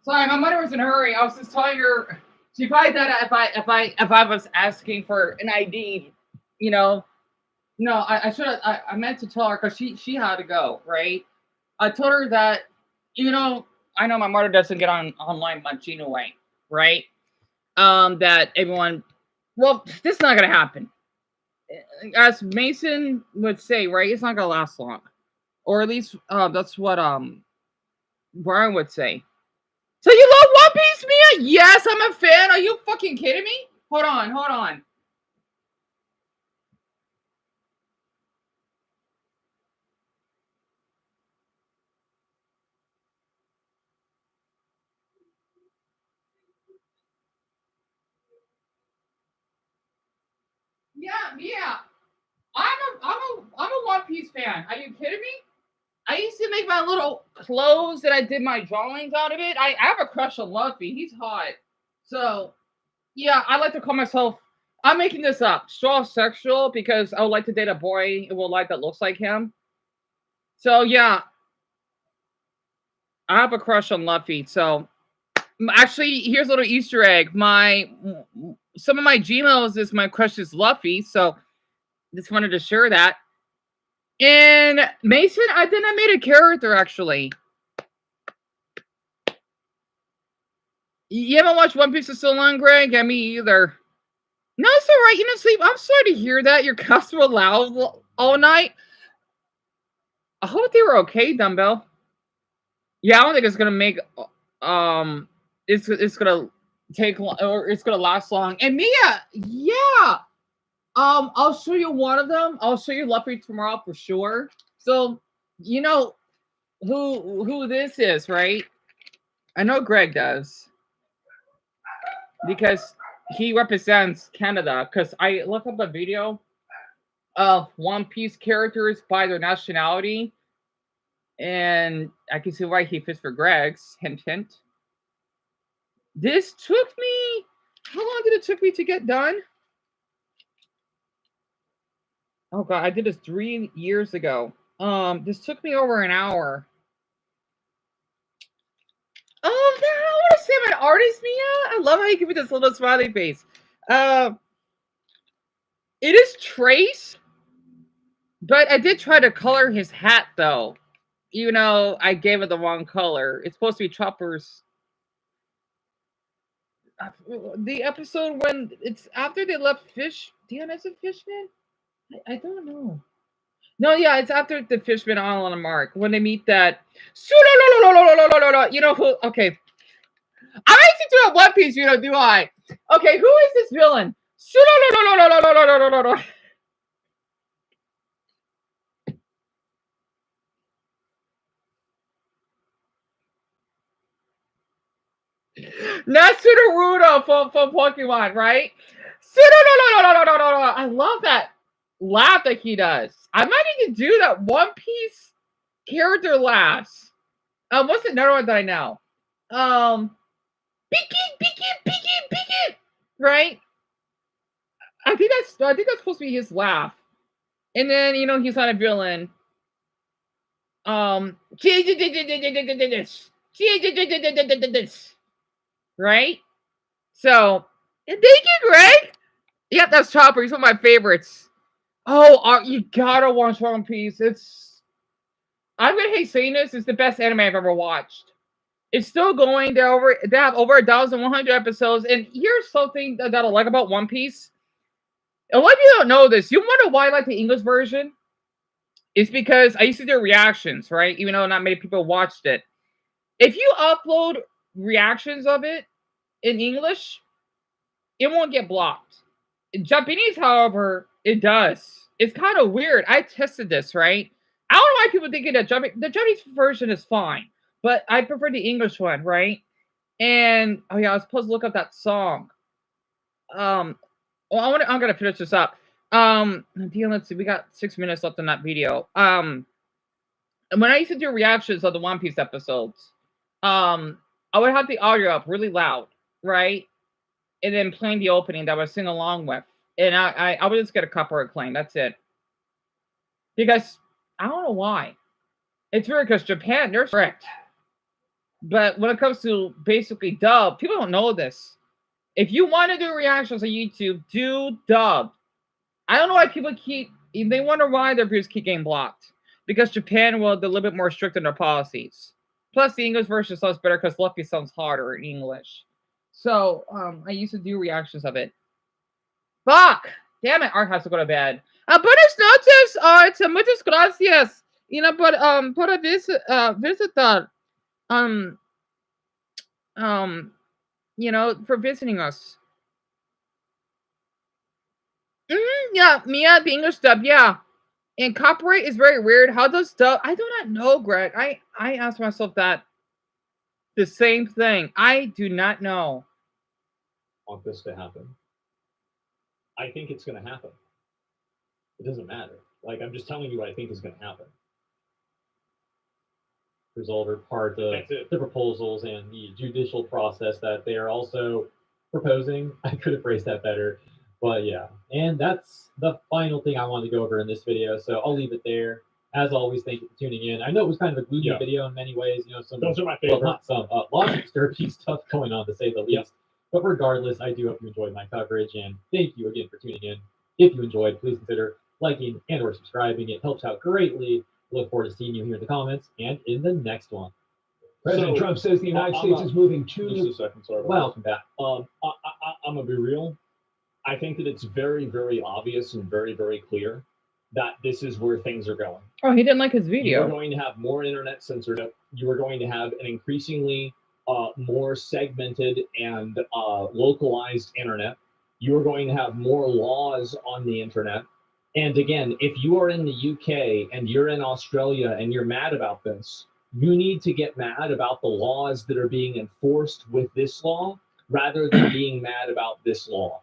Sorry, my mother was in a hurry. I was just telling her. She probably thought if I was asking for an ID, you know. No, I should have. I meant to tell her because she had to go, right? I told her that, I know my mother doesn't get online much anyway, right? That everyone, well, this is not gonna happen. As Mason would say, right? It's not gonna last long, or at least that's what Brian would say. So you love One Piece, Mia? Yes, I'm a fan. Are you fucking kidding me? Hold on. Yeah, Mia. I'm a One Piece fan. Are you kidding me? I used to make my little clothes that I did my drawings out of it. I have a crush on Luffy. He's hot. So yeah, I like to call myself. I'm making this up. Straw sexual because I would like to date a boy in real life that looks like him. So yeah, I have a crush on Luffy. So actually, here's a little Easter egg. Some of my Gmails is my crush is Luffy. So just wanted to share that. And Mason, I think I made a character actually. You haven't watched One Piece in so long, Greg? Yeah, me either. No, it's all right. You know, sleep. I'm sorry to hear that. Your customer were loud all night. I hope they were okay, Dumbbell. Yeah, I don't think it's gonna make it's gonna take or it's gonna last long. And Mia, yeah. I'll show you one of them. I'll show you Luffy tomorrow for sure. So you know who this is, right? I know Greg does because he represents Canada. Because I looked up a video of One Piece characters by their nationality, and I can see why he fits for Greg's. Hint, hint. This took me. How long did it took me to get done? Oh god, I did this 3 years ago. This took me over an hour. Oh no, I want to say I'm an artist, Mia. I love how you give me this little smiley face. It is Trace, but I did try to color his hat though. You know, I gave it the wrong color. It's supposed to be Chopper's. The episode when it's after they left Fish. Dion, is it Fishman? I don't know. No, yeah, it's after the Fishman Island and Mark when they meet that. You know who? Okay, I actually do a One Piece. You know, do I? Okay, who is this villain? Natsunaruto from Pokemon, right? I love that laugh that he does. I might need to do that One Piece character laughs. What's another one that I know? Beacon, right? I think that's supposed to be his laugh. And then he's not a villain. Right? So, thank you, Greg. Yep, that's Chopper. He's one of my favorites. Oh, you gotta watch One Piece. I'm gonna hate saying this. It's the best anime I've ever watched. It's still going. They have over 1,100 episodes. And here's something that I like about One Piece. A lot of you don't know this. You wonder why I like the English version? It's because I used to do reactions, right? Even though not many people watched it. If you upload reactions of it in English, it won't get blocked. In Japanese, however, it does. It's kind of weird. I tested this, right? I don't know why people think the Japanese version is fine, but I prefer the English one, right? And oh yeah, I was supposed to look up that song. Well, I'm gonna finish this up. Let's see, we got 6 minutes left in that video. When I used to do reactions of the One Piece episodes, I would have the audio up really loud, right? And then playing the opening that I would sing along with. And I would just get a copyright claim. That's it. Because I don't know why. It's weird because Japan, they're strict. But when it comes to basically dub, people don't know this. If you want to do reactions on YouTube, do dub. I don't know why people they wonder why their views keep getting blocked. Because Japan will be a little bit more strict in their policies. Plus, the English version sounds better because Luffy sounds harder in English. So, I used to do reactions of it. Fuck! Damn it, Art has to go to bed. Buenas noches, muchas gracias. Por visitar. For visiting us. Yeah, Mia, the English dub, yeah. And copyright is very weird. How does dub? I do not know, Greg. I asked myself that the same thing. I do not know. Want this to happen? I think it's going to happen. It doesn't matter. Like, I'm just telling you what I think is going to happen. Result or part of the proposals and the judicial process that they are also proposing. I could have phrased that better. But yeah, and that's the final thing I wanted to go over in this video. So I'll leave it there. As always, thank you for tuning in. I know it was kind of a gloomy video in many ways. Those are my favorite. Well, not some. Lots of disturbing stuff going on, to say the least. But regardless, I do hope you enjoyed my coverage, and thank you again for tuning in. If you enjoyed, please consider liking and or subscribing. It helps out greatly. Look forward to seeing you here in the comments and in the next one. President Trump says the United States is moving to Just a second, sorry. Welcome back. I'm gonna be real. I think that it's very, very obvious and very, very clear that this is where things are going. Oh, he didn't like his video. You're going to have more internet censorship. You are going to have an increasingly more segmented and localized internet. You are going to have more laws on the internet. And again, if you are in the UK and you're in Australia and you're mad about this, you need to get mad about the laws that are being enforced with this law rather than being mad about this law.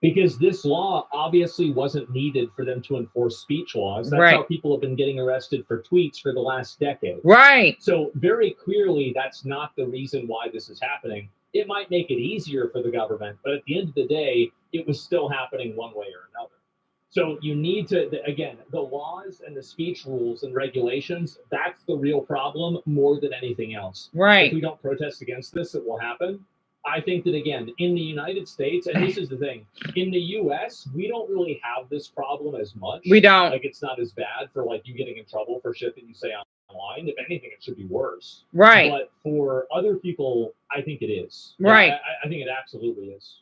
Because this law obviously wasn't needed for them to enforce speech laws. That's how people have been getting arrested for tweets for the last decade. Right. So very clearly, that's not the reason why this is happening. It might make it easier for the government, but at the end of the day, it was still happening one way or another. So you need to, again, the laws and the speech rules and regulations, that's the real problem more than anything else. Right. If we don't protest against this, it will happen. I think that, again, in the United States, and this is the thing, in the US, we don't really have this problem as much. We don't. Like, it's not as bad for, like, you getting in trouble for shit that you say online. If anything, it should be worse. Right. But for other people, I think it is. Right. I think it absolutely is.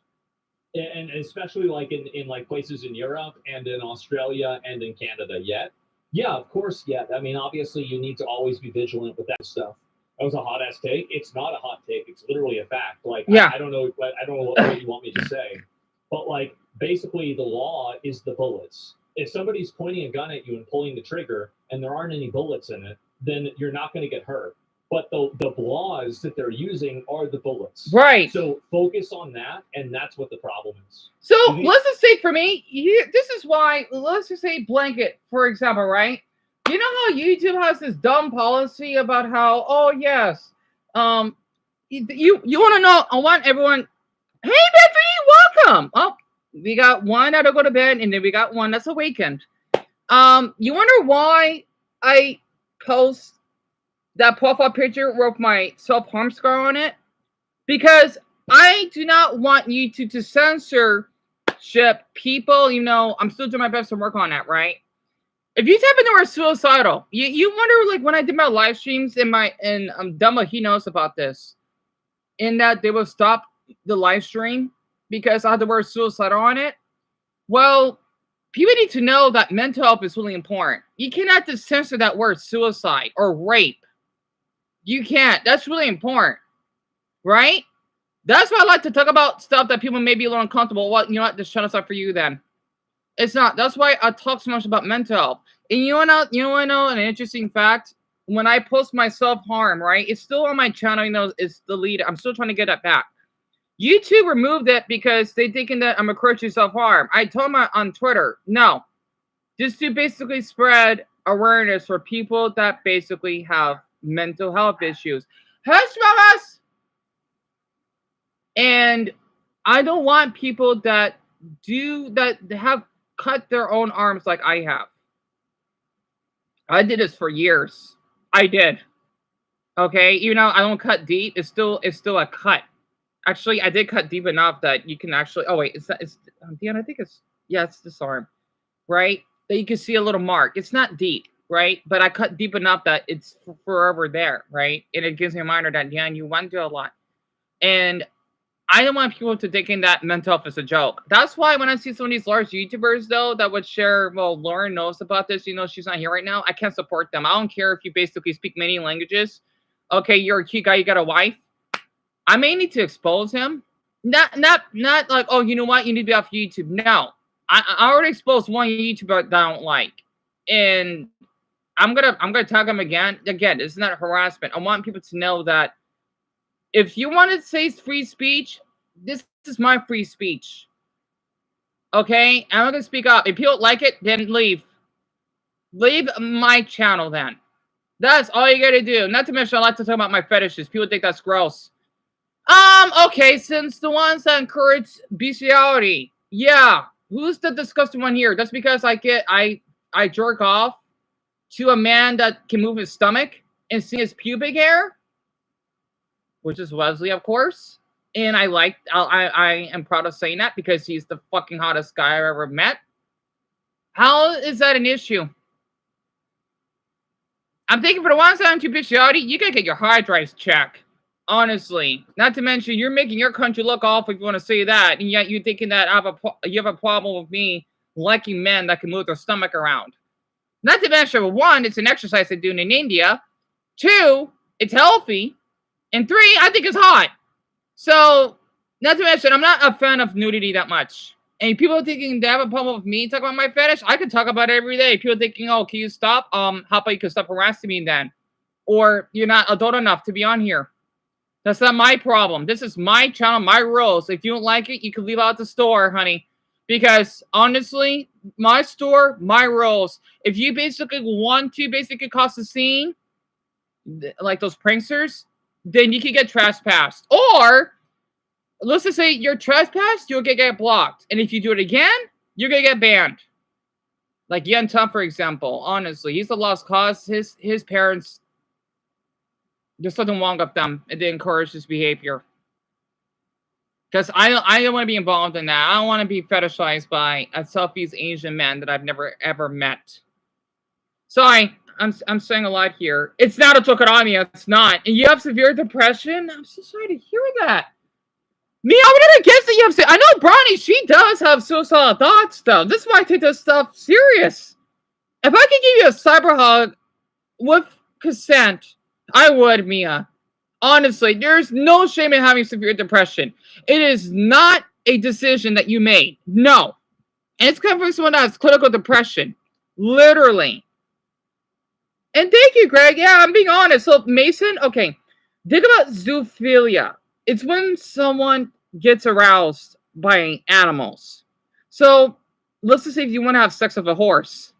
And especially, like, in like, places in Europe and in Australia and in Canada yet. Yeah, of course, yeah. I mean, obviously, you need to always be vigilant with that stuff. That was a hot ass take. It's not a hot take. It's literally a fact. Like, yeah. I don't know what you want me to say, but like, basically, the law is the bullets. If somebody's pointing a gun at you and pulling the trigger, and there aren't any bullets in it, then you're not going to get hurt. But the laws that they're using are the bullets. Right. So focus on that, and that's what the problem is. So let's just say for me, this is why. Let's just say blanket, for example, right? You know how YouTube has this dumb policy about how, oh yes, you want to know? I want everyone. Hey, Bethany, welcome. Oh, we got one that'll go to bed, and then we got one that's awakened. You wonder why I post that profile picture with my self-harm scar on it? Because I do not want YouTube to censorship people. You know, I'm still doing my best to work on that, right? If you type in the word suicidal, you wonder, like, when I did my live streams and Dumbo, he knows about this, in that they will stop the live stream because I had the word suicidal on it. Well, people need to know that mental health is really important. You cannot just censor that word suicide or rape. You can't. That's really important, right? That's why I like to talk about stuff that people may be a little uncomfortable. Well, you know what? Just shut us up for you then. It's not. That's why I talk so much about mental health. And you want to know an interesting fact? When I post my self-harm, right? It's still on my channel. You know, it's deleted. I'm still trying to get that back. YouTube removed it because they thinking that I'm encouraging self-harm. I told them on Twitter, no. Just to basically spread awareness for people that basically have mental health issues. Hush, mamas! And I don't want people that have cut their own arms like I have. I did this for years. I did. Okay, even though I don't cut deep, it's still a cut. Actually, I did cut deep enough that you can actually. Oh wait, it's Dion. I think it's it's this arm, right? That you can see a little mark. It's not deep, right? But I cut deep enough that it's forever there, right? And it gives me a reminder that Dion, you went through a lot, and I don't want people to take in that mental health as a joke. That's why when I see some of these large YouTubers, though, that would share, well, Lauren knows about this, she's not here right now. I can't support them. I don't care if you basically speak many languages. Okay, you're a cute guy, you got a wife. I may need to expose him. Not like, oh, you know what, you need to be off YouTube. No. I already exposed one YouTuber that I don't like. And I'm gonna tag him again. Again, it's not harassment. I want people to know that if you want to say free speech, this is my free speech. Okay? I'm not going to speak up. If you don't like it, then leave. Leave my channel then. That's all you got to do. Not to mention, I like to talk about my fetishes. People think that's gross. Okay, since the ones that encourage bestiality. Yeah. Who's the disgusting one here? That's because I jerk off to a man that can move his stomach and see his pubic hair, which is Wesley, of course. And I am proud of saying that because he's the fucking hottest guy I've ever met. How is that an issue? I'm thinking for the ones that aren't too bestiality, you gotta get your hard drives checked. Honestly. Not to mention, you're making your country look awful if you want to say that. And yet you're thinking that you have a problem with me liking men that can move their stomach around. Not to mention, one, it's an exercise they're doing in India. Two, it's healthy. And three, I think it's hot. So, not to mention, I'm not a fan of nudity that much. And people thinking they have a problem with me talking about my fetish, I can talk about it every day. People thinking, oh, can you stop? How about you can stop harassing me then? Or you're not adult enough to be on here. That's not my problem. This is my channel, my rules. If you don't like it, you can leave out the store, honey. Because, honestly, my store, my rules. If you basically want to cause a scene, like those pranksters, then you can get trespassed. Or, let's just say you're trespassed, you'll get blocked. And if you do it again, you're going to get banned. Like Yen Tum, for example. Honestly, he's a lost cause. His parents, there's something wrong with them. And they encourage this behavior. Because I don't want to be involved in that. I don't want to be fetishized by a Southeast Asian man that I've never, ever met. Sorry. I'm saying a lot here. It's not a tokonami. It's not. And you have severe depression? I'm so sorry to hear that. Me, I would not guess that you have. I know Bronny, she does have suicidal thoughts, though. This is why I take this stuff serious. If I could give you a cyber hug with consent, I would, Mia. Honestly, there's no shame in having severe depression. It is not a decision that you made. No. And it's coming from someone that has clinical depression. Literally. And thank you, Greg. Yeah, I'm being honest. So, Mason, okay. Think about zoophilia. It's when someone gets aroused by animals. So, let's just say if you want to have sex with a horse.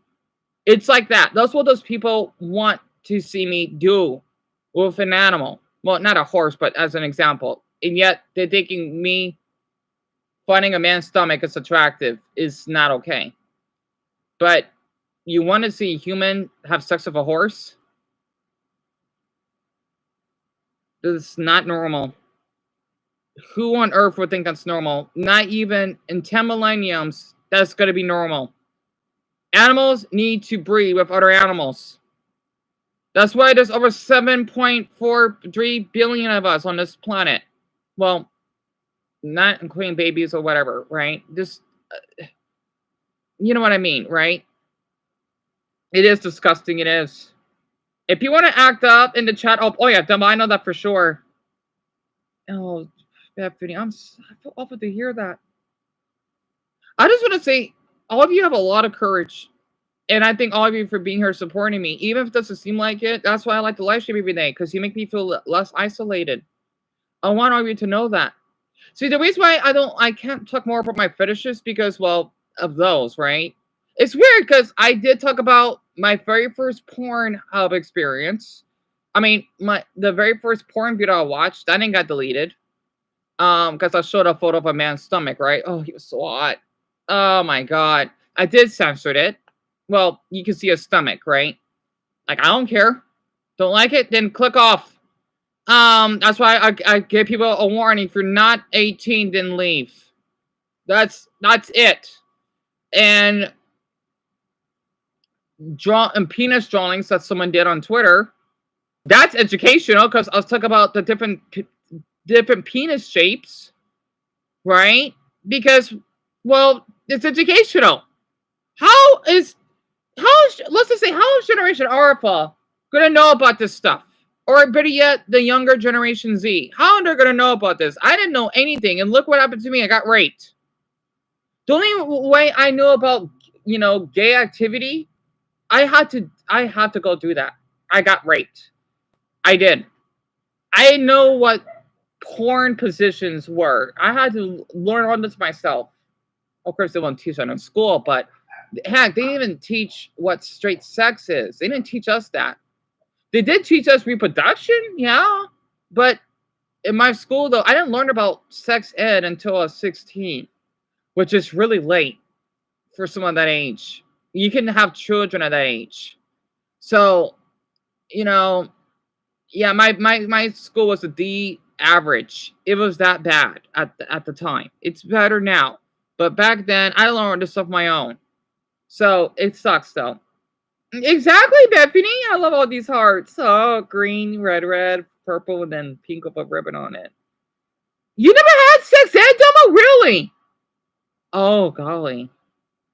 It's like that. That's what those people want to see me do with an animal. Well, not a horse, but as an example. And yet, they're thinking me finding a man's stomach is attractive is not okay. But you want to see a human have sex with a horse? This is not normal. Who on earth would think that's normal? Not even in 10 millenniums, that's going to be normal. Animals need to breed with other animals. That's why there's over 7.43 billion of us on this planet. Well, not including babies or whatever, right? Just, you know what I mean, right? It is disgusting, it is. If you want to act up in the chat, oh yeah, Dumbo, I know that for sure. Oh, Bethany, I feel awful to hear that. I just want to say, all of you have a lot of courage. And I thank all of you for being here supporting me. Even if it doesn't seem like it, that's why I like to live stream every day, because you make me feel less isolated. I want all of you to know that. See, the reason why I can't talk more about my fetishes because, well, of those, right? It's weird because I did talk about my very first Pornhub experience. I mean, the very first porn video I watched, that didn't got deleted. Because I showed a photo of a man's stomach, right? Oh, he was so hot. Oh my god. I did censor it. Well, you can see his stomach, right? Like, I don't care. Don't like it? Then click off. That's why I give people a warning. If you're not 18, then leave. That's it. And penis drawings that someone did on Twitter. That's educational because I was talking about the different penis shapes, right? Because, well, it's educational. Let's just say, how is Generation Alpha gonna know about this stuff? Or better yet, the younger Generation Z. How are they gonna know about this? I didn't know anything, and look what happened to me. I got raped. The only way I knew about, gay activity, I had to go do that. I got raped. I did. I know what porn positions were. I had to learn all this myself. Of course, they won't teach that in school, but heck, they didn't even teach what straight sex is. They didn't teach us that. They did teach us reproduction, yeah. But in my school, though, I didn't learn about sex ed until I was 16, which is really late for someone that age. You can have children at that age. So, yeah, my school was a D average. It was that bad at the time. It's better now. But back then, I learned this stuff on my own. So, it sucks, though. Exactly, Bethany. I love all these hearts. Oh, green, red, purple, and then pink with a ribbon on it. You never had sex ed, Dumbo? Really? Oh, golly.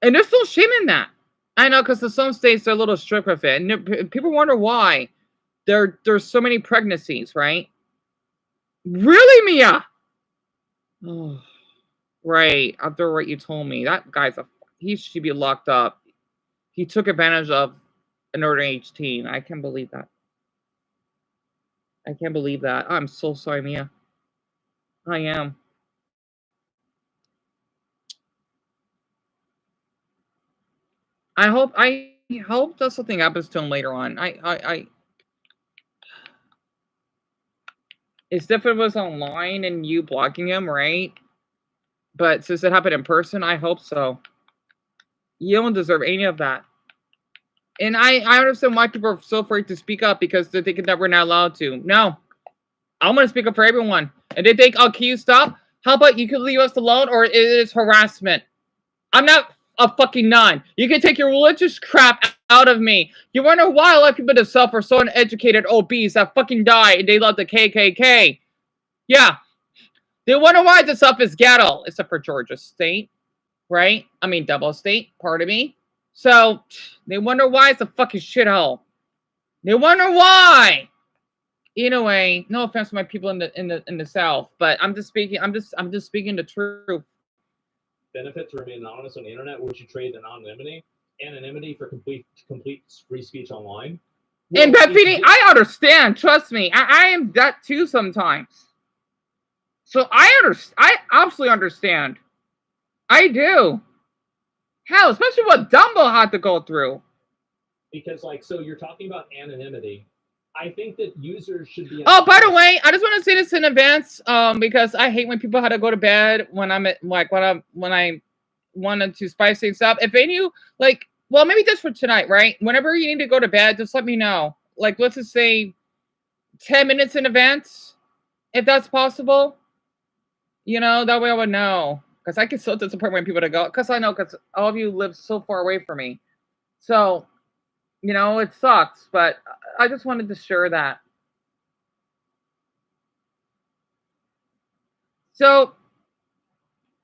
And there's no shame in that. I know, because in some states, they're a little strict with it. And people wonder why. There's so many pregnancies, right? Really, Mia? Oh, right. After what you told me, that guy's he should be locked up. He took advantage of an underage teen. I can't believe that. I can't believe that. I'm so sorry, Mia. I am. I hope that something happens to him later on. It's different if it was online and you blocking him, right? But since it happened in person, I hope so. You don't deserve any of that. And I understand why people are so afraid to speak up because they're thinking that we're not allowed to. No. I'm going to speak up for everyone. And they think, oh, can you stop? How about you can leave us alone or it is harassment? I'm not a fucking nun. You can take your religious crap out of me. You wonder why a lot of people that suffer so uneducated, obese, that fucking die and they love the KKK. Yeah. They wonder why this stuff is ghetto, except for Georgia State, right? I mean, double state, pardon me. So, they wonder why it's a fucking shithole. They wonder why. Anyway, no offense to my people in the South, but I'm just speaking the truth. Benefit to remain anonymous on the internet, would you trade anonymity for complete free speech online? Well, and Bethany, I understand. Trust me, I am that too sometimes. So I absolutely understand. I do. Hell, especially what Dumbo had to go through. Because, so you're talking about anonymity. I think that users should be. Oh, by the way, I just want to say this in advance, because I hate when people had to go to bed when when I wanted to spice things up. If any of you well, maybe just for tonight, right? Whenever you need to go to bed, just let me know. Let's just say 10 minutes in advance, if that's possible. That way I would know. Because I get so disappointed when people to go. Because I know, because all of you live so far away from me. So, it sucks. But I just wanted to share that. So,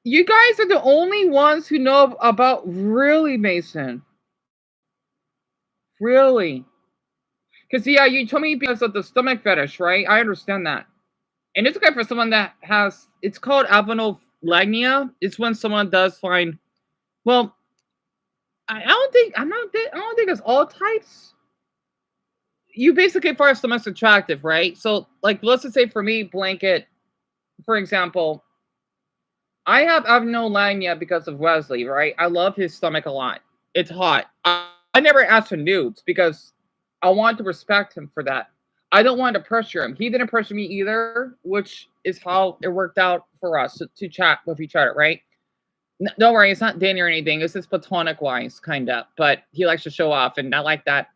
you guys are the only ones who know about really, Mason. Really. Because, yeah, you told me because of the stomach fetish, right? I understand that. And it's okay for someone that has, it's called avenolagnia. It's when someone does find, well, I don't think it's all types. You basically find stomach's attractive, right? So, let's just say for me, blanket, for example, I have avenolagnia because of Wesley, right? I love his stomach a lot. It's hot. I never asked for nudes because I want to respect him for that. I don't want to pressure him. He didn't pressure me either, which is how it worked out for us to chat with each other, right? Don't worry, it's not dating or anything. It's just platonic-wise, kind of. But he likes to show off, and I like that.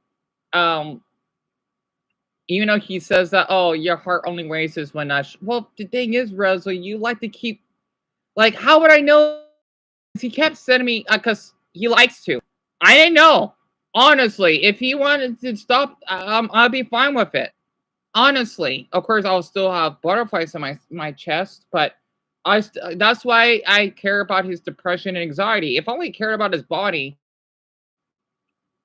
Even though he says that, oh, your heart only races when I. Well, the thing is, Rosalie, you like to keep. Like, how would I know? He kept sending me because he likes to. I didn't know. Honestly, if he wanted to stop, I'd be fine with it. Honestly, of course, I'll still have butterflies in my chest, but that's why I care about his depression and anxiety. If I only cared about his body,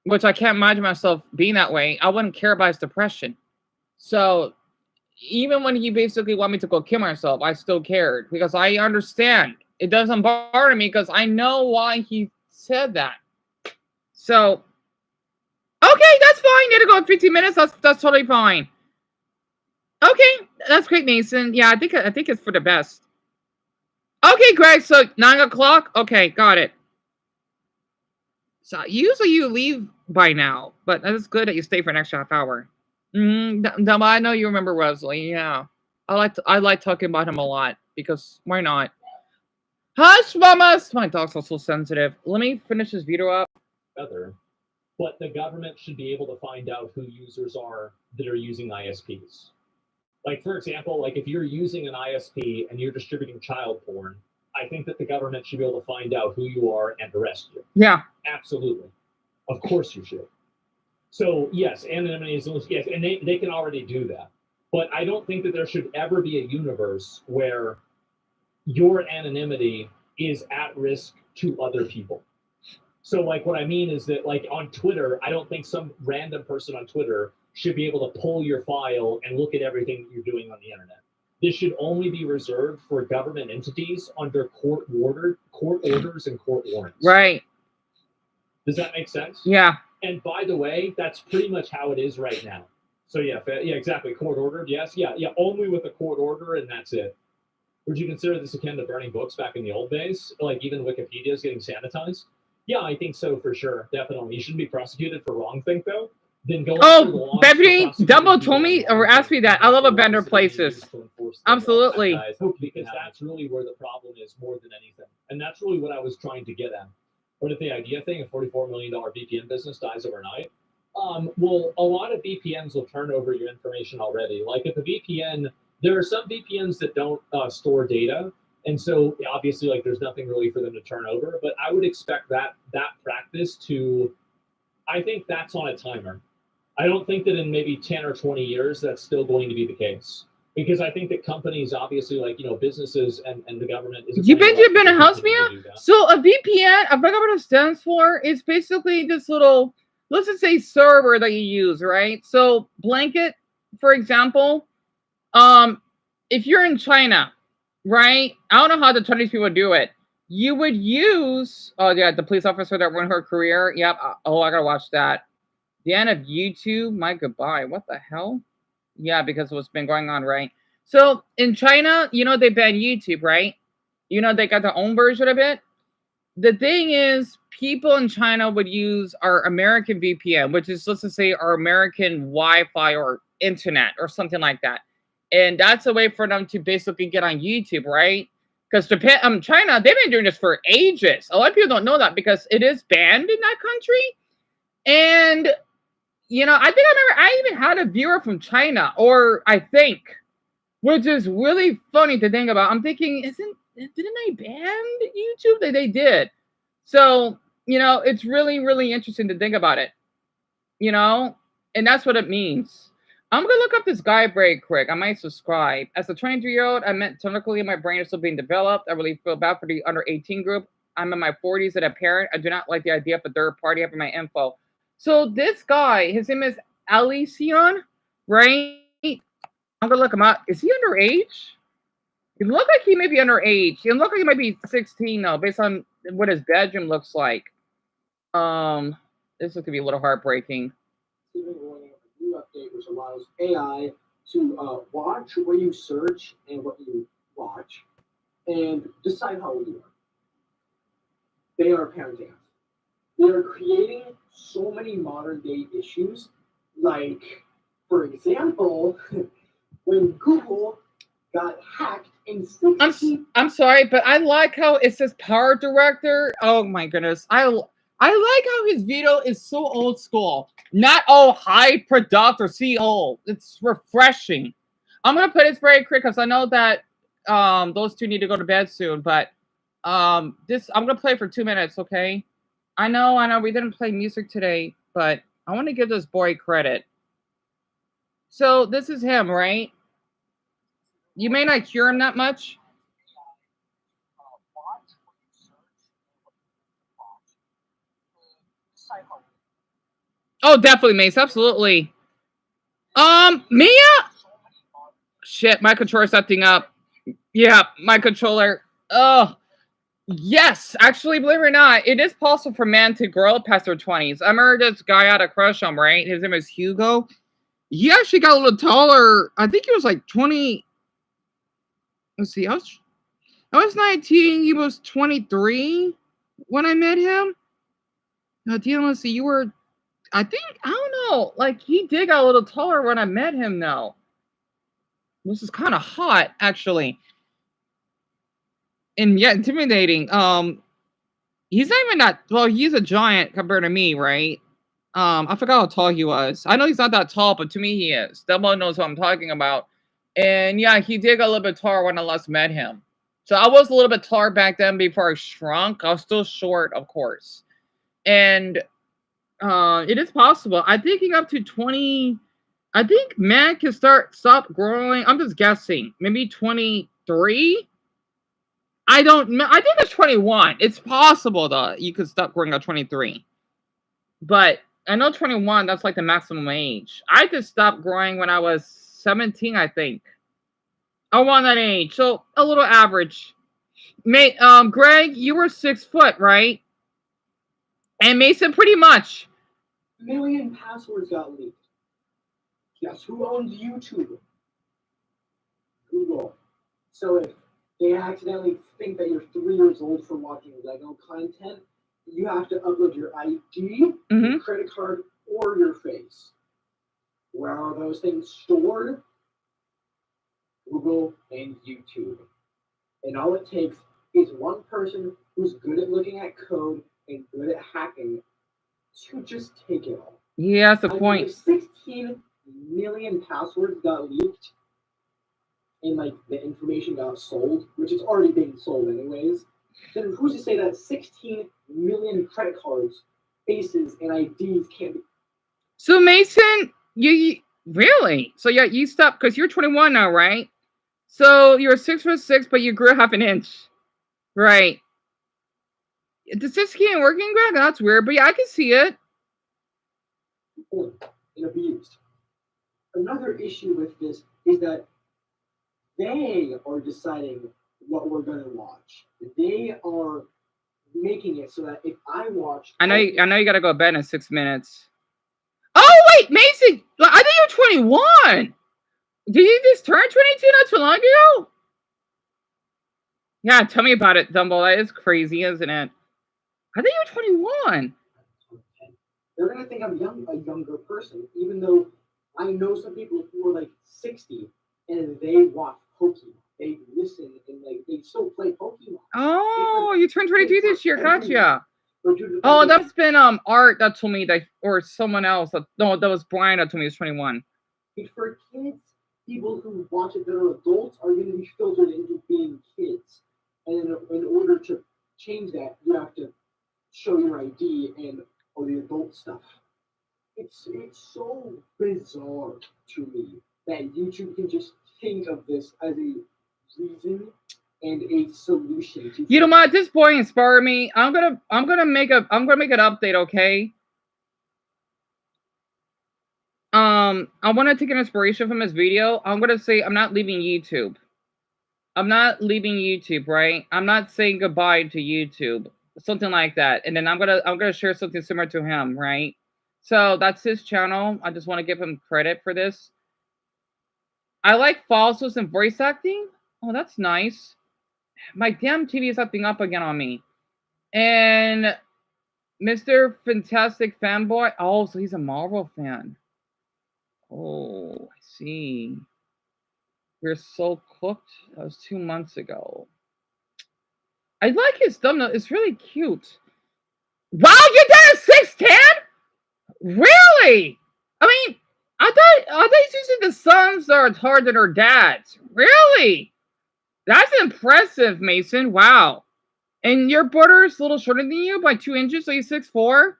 which I can't imagine myself being that way, I wouldn't care about his depression. So even when he basically wanted me to go kill myself, I still cared because I understand. It doesn't bother me because I know why he said that. So okay, that's fine. Need to go in 15 minutes. That's totally fine. Okay, that's great, Mason. Yeah, I think it's for the best. Okay, Greg. So 9 o'clock. Okay, got it. So usually you leave by now, but it's good that you stay for an extra half hour. I know you remember Wesley. Yeah, I like talking about him a lot because why not? Hush, mamas. My dog's also sensitive. Let me finish this video up. But the government should be able to find out who users are that are using ISPs. Like, for example, like if you're using an ISP and you're distributing child porn, I think that the government should be able to find out who you are and arrest you. Yeah. Absolutely. Of course you should. So, yes, anonymity is, yes, and they can already do that. But I don't think that there should ever be a universe where your anonymity is at risk to other people. So, like, what I mean is that, like, on Twitter, I don't think some random person on Twitter should be able to pull your file and look at everything that you're doing on the internet. This should only be reserved for government entities under court orders and court warrants. Right. Does that make sense? Yeah. And by the way, that's pretty much how it is right now. So yeah, exactly. Court ordered, yes, yeah, only with a court order, and that's it. Would you consider this akin to burning books back in the old days? Like even Wikipedia is getting sanitized? Yeah, I think so for sure, definitely. You shouldn't be prosecuted for wrongthink though. Then go. Oh, Beverly, Double told me or asked me that. I love abandoned places. Absolutely. Because that's really where the problem is more than anything, and that's really what I was trying to get at. What if the idea thing, a $44 million VPN business dies overnight? Well, a lot of VPNs will turn over your information already. Like if a VPN, there are some VPNs that don't store data. And so obviously like there's nothing really for them to turn over, but I would expect that practice to, I think that's on a timer. I don't think that in maybe 10 or 20 years, that's still going to be the case. Because I think that companies, obviously, like, you know, businesses and the government is. You bet you've been a house Mia? So a VPN, I forgot what it stands for. It's basically this little, let's just say server that you use, right? So Blanket, for example, if you're in China, right? I don't know how the Chinese people do it. You would use, oh yeah, the police officer that ruined her career. Yep. Oh, I gotta watch that. The end of YouTube. My goodbye. What the hell? Yeah, because of what's been going on, right? So in China, you know, they banned YouTube, right? You know, they got their own version of it. The thing is, people in China would use our American VPN, which is, let's just say, our American Wi-Fi or internet or something like that. And that's a way for them to basically get on YouTube, right? Because China, they've been doing this for ages. A lot of people don't know that because it is banned in that country. And you know, I think I even had a viewer from China, or I think, which is really funny to think about. I'm thinking, didn't they ban YouTube? They did. So, you know, it's really, really interesting to think about it. You know, and that's what it means. I'm gonna look up this guy very quick. I might subscribe. As a 23-year-old, I meant technically my brain is still being developed. I really feel bad for the under 18 group. I'm in my 40s and a parent. I do not like the idea of a third party having my info. So this guy, his name is Alicion, right? I'm gonna look him up. Is he underage? He looked like he may be underage. He looked like he might be 16 though, based on what his bedroom looks like. This is gonna be a little heartbreaking. A new update which allows AI to watch where you search and what you watch, and decide how old you are. They are parenting us. They are creating so many modern day issues, like, for example, when Google got hacked in 16. I'm sorry, but I like how it says Power Director. Oh my goodness, I I like how his video is so old school. Not all high product or old. It's refreshing. I'm gonna play this very quick because I know that those two need to go to bed soon, but this I'm gonna play for 2 minutes, okay? I know we didn't play music today, but I want to give this boy credit. So this is him, right? You may not hear him that much. Oh, definitely, Mace. Absolutely. Mia. Shit, my controller's acting up. Yeah, my controller. Oh, yes. Actually, believe it or not, it is possible for men to grow past their 20s. I remember this guy had a crush on, right? His name is Hugo. He actually got a little taller. I think he was like 20. Let's see. I was 19. He was 23 when I met him. Now, let's see. You were, I think, I don't know. Like, he did get a little taller when I met him now. This is kind of hot, actually. And yeah, intimidating. He's not even that, well, he's a giant compared to me, right? I forgot how tall he was. I know he's not that tall, but to me he is. Dumbo knows what I'm talking about. And yeah, he did get a little bit taller when I last met him. So I was a little bit taller back then before I shrunk. I was still short, of course. And it is possible. I think up to 20. I think man can stop growing. I'm just guessing. Maybe 23. I don't know. I think it's 21. It's possible though. You could stop growing at 23. But I know 21, that's like the maximum age. I just stopped growing when I was 17, I think. Around that age. So a little average. Greg, you were 6 foot, right? And Mason, pretty much. Million passwords got leaked. Guess who owns YouTube? Google. So if they accidentally think that you're 3 years old for watching Lego content, you have to upload your ID, your credit card, or your face. Where are those things stored? Google and YouTube. And all it takes is one person who's good at looking at code and good at hacking to just take it all. Yeah, that's the point. If 16 million passwords got leaked and like the information got sold, which is already being sold anyways, then who's to say that 16 million credit cards, faces, and IDs can't be? So Mason, you really? So yeah, you stopped because you're 21 now, right? So you're 6'6", but you grew half an inch, right? The 16 ain't working, Greg. That's weird, but yeah, I can see it. And abused. Another issue with this is that they are deciding what we're going to watch. They are making it so that if I watch, I know you got to go to bed in 6 minutes. Oh wait, Mason, I think you're 21. Did you just turn 22 not too long ago? Yeah, tell me about it, Dumbo. That is crazy, isn't it? I think you're 21. They're gonna think I'm a younger person, even though I know some people who are like 60 and they watch Pokemon. They listen and like they still play Pokemon. Oh, you turned 22 this year. Gotcha. Oh, that's been Art that told me that, or someone else. That was Brian that told me he was 21. For kids, people who watch it that are adults are going to be filtered into being kids, and in order to change that, you have to show your ID and all the adult stuff. It's so bizarre to me that YouTube can just think of this as a reason and a solution to. You know what? This boy inspired me. I'm gonna make an update, okay? I want to take an inspiration from his video. I'm gonna say I'm not leaving YouTube. I'm not leaving YouTube, right? I'm not saying goodbye to YouTube, something like that. And then I'm gonna share something similar to him, right? So that's his channel. I just want to give him credit for this. I like falsos and voice acting. Oh, that's nice. My damn TV is acting up again on me. And Mr. Fantastic Fanboy. Oh, so he's a Marvel fan. Oh, I see. We're so cooked. That was 2 months ago. I like his thumbnail. It's really cute. Wow, your dad is 6'10"? Really? I mean, I thought he's using the sons that are taller than her dads. Really? That's impressive, Mason. Wow. And your brother is a little shorter than you by 2 inches, so he's 6'4"?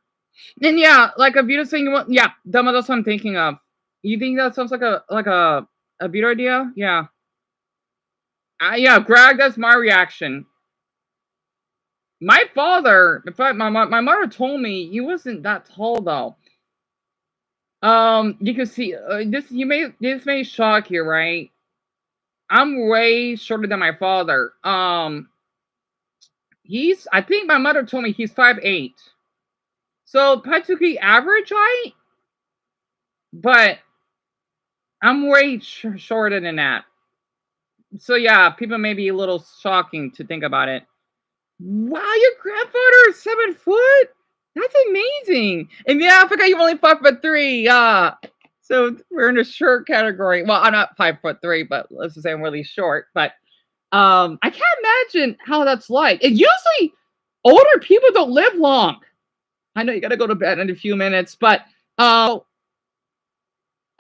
And yeah, like a Vita saying you want, yeah, Dama, that's what I'm thinking of. You think that sounds like a Vita idea? Yeah. Yeah, Greg, that's my reaction. My father, in fact, my mother told me he wasn't that tall though. You can see this may shock you, right? I'm way shorter than my father. I think my mother told me he's 5'8". So practically average height, but I'm way shorter than that. So yeah, people may be a little shocking to think about it. Wow, your grandfather is 7 foot? That's amazing. And yeah, I forgot you're only 5'3". So we're in a short category. Well, I'm not 5'3", but let's just say I'm really short. But I can't imagine how that's like. And usually older people don't live long. I know you gotta go to bed in a few minutes, but oh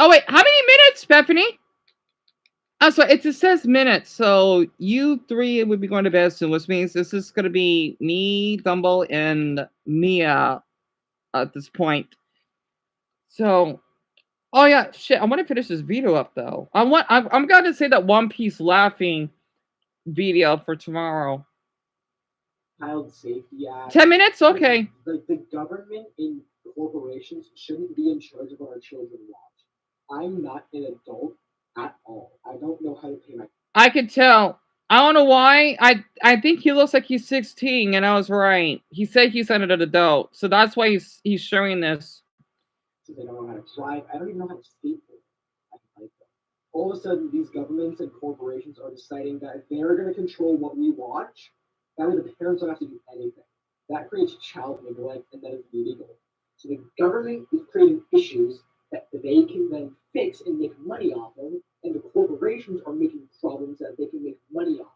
wait, how many minutes, Bethany? So it just says minutes. So you three would be going to bed soon, which means this is gonna be me, Dumble, and Mia at this point. So oh yeah, shit. I want to finish this video up though. I'm gonna say that One Piece laughing video for tomorrow. Child Safety Act. 10 minutes? Okay. The government and corporations shouldn't be in charge of what our children watch. I'm not an adult at all. I don't know how to pay my. I could tell. I don't know why. I think he looks like he's 16, and I was right. He said he's an adult, so that's why he's showing this. So they don't know how to drive. I don't even know how to skateboard. All of a sudden, these governments and corporations are deciding that they're going to control what we watch. That way, the parents don't have to do anything. That creates child neglect, and that is illegal. So the government is creating issues that they can then fix and make money off of, and the corporations are making problems that they can make money off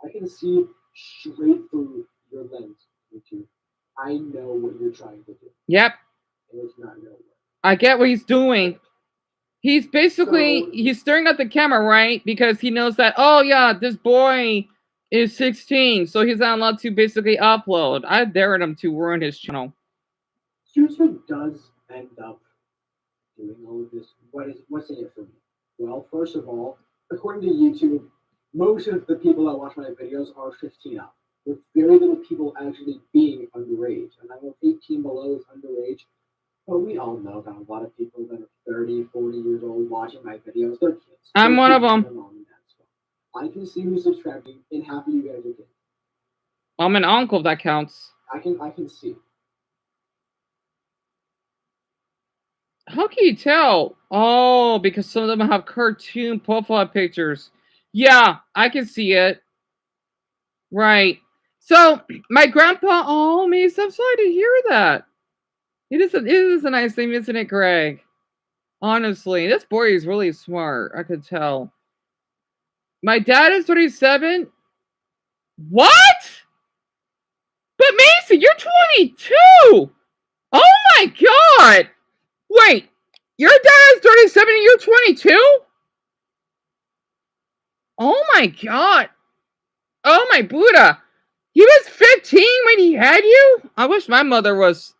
of. I can see straight through your lens, YouTube. I know what you're trying to do. Yep. And it's not real. I get what he's doing. He's basically he's staring at the camera, right? Because he knows that, oh yeah, this boy is 16, so he's not allowed to basically upload. I dared him to ruin his channel. YouTube does end up doing all of this. What's in it for me? Well, first of all, according to YouTube, most of the people that watch my videos are 15 up, with very little people actually being underage. And I know 18 below is underage, but we all know that a lot of people that are 30, 40 years old watching my videos, they're kids. I'm one of them. I can see who's subscribing, and half of you guys are kids. I'm an uncle, if that counts. I can see. How can you tell? Oh, because some of them have cartoon profile pictures. Yeah, I can see it. Right. So my grandpa. Oh, me. I'm sorry to hear that. It is a nice thing, isn't it, Greg? Honestly, this boy is really smart. I could tell. My dad is 37. What? But Mason, you're 22. Oh my god. Wait, your dad is 37 and you're 22? Oh my god. Oh my Buddha. He was 15 when he had you? I wish my mother was.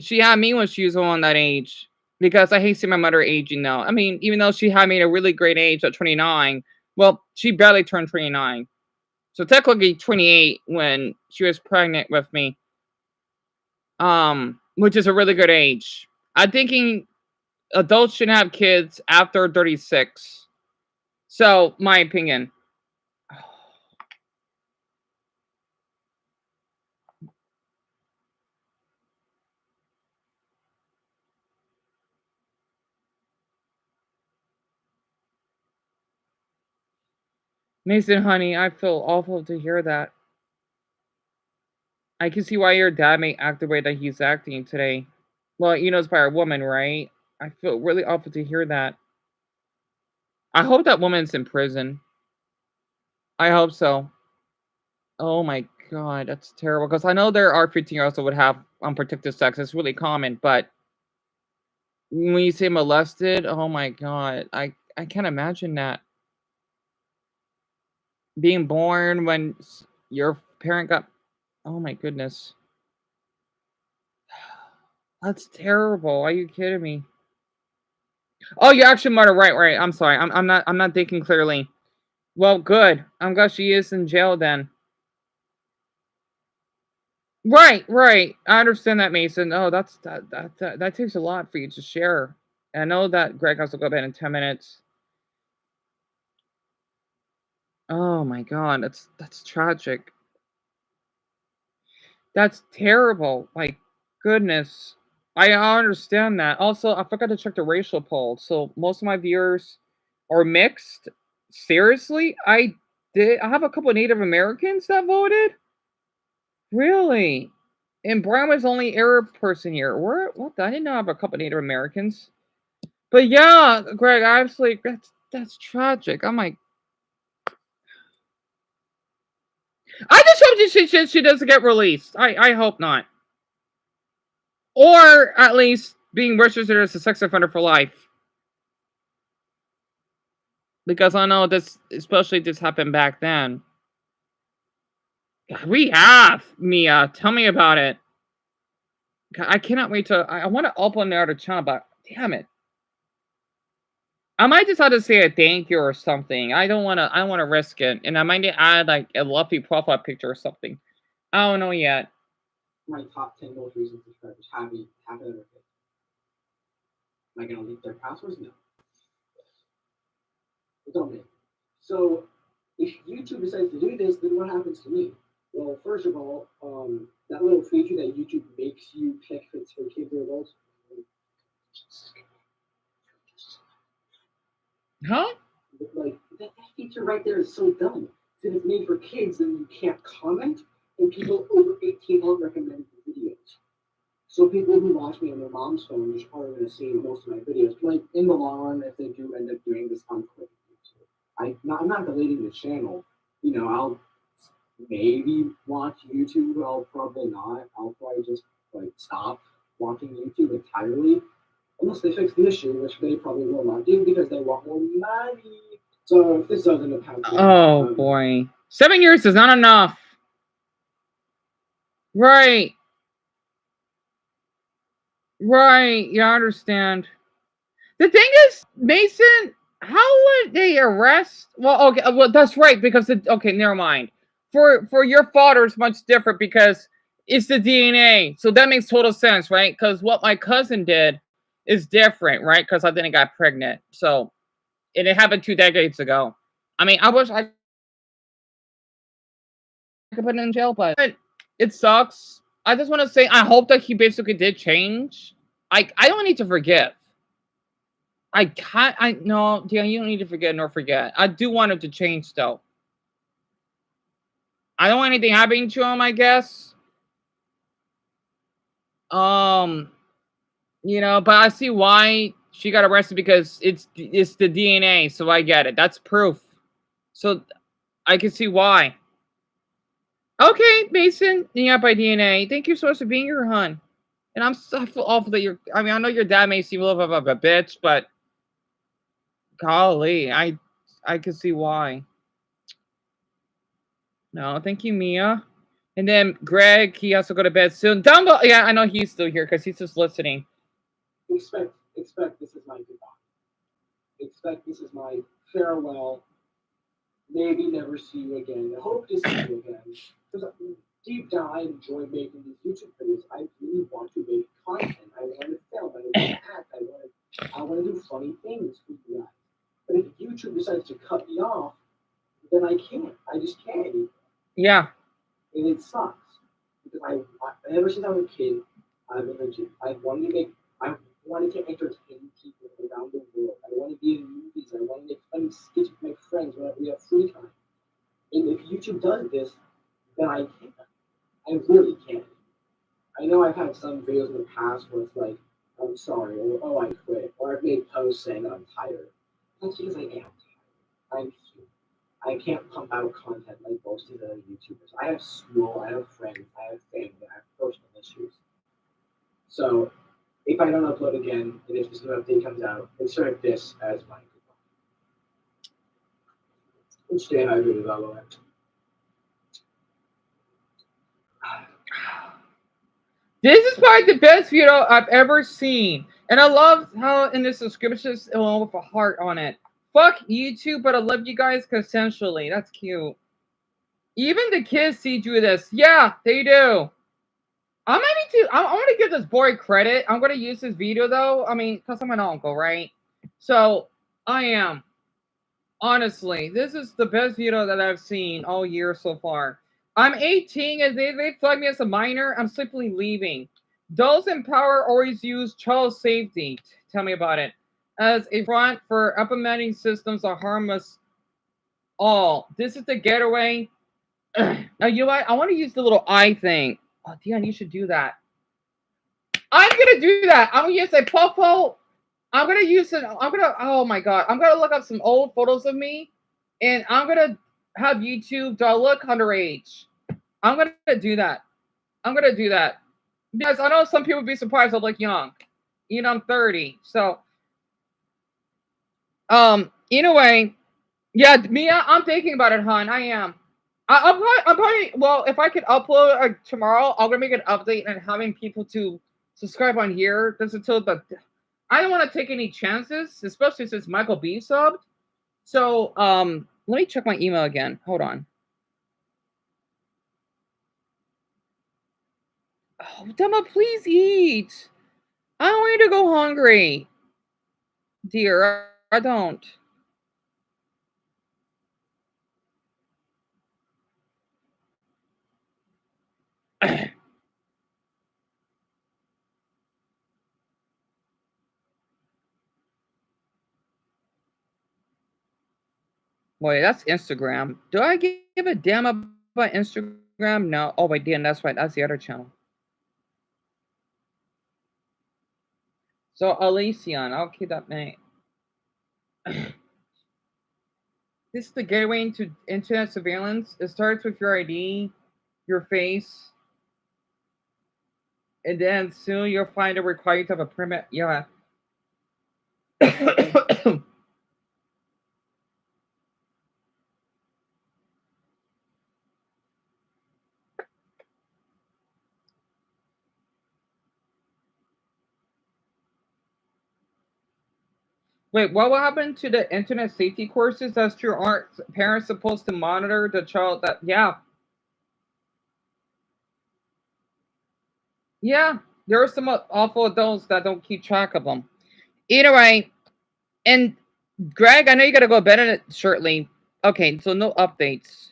She had me when she was on that age. Because I hate seeing my mother aging now. I mean, even though she had me at a really great age at 29. Well, she barely turned 29. So technically 28 when she was pregnant with me. Which is a really good age. I'm thinking adults shouldn't have kids after 36. So, my opinion. Mason, honey, I feel awful to hear that. I can see why your dad may act the way that he's acting today. Well, you know it's by a woman, right? I feel really awful to hear that. I hope that woman's in prison. I hope so. Oh my god, that's terrible. Because I know there are 15-year-olds that would have unprotected sex. It's really common, but when you say molested, oh my god, I can't imagine that. Being born when your parent got, oh my goodness, that's terrible. Are you kidding me? Oh, you're actually murder. Right. I'm sorry. I'm not thinking clearly. Well, good. I'm glad she is in jail then. Right. I understand that, Mason. Oh, that takes a lot for you to share. And I know that Greg has to go to bed in 10 minutes. Oh my god, that's tragic. That's terrible. Like, goodness. I understand that. Also, I forgot to check the racial poll. So most of my viewers are mixed. Seriously? I have a couple of Native Americans that voted? Really? And Brown was the only Arab person here. What? I didn't know I have a couple of Native Americans. But yeah, Greg, actually, that's tragic. I'm like, I just hope she doesn't get released. I hope not. Or at least being registered as a sex offender for life. Because I know this, especially this happened back then. God, we have, Mia. Tell me about it. God, I cannot wait to. I want to open the other channel, but damn it. I might decide to say a thank you or something. I don't want to. I want to risk it, and I might add like a lovely profile picture or something. I don't know yet. My top 10 most recent subscribers haven't ever hit. Am I gonna leak their passwords? No. It don't matter. So if YouTube decides to do this, then what happens to me? Well, first of all, that little feature that YouTube makes you pick if it's for kids or adults. Huh? Like that feature right there is so dumb. If it's made for kids, then you can't comment, and people over 18 won't recommend the videos. So people who watch me on their mom's phone are probably going to see most of my videos. Like in the long run, if they do end up doing this, I'm quitting YouTube. I'm not deleting the channel. You know, I'll maybe watch YouTube. I'll probably not. I'll probably just like stop watching YouTube entirely, unless they fix the issue, which they probably will not do because they want more money. So if this doesn't happen, oh boy, 7 years is not enough. Right. Yeah, I understand. The thing is, Mason, how would they arrest? Well, okay, well that's right because okay, never mind. For your father, it's much different because it's the DNA, so that makes total sense, right? Because what my cousin did is different, right? Because I didn't got pregnant, so and it happened 2 decades ago. I mean, I wish I could put him in jail, but it sucks. I just want to say, I hope that he basically did change. I don't need to forgive. I can't. No, yeah, you don't need to forget nor forget. I do want him to change, though. I don't want anything happening to him, I guess. You know, but I see why she got arrested because it's the DNA, so I get it. That's proof. So I can see why. Okay, Mason, yeah, by DNA. Thank you so much for being here, hon. And I feel awful that you're. I mean, I know your dad may seem a little bit of a bitch, but golly, I can see why. No, thank you, Mia. And then Greg, he has to go to bed soon. Down below, yeah, I know he's still here because he's just listening. Expect this is my goodbye. Expect this is my farewell. Maybe never see you again. I hope to see you again. Because deep down, I enjoy making these YouTube videos. I really want to make content. I want to film. I want to act. I want to do funny things for you guys. But if YouTube decides to cut me off, then I can't. I just can't. Yeah. And it sucks. Because ever since I was a kid, I wanted to entertain people around the world. I want to be in movies. I want to make funny skits with my friends whenever we have free time. And if YouTube does this, then I can't. I really can't. I know I've had some videos in the past where it's like, I'm sorry, or oh, I quit, or I've made posts saying that I'm tired. That's because I am tired. I'm human. I can't pump out content like most of the other YouTubers. I have school, I have friends, I have family, I have personal issues. So if I don't upload again, and if this new update comes out, insert this as my coupon. And stay hydrated, by the way. This is probably the best video I've ever seen. And I love how in the description it's with a heart on it. Fuck YouTube, but I love you guys consensually. That's cute. Even the kids see through this. Yeah, they do. I want to give this boy credit. I'm going to use this video though. I mean, because I'm an uncle, right? So I am. Honestly, this is the best video that I've seen all year so far. I'm 18 and they flag me as a minor. I'm simply leaving. Those in power always use child safety. Tell me about it. As a front for implementing systems that harm us all. This is the getaway. Now, you know what? I want to use the little eye thing. Oh, Dion, you should do that. I'm going to do that. I'm going to use a popo. I'm going to use it. Oh my God. I'm going to look up some old photos of me. And I'm going to have YouTube. Do I look underage? I'm going to do that. I'm going to do that. Because I know some people would be surprised I look young. You know, I'm 30. So, anyway. Yeah, Mia, I'm thinking about it, hon. I am. I'm probably, well, if I could upload tomorrow, I'm going to make an update and having people to subscribe on here. That's until I don't want to take any chances, especially since Michael B subbed. So, let me check my email again. Hold on. Oh, Dema, please eat. I don't want you to go hungry. Dear, I don't. Wait, that's Instagram. Do I give a damn about Instagram? No. Oh, wait, Dan, that's right. That's the other channel. So, Elysian, I'll keep that name. This is the gateway into internet surveillance. It starts with your ID, your face, and then soon you'll find it required to have a permit. Yeah. Wait, what will happen to the internet safety courses? That's true. Aren't parents supposed to monitor the child? That yeah, yeah. There are some awful adults that don't keep track of them. Either way, and Greg, I know you got to go to bed shortly. Okay, so no updates.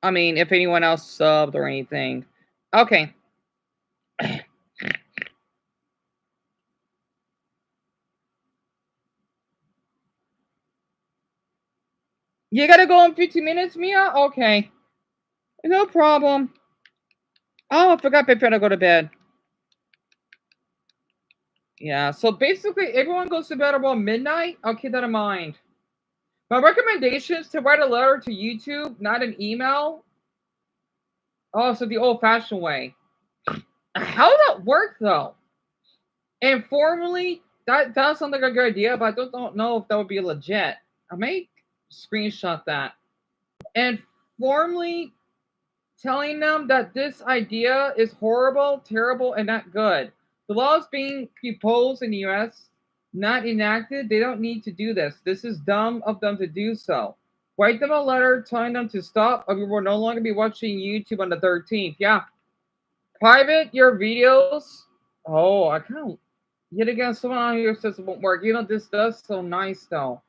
I mean, if anyone else subbed or anything. Okay. You gotta go in 15 minutes, Mia? Okay. No problem. Oh, I forgot Pepe to go to bed. Yeah, so basically everyone goes to bed about midnight. I'll keep that in mind. My recommendation is to write a letter to YouTube, not an email. Oh, so the old-fashioned way. How that work though? Informally, that sounds like a good idea, but I don't know if that would be legit. I may screenshot that. And formally telling them that this idea is horrible, terrible, and not good. The laws being proposed in the US, not enacted, they don't need to do this. This is dumb of them to do so. Write them a letter telling them to stop, or we will no longer be watching YouTube on the 13th. Yeah. Private your videos. Oh, I kind of, yet again, someone on here says it won't work. You know, this does so nice though.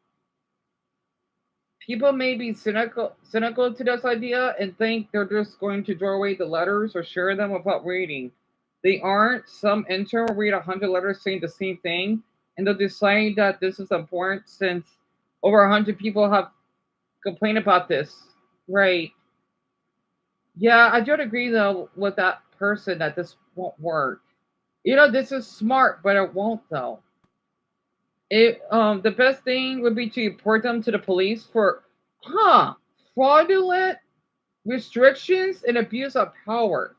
People may be cynical to this idea and think they're just going to throw away the letters or share them without reading. They aren't. Some intern will read 100 letters saying the same thing, and they'll decide that this is important since over 100 people have complained about this. Right. Yeah, I don't agree though with that person that this won't work. You know, this is smart, but it won't though. The best thing would be to report them to the police for fraudulent restrictions and abuse of power.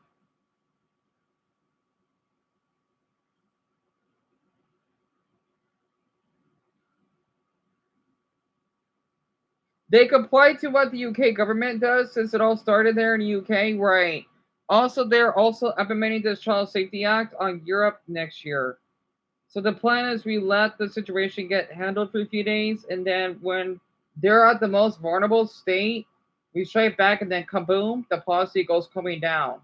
They comply to what the UK government does since it all started there in the UK, right? Also, they're also implementing this Child Safety Act on Europe next year. So the plan is we let the situation get handled for a few days, and then when they're at the most vulnerable state, we strike back, and then kaboom, the policy goes coming down.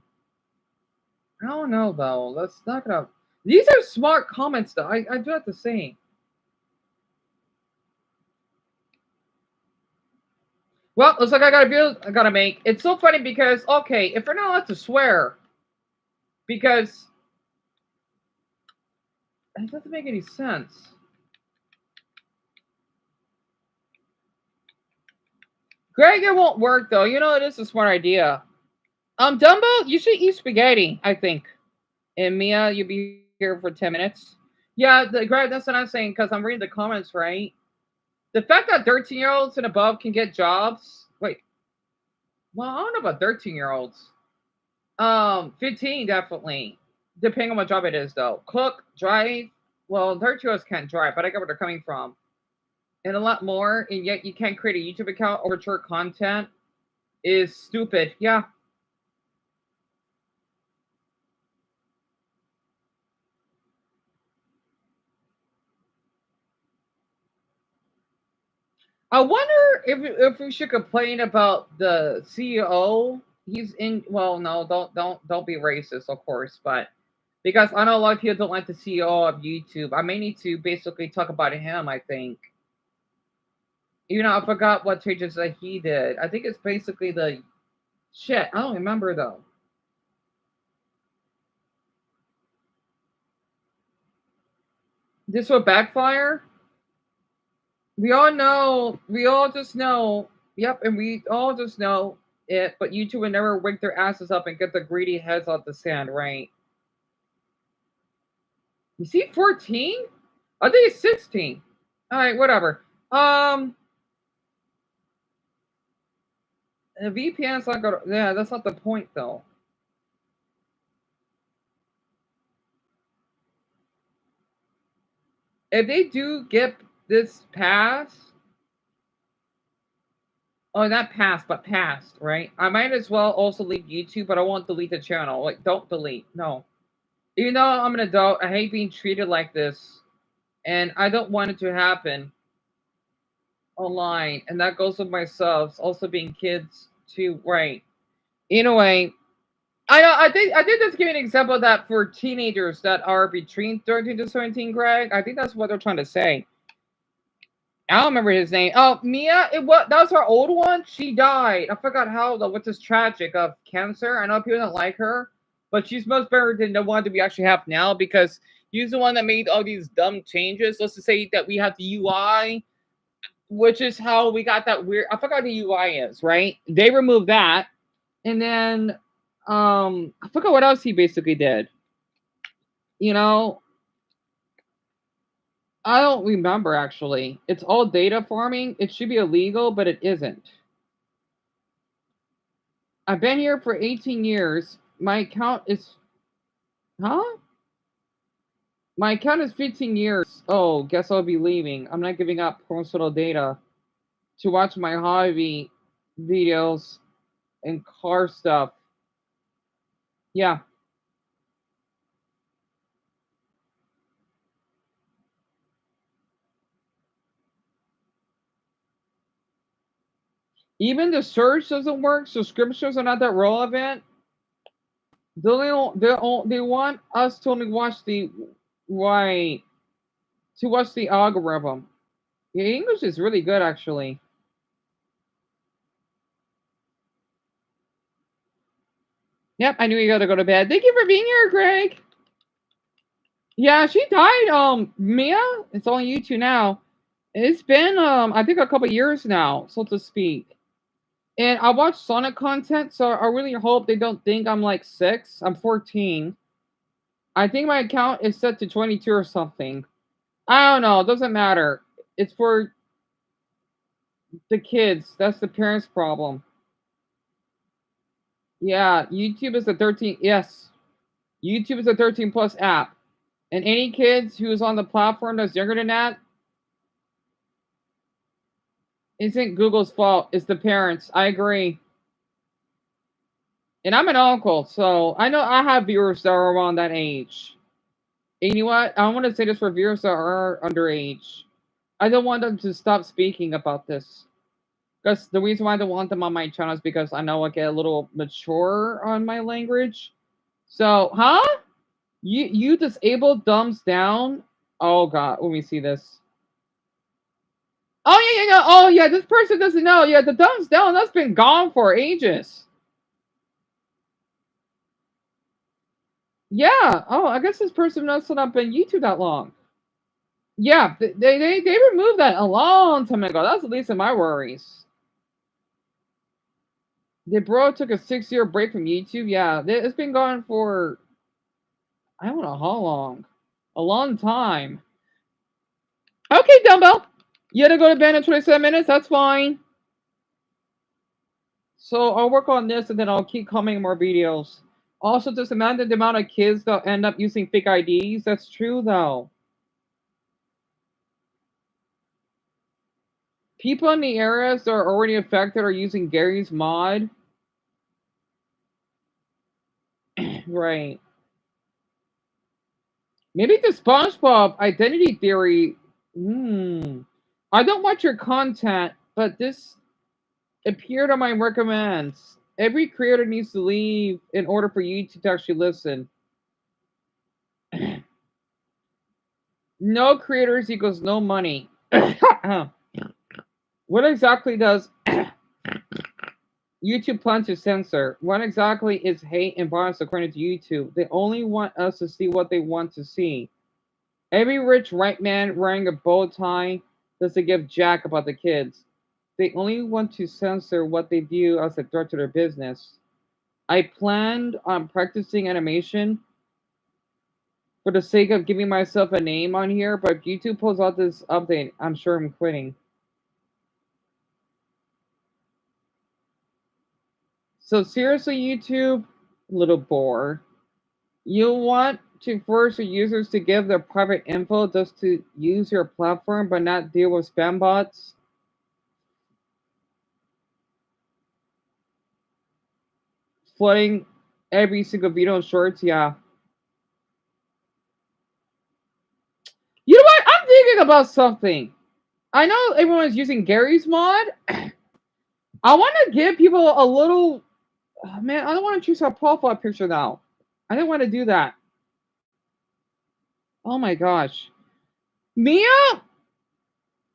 I don't know though. That's not gonna. These are smart comments though. I do have to say. Well, looks like I got a video I gotta make. It's so funny because okay, if we're not allowed to swear, because it doesn't make any sense. Greg, it won't work though. You know it is a smart idea. Dumbo, you should eat spaghetti. I think. And Mia, you'll be here for 10 minutes. Yeah, Greg, that's what I'm saying because I'm reading the comments, right? The fact that 13-year-olds and above can get jobs. Wait. Well, I don't know about 13-year-olds. 15 definitely. Depending on what job it is, though. Cook, drive. Well, 13-year-olds can't drive, but I get where they're coming from. And a lot more, and yet you can't create a YouTube account or mature content is stupid. Yeah. I wonder if we should complain about the CEO. He's in. Well, no, don't be racist, of course, but because I know a lot of people don't like the CEO of YouTube. I may need to basically talk about him. I think. You know, I forgot what changes that he did. I think it's basically the shit. I don't remember though. This will backfire. We all know. We all just know. Yep, and we all just know it. But YouTube would never wake their asses up and get the greedy heads off the sand, right? You see 14? I think it's 16. All right, whatever. The VPN's not gonna. Yeah, that's not the point though. If they do get this pass, oh, not pass, but passed, right? I might as well also leave YouTube, but I won't delete the channel. Like, don't delete. No. Even though I'm an adult, I hate being treated like this, and I don't want it to happen online. And that goes with myself, also being kids too, right? Anyway, I know. I think that's giving an example of that for teenagers that are between 13 to 17. Greg, I think that's what they're trying to say. I don't remember his name. Oh, Mia. That was our old one. She died. I forgot how though. What's this tragic of cancer? I know people don't like her, but she's much better than the one that we actually have now because he's the one that made all these dumb changes. Let's just say that we have the UI, which is how we got that weird. I forgot what the UI is. Right? They removed that, and then I forgot what else he basically did. You know, I don't remember actually. It's all data farming. It should be illegal, but it isn't. I've been here for 18 years. My account is. Huh? My account is 15 years. Oh, guess I'll be leaving. I'm not giving up personal data to watch my hobby videos and car stuff. Yeah. Even the search doesn't work. Subscriptions are not that relevant. They want us to only watch the right to watch the algorithm. Yeah, English is really good actually. Yep, I knew you gotta go to bed. Thank you for being here, Greg. Yeah, she died. Mia, it's only you two now. It's been I think a couple years now, so to speak. And I watch Sonic content, so I really hope they don't think I'm like 6. I'm 14. I think my account is set to 22 or something. I don't know. It doesn't matter. It's for the kids. That's the parents' problem. Yeah, YouTube is a 13. Yes, YouTube is a 13 plus app, and any kids who's on the platform that's younger than that isn't Google's fault. It's the parents. I agree. And I'm an uncle, so I know I have viewers that are around that age. And you know what? I want to say this for viewers that are underage. I don't want them to stop speaking about this. Because the reason why I don't want them on my channel is because I know I get a little mature on my language. So, huh? You disabled thumbs down? Oh god, let me see this. Oh yeah. Oh yeah, this person doesn't know. Yeah, the thumbs down, that's been gone for ages. Yeah. Oh, I guess this person must not been YouTube that long. Yeah, they removed that a long time ago. That's the least of my worries. The bro took a 6-year break from YouTube. Yeah, it's been gone for I don't know how long. A long time. Okay, Dumbbell. You had to go to bed in 27 minutes. That's fine. So I'll work on this and then I'll keep coming more videos. Also, just imagine the amount of kids that end up using fake IDs. That's true, though. People in the areas that are already affected are using Gary's mod. Right. Maybe the SpongeBob identity theory. I don't watch your content, but this appeared on my recommends. Every creator needs to leave in order for YouTube to actually listen. No creators equals no money. What exactly does YouTube plan to censor? What exactly is hate and violence according to YouTube? They only want us to see what they want to see. Every rich white man wearing a bow tie doesn't give jack about the kids. They only want to censor what they view as a threat to their business. I planned on practicing animation for the sake of giving myself a name on here, but if YouTube pulls out this update, I'm sure I'm quitting. So seriously, YouTube, little bore. You want to force your users to give their private info just to use your platform but not deal with spam bots? Flooding every single video in shorts, yeah. You know what? I'm thinking about something. I know everyone's using Gary's mod. I want to give people a little. Oh, man, I don't want to choose a profile picture now. I didn't want to do that. Oh my gosh. Mia,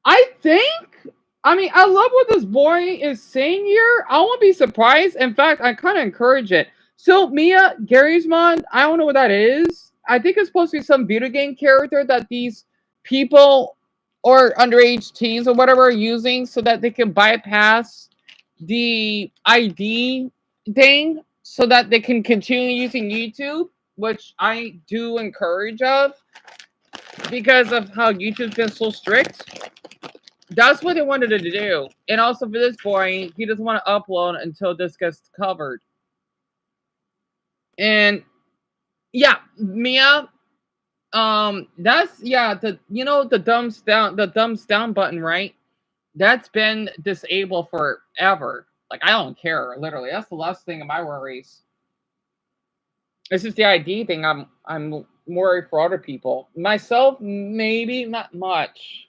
I think. I mean, I love what this boy is saying here. I won't be surprised. In fact, I kind of encourage it. So, Mia, Gary's mod, I don't know what that is. I think it's supposed to be some video game character that these people or underage teens or whatever are using so that they can bypass the ID thing so that they can continue using YouTube, which I do encourage of because of how YouTube's been so strict. That's what they wanted to do. And also for this boy, he doesn't want to upload until this gets covered. And yeah, Mia, that's the thumbs down button, right? That's been disabled forever. Like I don't care, literally. That's the last thing of my worries. It's just the ID thing. I'm worried for other people. Myself, maybe not much.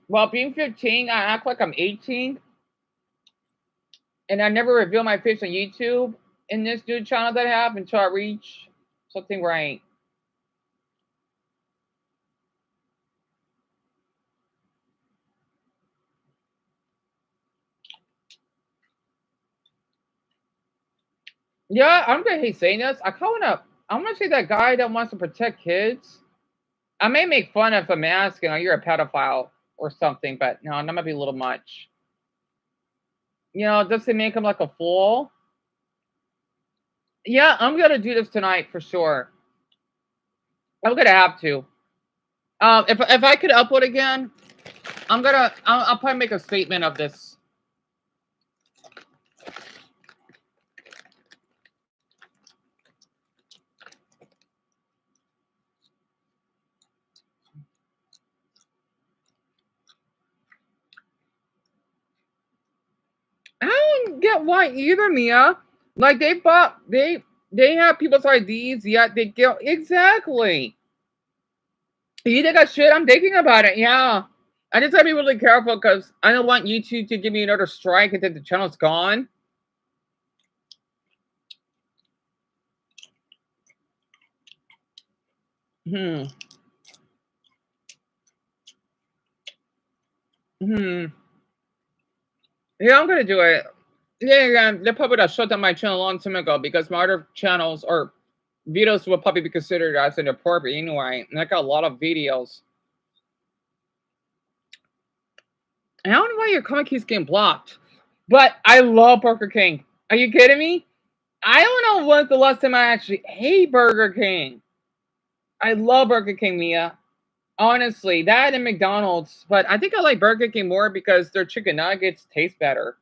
Well, being 15, I act like I'm 18. And I never reveal my face on YouTube in this new channel that I have until I reach something right. Yeah, I'm gonna hate saying this. I'm gonna say that guy that wants to protect kids. I may make fun of him asking, "Oh, you're a pedophile or something," but no, that might be a little much. You know, just to make him like a fool. Yeah, I'm gonna do this tonight for sure. I'm gonna have to. If I could upload again, I'll probably make a statement of this. I don't get why either, Mia. Like they have people's IDs, yet they get exactly. You think I should? I'm thinking about it. Yeah, I just gotta be really careful because I don't want YouTube to give me another strike and then the channel's gone. Hmm. Yeah, I'm gonna do it. Yeah, they probably would shut down my channel a long time ago because my other channels or videos will probably be considered as inappropriate anyway. And I got a lot of videos. I don't know why your comment keeps getting blocked. But I love Burger King. Are you kidding me? I don't know when's the last time I actually ate Burger King. I love Burger King, Mia. Honestly, that and McDonald's. But I think I like Burger King more because their chicken nuggets taste better.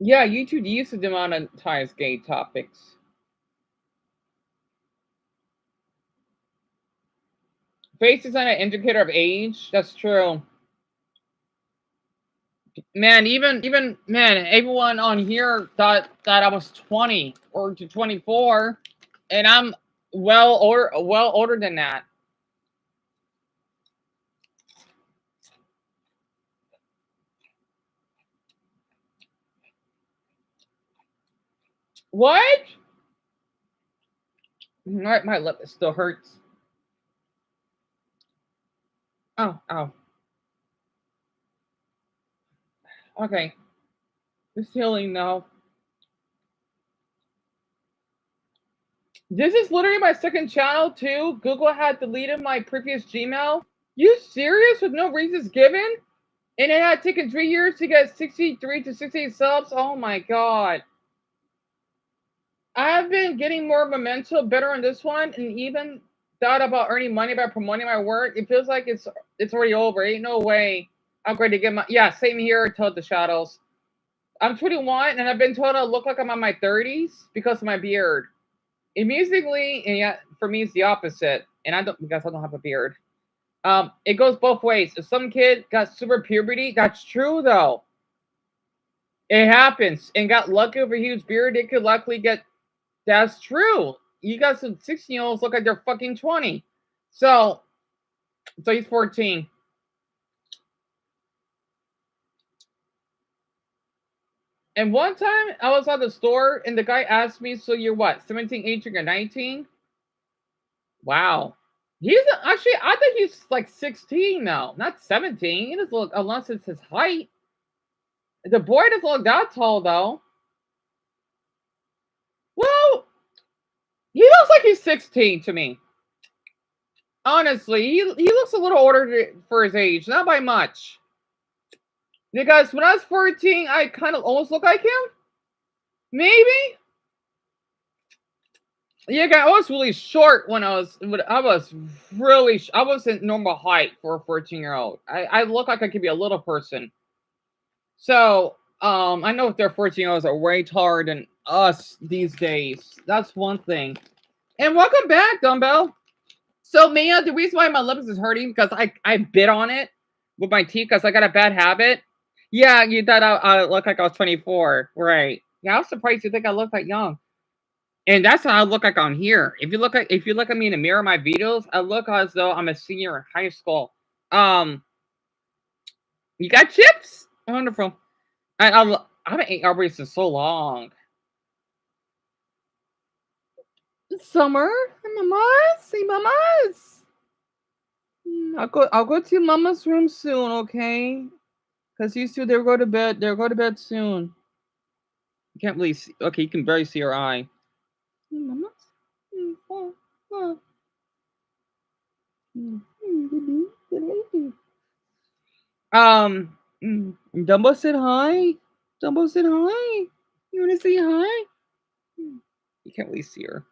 Yeah, YouTube used to demonetize gay topics. Face is not an indicator of age. That's true. Man, even man, everyone on here thought that I was 20 or 24, and I'm well older than that. What? My lip still hurts. Oh. Okay. It's healing now. This is literally my second channel too. Google had deleted my previous Gmail. You serious? With no reasons given? And it had taken 3 years to get 63 to 68 subs? Oh my god. I've been getting more momentum, better on this one, and even thought about earning money by promoting my work. It feels like it's already over. Ain't no way I'm going to get my same here. Told the shadows. I'm 21 and I've been told I look like I'm in my 30s because of my beard. Amusingly, and yeah, for me it's the opposite. And I don't have a beard. It goes both ways. If some kid got super puberty, that's true though. It happens. And got lucky with a huge beard, it could likely get. That's true. You got some 16-year-olds look like they're fucking 20. So he's 14. And one time I was at the store and the guy asked me, so you're what, 17, 18, or 19? Wow. He's actually, I think he's like 16 now, not 17. He doesn't look, unless it's his height. The boy doesn't look that tall though. Well, he looks like he's 16 to me. Honestly, he looks a little older for his age, not by much. Because when I was 14, I kind of almost looked like him. Maybe. Yeah, I was really short when I wasn't normal height for a 14-year-old. I look like I could be a little person. So, I know if their 14-year-olds are way taller than us these days. That's one thing. And welcome back, Dumbbell. So, Mia, the reason why my lips is hurting because I bit on it with my teeth because I got a bad habit. Yeah, you thought I look like I was 24, right? Yeah, I was surprised you think I look that young. And that's how I look like on here. If you look at me in the mirror, my videos, I look as though I'm a senior in high school. You got chips? Wonderful. I haven't ate Arby's in so long. Summer, hey mamas. I'll go to Mama's room soon, okay? Cause these two they'll go to bed. They'll go to bed soon. You can't really see. Okay, you can barely see her eye. Mama's. Dumbo said hi. Dumbo said hi. You wanna say hi? You can't really see her.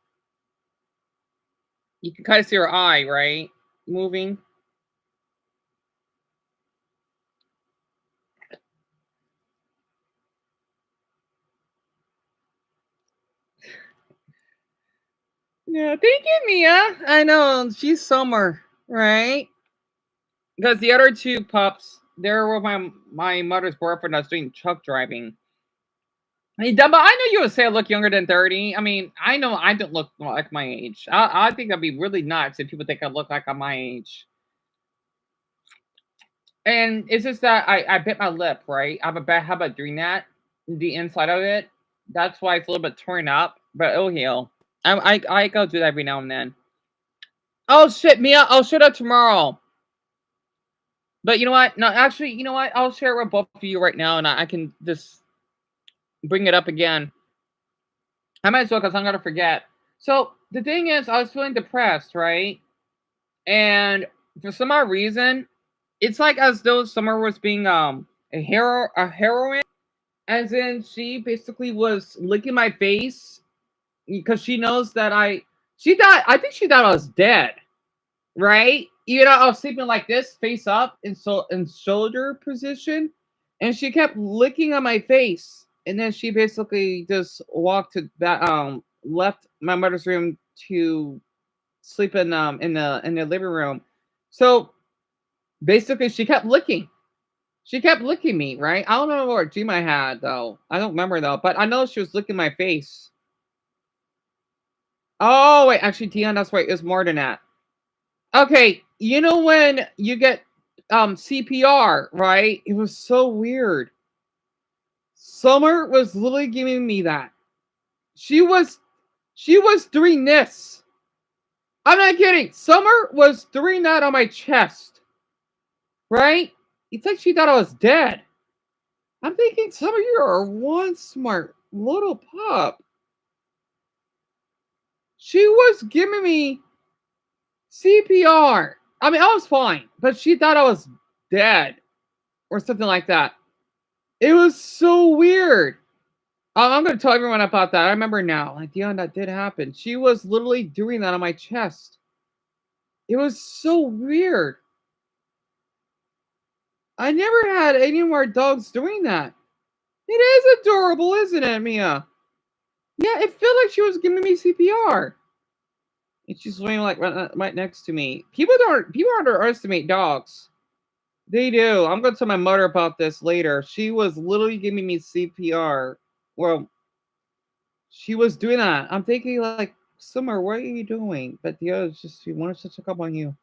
You can kind of see her eye, right? Moving. Yeah, thank you, Mia. I know she's summer, right? Because the other two pups, they're with my mother's boyfriend that's doing truck driving. Hey, Dumba, I know you would say I look younger than 30. I mean, I know I don't look like my age. I think that'd be really nuts if people think I look like I'm my age. And it's just that I bit my lip, right? I have a bad habit of doing that. The inside of it. That's why it's a little bit torn up, but it'll heal. I go do that every now and then. Oh shit, Mia, I'll share that tomorrow. But you know what? No, actually, you know what? I'll share it with both of you right now, and I can just bring it up again. I might as well, because I'm gonna forget. So the thing is, I was feeling depressed, right? And for some odd reason, it's like as though Summer was being a heroine, as in she basically was licking my face because she knows that I think she thought I was dead, right? You know, I was sleeping like this, face up in shoulder position, and she kept licking on my face, and then she basically just walked to that left my mother's room to sleep in the living room. So basically, she kept licking. She kept licking me, right? I don't know what dream I had though. I don't remember though, but I know she was licking my face. Oh wait, actually, Dion, that's right. It's more than that. Okay, you know when you get CPR, right? It was so weird. Summer was literally giving me that. She was doing this. I'm not kidding. Summer was doing that on my chest. Right? It's like she thought I was dead. I'm thinking, Summer, you are one smart little pup. She was giving me CPR. I mean, I was fine, but she thought I was dead or something like that. It was so weird. I'm going to tell everyone about that. I remember now. Like, Dion, that did happen. She was literally doing that on my chest. It was so weird. I never had any more dogs doing that. It is adorable, isn't it, Mia? Yeah, it felt like she was giving me CPR. And she's laying like right next to me. People underestimate dogs. They do. I'm gonna tell my mother about this later. She was literally giving me CPR. Well, she was doing that. I'm thinking like, Summer, what are you doing? But the other just she wanted to check up on you.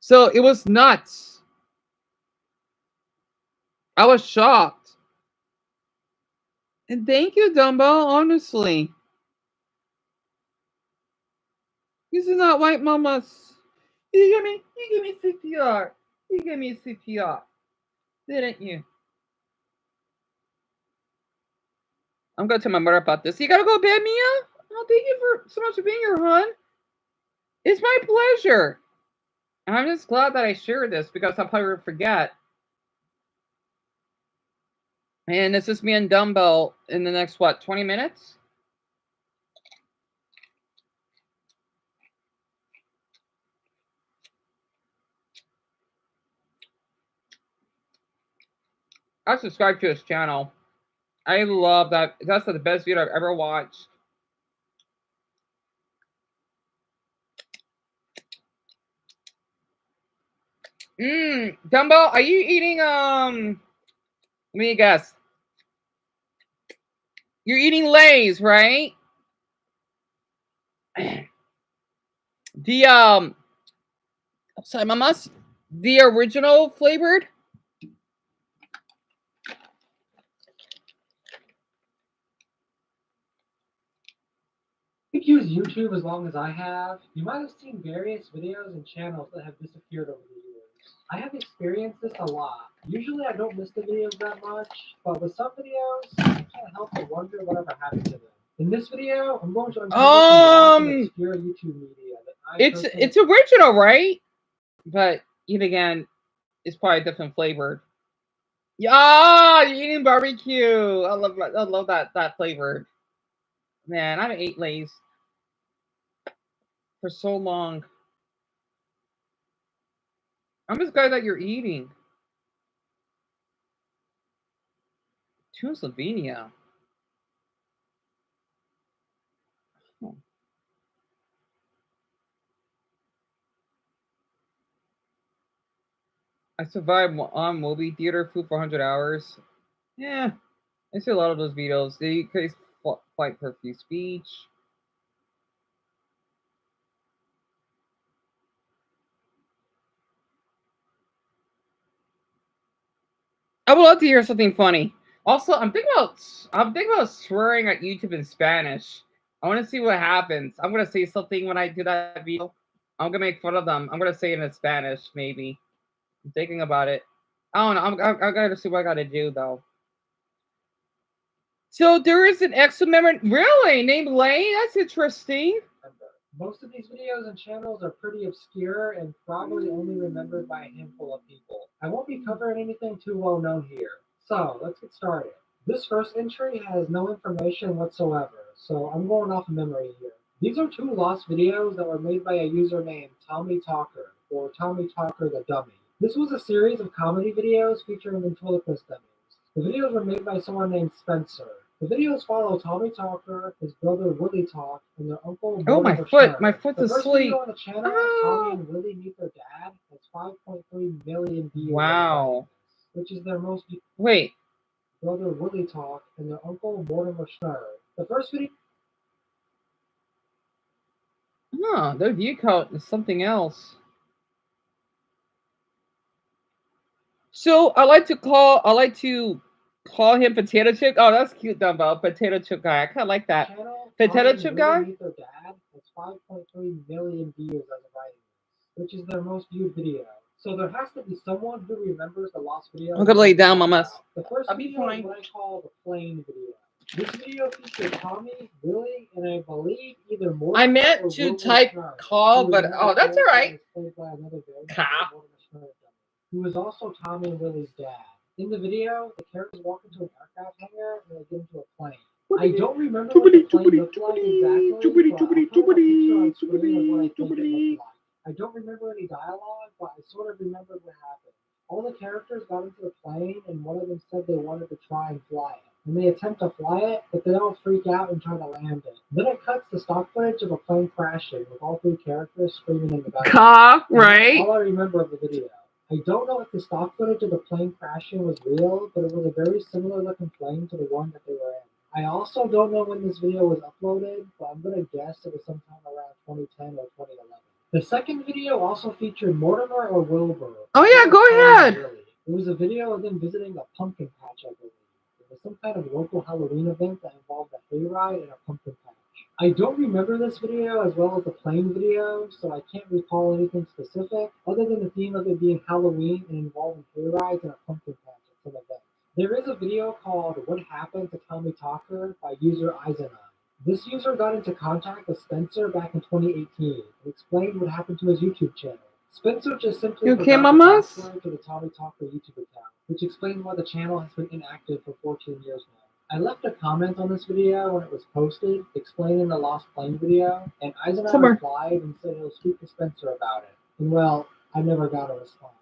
So it was nuts. I was shocked. And thank you, Dumbo, honestly. This is not white mama's. You gave me CPR. You gave me CPR. Didn't you? I'm going to tell my mother about this. You gotta go to bed, Mia? Oh, thank you for so much for being here, hon. It's my pleasure. I'm just glad that I shared this because I'll probably forget. And this is me and Dumbo in the next, 20 minutes? I subscribe to his channel. I love that. That's the best video I've ever watched. Dumbo, are you eating, let me guess. You're eating Lay's, right? The, sorry, mamas. The original flavored? If you use YouTube as long as I have, you might have seen various videos and channels that have disappeared over the years. I have experienced this a lot. Usually I don't miss the videos that much, but with some videos, I can't help but wonder whatever happened to them. In this video, I'm going to uncover some lost and obscure YouTube media that I it's original, right? But yet again, it's probably different flavored. Yeah, you're eating barbecue. I love that flavor. Man, I haven't ate Lay's for so long. I'm just glad that you're eating. To Slovenia. Oh. I survived on movie theater food for 100 hours. Yeah, I see a lot of those videos. They increase fight for free speech. I would love to hear something funny. Also, I'm thinking about swearing at YouTube in Spanish. I want to see what happens. I'm gonna say something when I do that video. I'm gonna make fun of them. I'm gonna say it in Spanish, maybe. I'm thinking about it. I don't know. I gotta see what I gotta do though. So there is an ex-member, really, named Lane. That's interesting. Most of these videos and channels are pretty obscure and probably only remembered by a handful of people. I won't be covering anything too well known here. So let's get started. This first entry has no information whatsoever, so I'm going off memory here. These are 2 lost videos that were made by a user named Tommy Talker, or Tommy Talker the Dummy. This was a series of comedy videos featuring ventriloquist dummies. The videos were made by someone named Spencer. The videos follow Tommy Talker, his brother Willie Talk, and their uncle. Oh, my foot! My foot's asleep. The first video on the channel, Tommy and Willie meet their dad, has 5.3 million views. Wow. Which is their most. Wait. Brother Willie Talk and their uncle Mortimer Schnurr. The first video. Their view count is something else. So I like to call him Potato Chip. Oh, that's cute, Dumbo. Potato Chip guy. I kind of like that. Potato Chip guy. Their dad has 5.3 million views as of writing this, which is their most viewed video. So there has to be someone who remembers the lost video. I'm gonna lay down, mamas. The first I'll be video fine. is what I call the plane video. This video featured Tommy, Willie, and I believe either more. I meant to type call, but that's all right. Who was also Tommy and Willie's dad. In the video, the characters walk into an aircraft hangar and they get into a plane. I don't remember what the plane looked like exactly, but I'll put a picture on screen of what I think it looked like. I don't remember any dialogue, but I sort of remembered what happened. All the characters got into the plane, and one of them said they wanted to try and fly it. And they attempt to fly it, but they all freak out and try to land it. Then it cuts to stock footage of a plane crashing with all 3 characters screaming in the background. Right? All I remember of the video. I don't know if the stock footage of the plane crashing was real, but it was a very similar looking plane to the one that they were in. I also don't know when this video was uploaded, but I'm going to guess it was sometime around 2010 or 2011. The second video also featured Mortimer or Wilbur. Oh yeah, go ahead. It was a video of them visiting a pumpkin patch, I believe. It was some kind of local Halloween event that involved a hayride and a pumpkin patch. I don't remember this video as well as the plane video, so I can't recall anything specific, other than the theme of it being Halloween and involving hayrides and a pumpkin patch at some event. There is a video called What Happened to Tommy Talker by user Eisenon. This user got into contact with Spencer back in 2018 and explained what happened to his YouTube channel. Spencer just simply to the Tommy Talker YouTube account, which explains why the channel has been inactive for 14 years now. I left a comment on this video when it was posted, explaining the lost plane video, and Eisenhower replied and said he'll speak to Spencer about it. And well, I never got a response.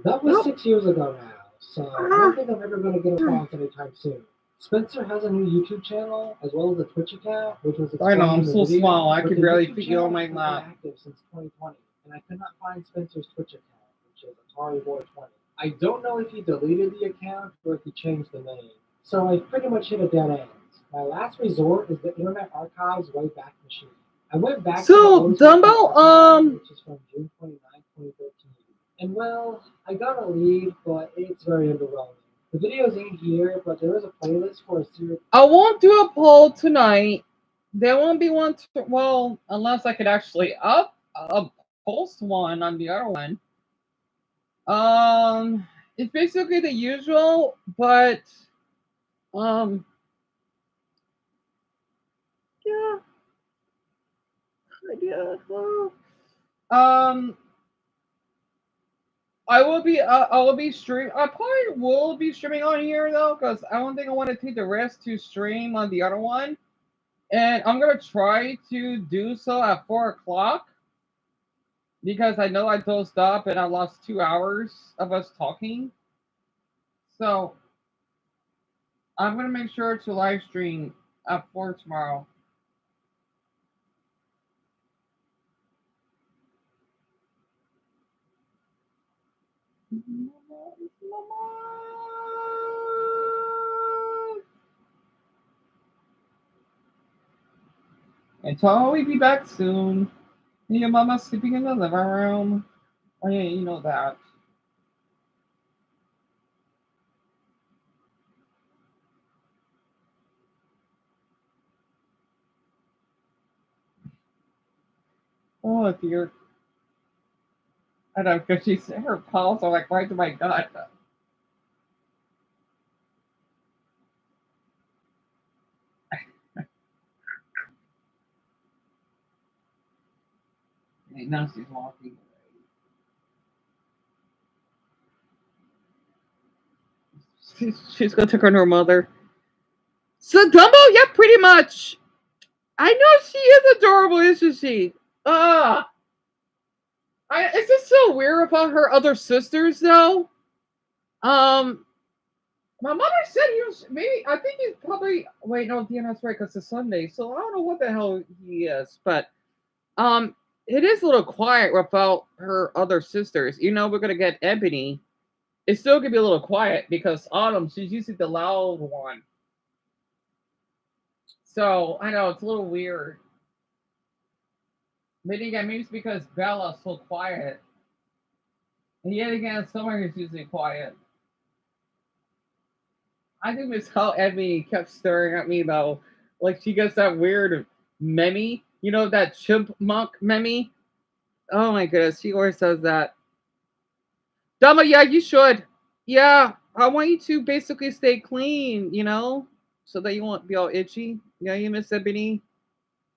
That was 6 years ago now, so I don't think I'm ever going to get a response anytime soon. Spencer has a new YouTube channel, as well as a Twitch account, which was I know, I'm so video, small, I could barely YouTube fit you on my channel lap. has been active since 2020, and I could not find Spencer's Twitch account, which is Atari Boy 20. I don't know if he deleted the account or if he changed the name. So I pretty much hit a dead end. My last resort is the Internet Archive's Wayback Machine. I went back to the Dumbo, which is from June 29, 2013. And well, I got a lead, but it's very underwhelming. The videos ain't here, but there is a playlist for a series. I won't do a poll tonight There won't be one. Well, unless I could actually post one on the other one. It's basically the usual, but um, yeah, yeah. Um, I will be stream. I probably will be streaming on here though, because I don't think I want to take the risk to stream on the other one. And I'm gonna try to do so at 4 o'clock because I know I dozed up and I lost 2 hours of us talking. So I'm gonna make sure to live stream at 4 tomorrow. And tell we be back soon. And your mama's sleeping in the living room. Oh yeah, you know that. Oh dear. I know, because her pulse are like right to my gut. And now she's walking. She's gonna take her to her mother. So Dumbo, yeah, pretty much. I know she is adorable, isn't she? It's just so weird about her other sisters, though. My mother said he was maybe. I think he's probably. Wait, no, DNS right because it's Sunday, so I don't know what the hell he is. But it is a little quiet without her other sisters. You know, we're gonna get Ebony. It's still gonna be a little quiet because Autumn, she's usually the loud one. So I know it's a little weird. Maybe again, maybe it's because Bella's so quiet. And yet again, Summer is usually quiet. I think it's how Ebony kept staring at me though. Like she gets that weird meme. You know that chipmunk meme? Oh my goodness, she always says that. Dama, yeah, you should. Yeah, I want you to basically stay clean, you know, so that you won't be all itchy. Yeah, you miss Ebony.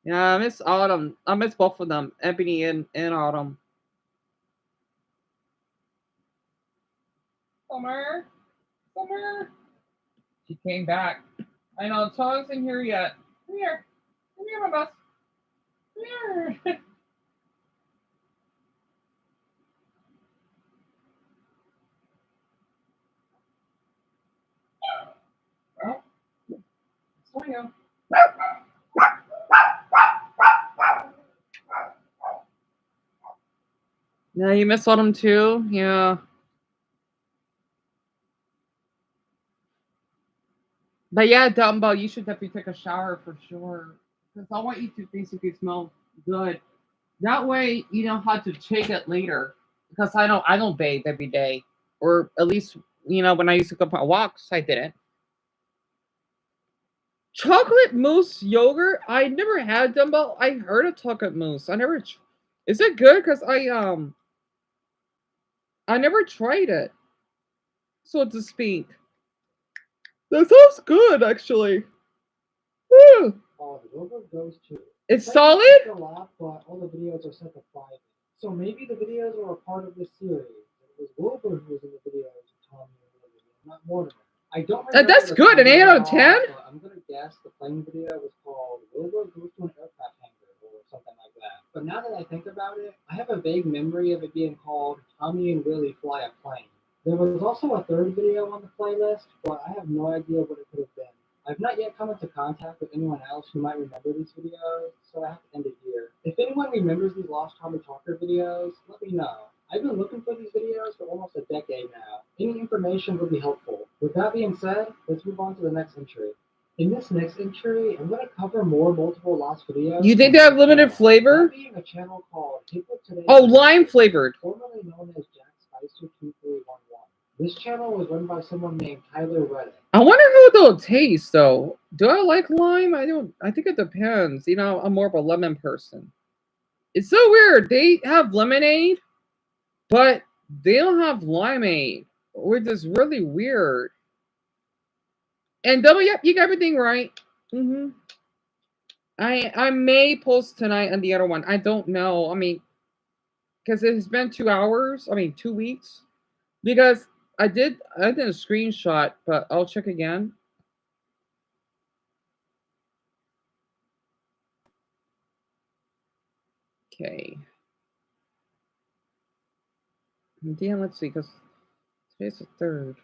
Yeah, I miss Autumn. I miss both of them, Ebony and Autumn. Summer, Summer. She came back. I know, Todd's in here yet. Come here. Come here, my bus. Come here. Oh, Sonia. Yeah, you miss Autumn too? Yeah. But yeah, Dumbo, you should definitely take a shower for sure. Because I want you to basically smell good. That way you know how to take it later. Because I don't bathe every day. Or at least, you know, when I used to go for walks, I didn't. Chocolate mousse yogurt? I never had Dumbo. I heard of chocolate mousse. I never is it good? Because I never tried it. So to speak. That sounds good actually. Woo. The logo goes to. It's Like, solid? a lot, but all the videos are set to private. So maybe the videos are a part of this series. It was Wilbur who was in the videos, Tommy and Wilbur, not Mortimer. I don't remember. That's the good. An title 8 out at of all, 10? but I'm gonna guess the playing video was called Wilbur Goes to an Aircraft Hangar or something like that. But now that I think about it, I have a vague memory of it being called Tommy and Willie Fly a Plane. There was also a third video on the playlist, but I have no idea what it could have been. I've not yet come into contact with anyone else who might remember these videos, so I have to end it here. If anyone remembers these Lost Tommy Talker videos, let me know. I've been looking for these videos for almost a decade now. Any information would be helpful. With that being said, let's move on to the next entry. In this next entry, I'm going to cover more multiple Lost videos. You think they have limited flavor? That being a channel called Hip Hop Today. Oh, lime flavored. Formerly known as Jack Spicer 2311. This channel was run by someone named Tyler Reddick. I wonder how it'll taste though. Do I like lime? I don't. I think it depends. You know, I'm more of a lemon person. It's so weird. They have lemonade, but they don't have limeade, which is really weird. And double, yep, you got everything right. I may post tonight on the other one. I don't know. I mean, because it's been 2 hours. I mean, 2 weeks. Because I did a screenshot, but I'll check again. Okay. Damn, let's see, because today's the 3rd.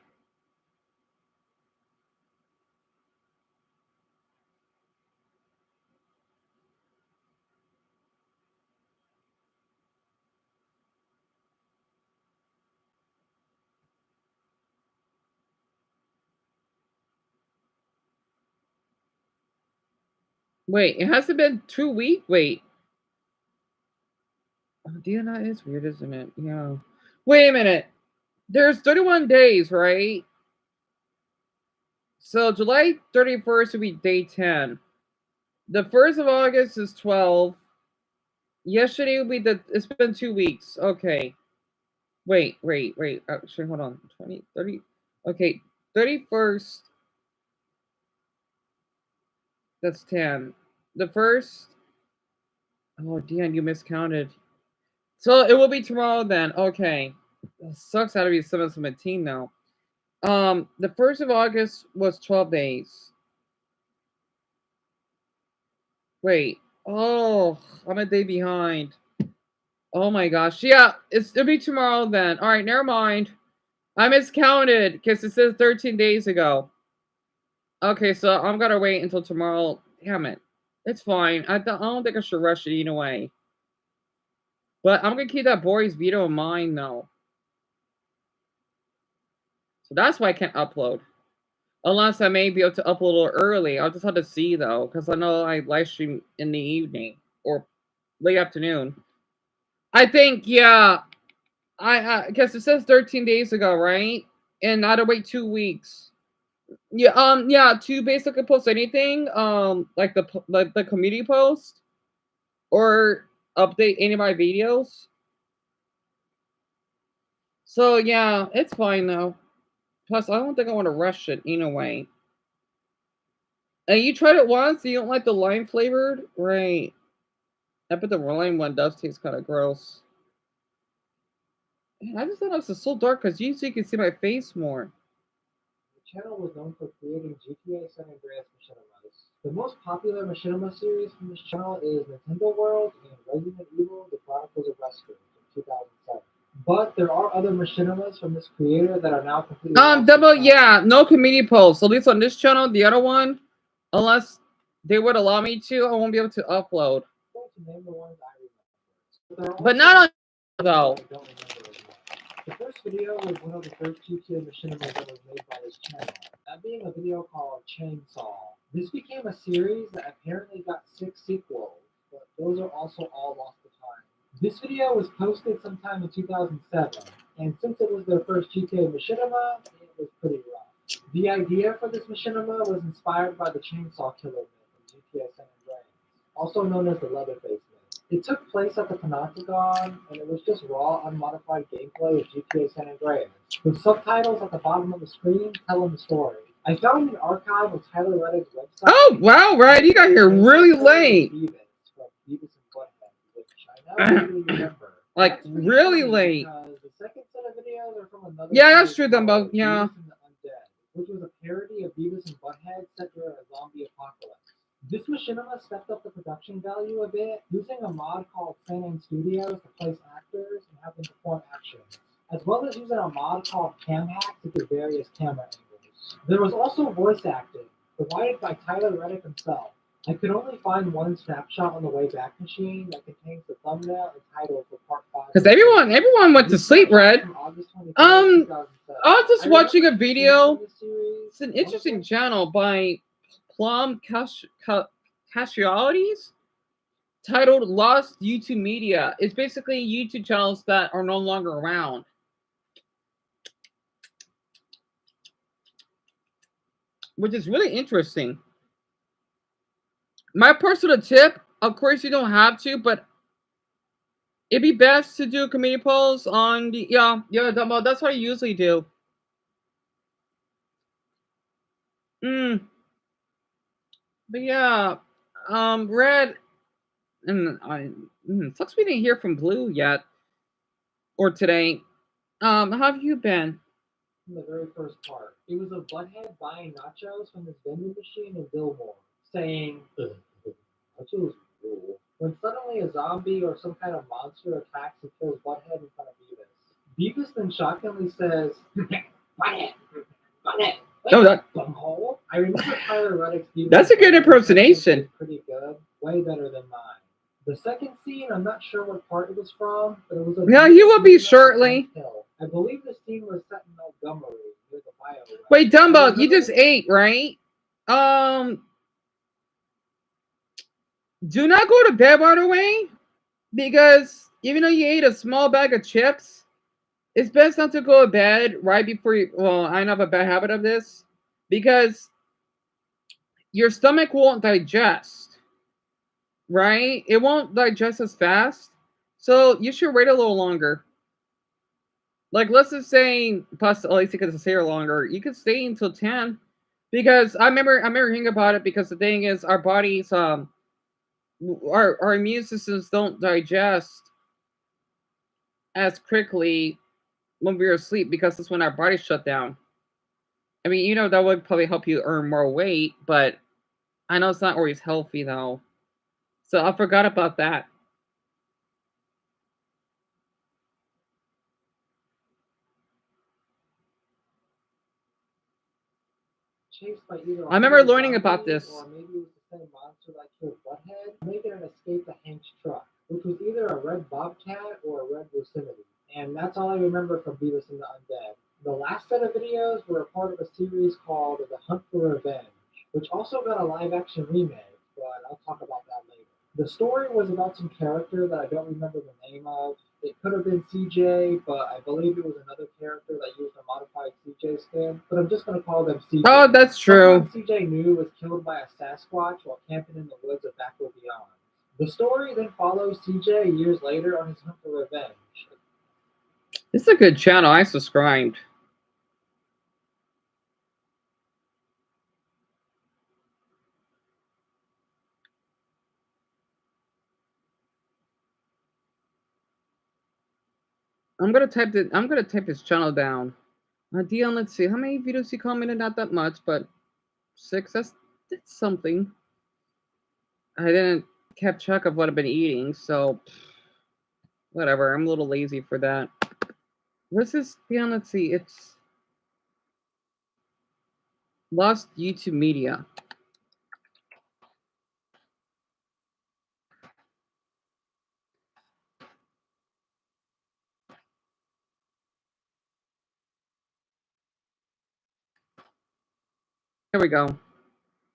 Wait, it hasn't been 2 weeks? Wait. Oh, damn, that is weird, isn't it? Yeah. Wait a minute. There's 31 days, right? So July 31st would be day 10. The 1st of August is 12. Yesterday would be it's been 2 weeks. Okay. Wait. Actually, hold on. 20, 30. Okay. 31st. That's 10. The 1st. Oh, damn, you miscounted. So it will be tomorrow then. Okay. It sucks out to be 7/17 now. The 1st of August was 12 days. Wait. Oh, I'm a day behind. Oh my gosh. Yeah, it'll be tomorrow then. All right, never mind. I miscounted because it says 13 days ago. Okay, so I'm gonna wait until tomorrow. Damn it. It's fine. I don't think I should rush it either way. But I'm gonna keep that Boris veto in mind though. So that's why I can't upload. Unless I may be able to upload a little early. I'll just have to see though, because I know I live stream in the evening or late afternoon. I think, yeah. I guess it says 13 days ago, right? And I had to wait 2 weeks. Yeah, to basically post anything, like the community post or update any of my videos. So yeah, it's fine though. Plus, I don't think I want to rush it anyway. And you tried it once, you don't like the lime flavored? Right. I bet the lime one does taste kind of gross. Man, I just thought it was so dark because usually you can see my face more. The channel was known for creating GTA San Andreas machinimas. The most popular machinima series from this channel is Nintendo World and Resident Evil: The Chronicles of Wesker from 2007. But there are other machinimas from this creator that are now completely double, yeah, no community posts. At least on this channel, the other one, unless they would allow me to, I won't be able to upload. But not on though. The first video was one of the first GTA machinimas that was made by this channel, that being a video called Chainsaw. This became a series that apparently got 6 sequels, but those are also all lost to time. This video was posted sometime in 2007, and since it was their first GTA machinima, it was pretty rough. The idea for this machinima was inspired by the Chainsaw Killer myth in GTA San Andreas, also known as the Leatherface myth. It took place at the Panopticon, and it was just raw, unmodified gameplay of GTA San Andreas, with subtitles at the bottom of the screen telling the story. I found an archive of Tyler Reddick's website. Oh, wow, right, you got here really late. Like, really late. The second set of videos are from another yeah, that's true, Dumbo, yeah. Which was a parody of Beavis and Butthead set during a zombie apocalypse. This machinima stepped up the production value a bit, using a mod called Fan Studios to place actors and have them perform actions, as well as using a mod called Cam Hack to give various camera angles. There was also voice acting, provided by Tyler Reddick himself. I could only find one snapshot on the Wayback Machine that contains the thumbnail and title for part 5. Because everyone went to sleep, Red. I was just watching a video. It's an interesting channel by Plum Casualities titled Lost YouTube Media. It's basically YouTube channels that are no longer around. which is really interesting. My personal tip, of course, you don't have to, but it'd be best to do community polls on the well, that's what I usually do. Mm, but yeah, Red, and sucks we didn't hear from Blue yet or today. How have you been? In the very first part. It was a butthead buying nachos from this vending machine in Billmore, saying, "Ugh, nachos rule." When suddenly a zombie or some kind of monster attacks and kills Butthead in front of Beavis. Beavis then shockingly says, "Butthead, Butthead, Oh, that, bumhole." I remember Tyler Reddick's Beavis. that's a good impersonation. Was pretty good, way better than mine. The second scene, I'm not sure what part it was from, but it was a Yeah, you will be shortly. hill. I believe the scene was set in Montgomery near the bio. Wait, Dumbo, you just ate, right? Do not go to bed right away, because even though you ate a small bag of chips, it's best not to go to bed right before you. Well, I have a bad habit of this because your stomach won't digest, right? It won't digest as fast, so you should wait a little longer. Like, let's just say, plus at least you could stay longer. You could stay until 10, because I remember hearing about it. Because the thing is, our bodies, our immune systems don't digest as quickly when we're asleep, because that's when our bodies shut down. I mean, that would probably help you earn more weight, but I know it's not always healthy though. So I forgot about that. Chased by either I remember learning about this. or maybe it was the same monster that killed Butthead, making an escape to Hank's truck, which was either a red bobcat or a red Yosemite. And that's all I remember from Beavis and the Undead. The last set of videos were a part of a series called The Hunt for Revenge, which also got a live-action remake, but I'll talk about that later. The story was about some character that I don't remember the name of. It could have been CJ, but I believe it was another character that used a modified CJ skin. But I'm just going to call them CJ. Oh, that's true. Someone CJ knew was killed by a Sasquatch while camping in the woods of Back Beyond. The story then follows CJ years later on his hunt for revenge. It's a good channel. I subscribed. I'm gonna type his channel down. Dion, let's see how many videos he commented. Not that much, but 6. That's something. I didn't keep track of what I've been eating, so whatever. I'm a little lazy for that. What's this, Dion? Let's see. It's Lost YouTube Media. Here we go.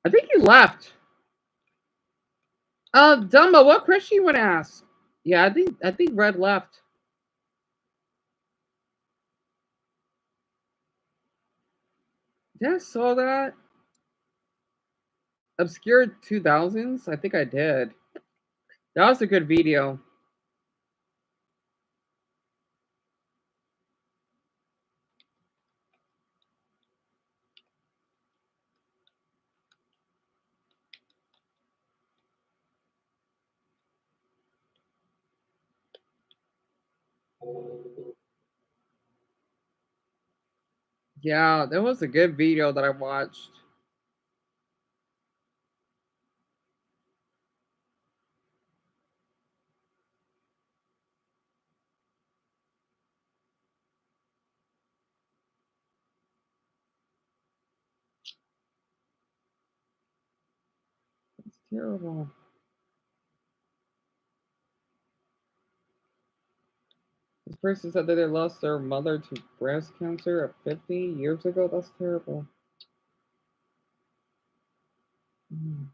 I think you left. Dumbo, what question you want to ask? Yeah, I think Red left. Yeah, I saw that. Obscure 2000s? I think I did. That was a good video. Yeah, that was a good video that I watched. That's terrible. This person said that they lost their mother to breast cancer at 50 years ago. That's terrible. Mm.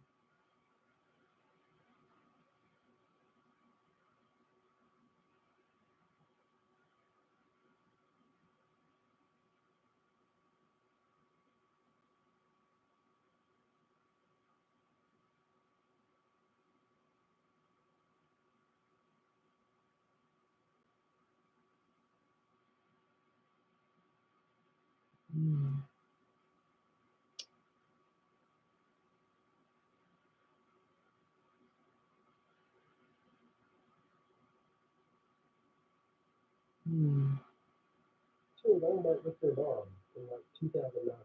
Two Walmart with their mom in like 2009.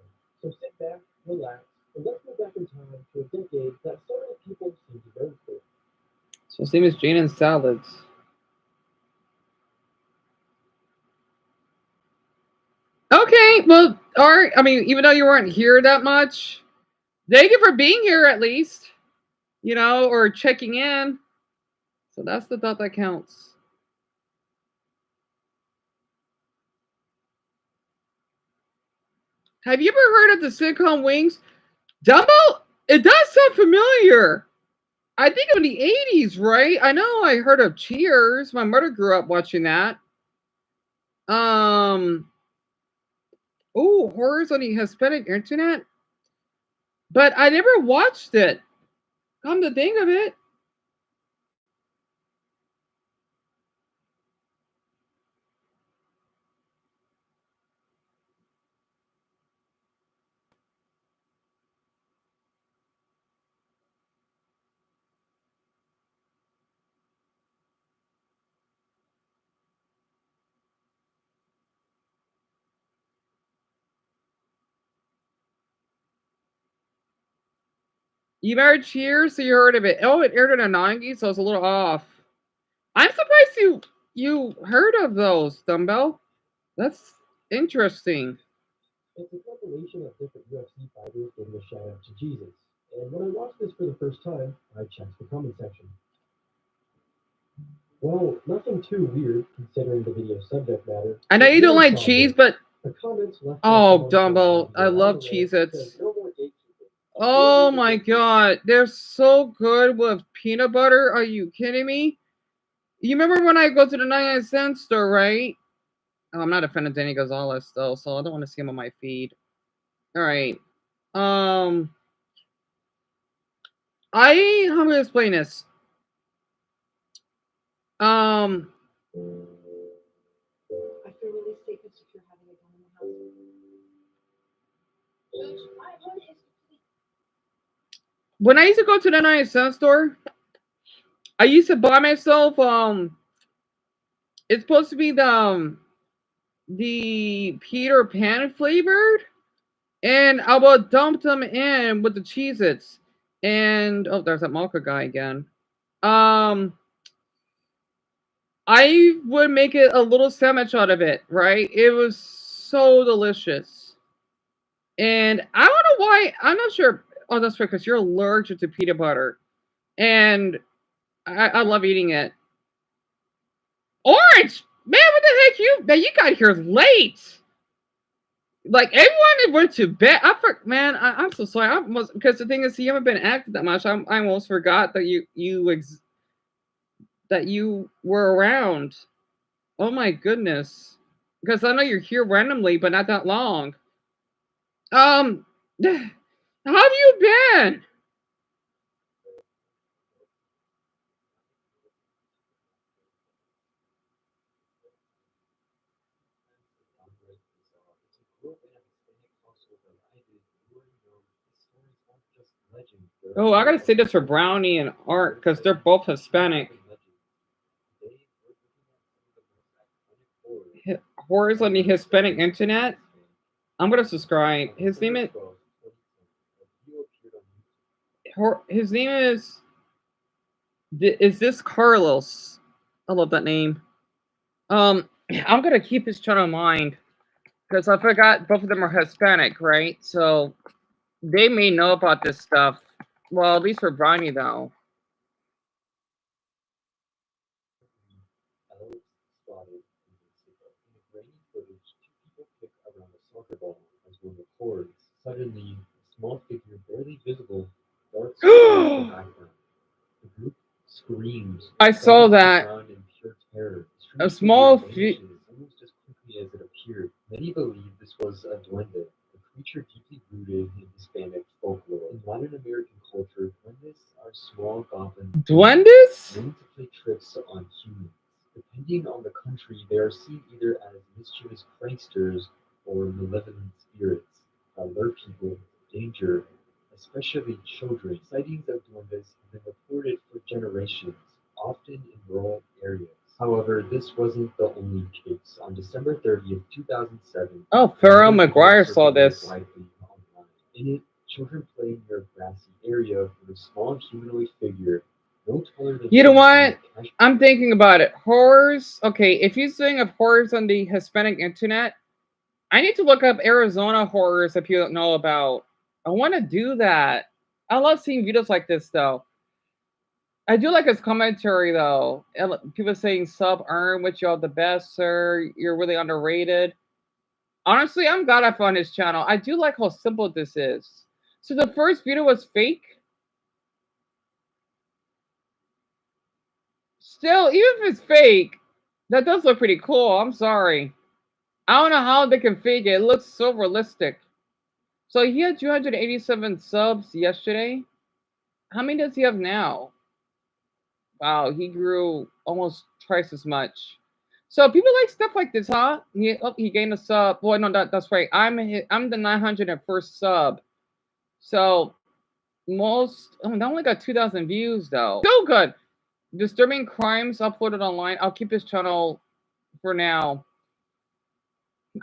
So sit back, relax, and let's go back in time to a decade that so many people seem to go through. So his name is Jane and Salads. Okay, well, all right. I mean, even though you weren't here that much, thank you for being here at least, you know, or checking in. So that's the thought that counts. Have you ever heard of the sitcom Wings? Dumbo? It does sound familiar. I think in the 80s, right? I know I heard of Cheers. My mother grew up watching that. Oh, horrors on the Hispanic internet? But I never watched it. Come to think of it. You married Cheers, so you heard of it. Oh, it aired in the 90s, so it's a little off. I'm surprised you heard of those, Dumbbell. That's interesting. It's a compilation of different UFC fighters giving a shout out to Jesus. And when I watched this for the first time, I checked the comment section. Well, nothing too weird considering the video subject matter. I know you don't like Really cheese, solid. but The comments left oh, by someone Dumbo, I from love the Cheez-Its. says, "No more gatekeeping." Oh my god, they're so good with peanut butter. Are you kidding me? You remember when I go to the 99-cent store, right? Oh, I'm not a fan of Danny Gonzalez though, so I don't want to see him on my feed. All right. How am I gonna explain this? I feel really safe and secure having a gun in the house. When I used to go to the 99-cent store, I used to buy myself it's supposed to be the Peter Pan flavored, and I would dump them in with the Cheez-Its. And oh, there's that Malka guy again. I would make it a little sandwich out of it, right? It was so delicious. And I don't know why, I'm not sure. Oh, that's right, because you're allergic to peanut butter. And I love eating it. Orange! Man, what the heck? You got here late. Like everyone went to bed. I'm so sorry. Because the thing is, you haven't been active that much. I almost forgot that you were around. Oh my goodness. Because I know you're here randomly, but not that long. How have you been? Oh, I gotta say this for Brownie and Art because they're both Hispanic. Horrors on the Hispanic internet. I'm gonna subscribe. His name is. His name is. Is this Carlos? I love that name. I'm gonna keep his channel in mind because I forgot both of them are Hispanic, right? So they may know about this stuff. Well, at least for Brownie though. Suddenly, a small figure barely visible darts across the background. The group screams. I saw that. In pure terror. A small vanishes almost as quickly as it appeared. Many believe this was a duende, a creature deeply rooted in Hispanic folklore. In Latin American culture, duendes are small goblins Duendes? known to play tricks on humans. Depending on the country, they are seen either as mischievous pranksters or malevolent spirits alert people to danger, especially children. Sightings of duendes have been reported for generations, often in rural areas. However, this wasn't the only case. On December 30th, 2007, Oh, Pharaoh another video McGuire saw circulated this. widely online. In it, children playing near a grassy area with a small humanoid figure, no taller than You know 10 what? feet, I'm thinking about it. Horrors. Okay, if you're saying of horrors on the Hispanic internet, I need to look up Arizona horrors if you don't know about. I want to do that. I love seeing videos like this though. I do like his commentary though. People saying sub earn which y'all the best, sir. You're really underrated. Honestly, I'm glad I found his channel. I do like how simple this is. So the first video was fake. Still, even if it's fake, that does look pretty cool. I'm sorry. I don't know how they can fake it. It looks so realistic. So he had 287 subs yesterday. How many does he have now? Wow, he grew almost twice as much. So people like stuff like this, huh? He gained a sub. Well, no, that's right. I'm the 901st sub. So most, that only got 2,000 views though. So good. Disturbing crimes uploaded online. I'll keep his channel for now.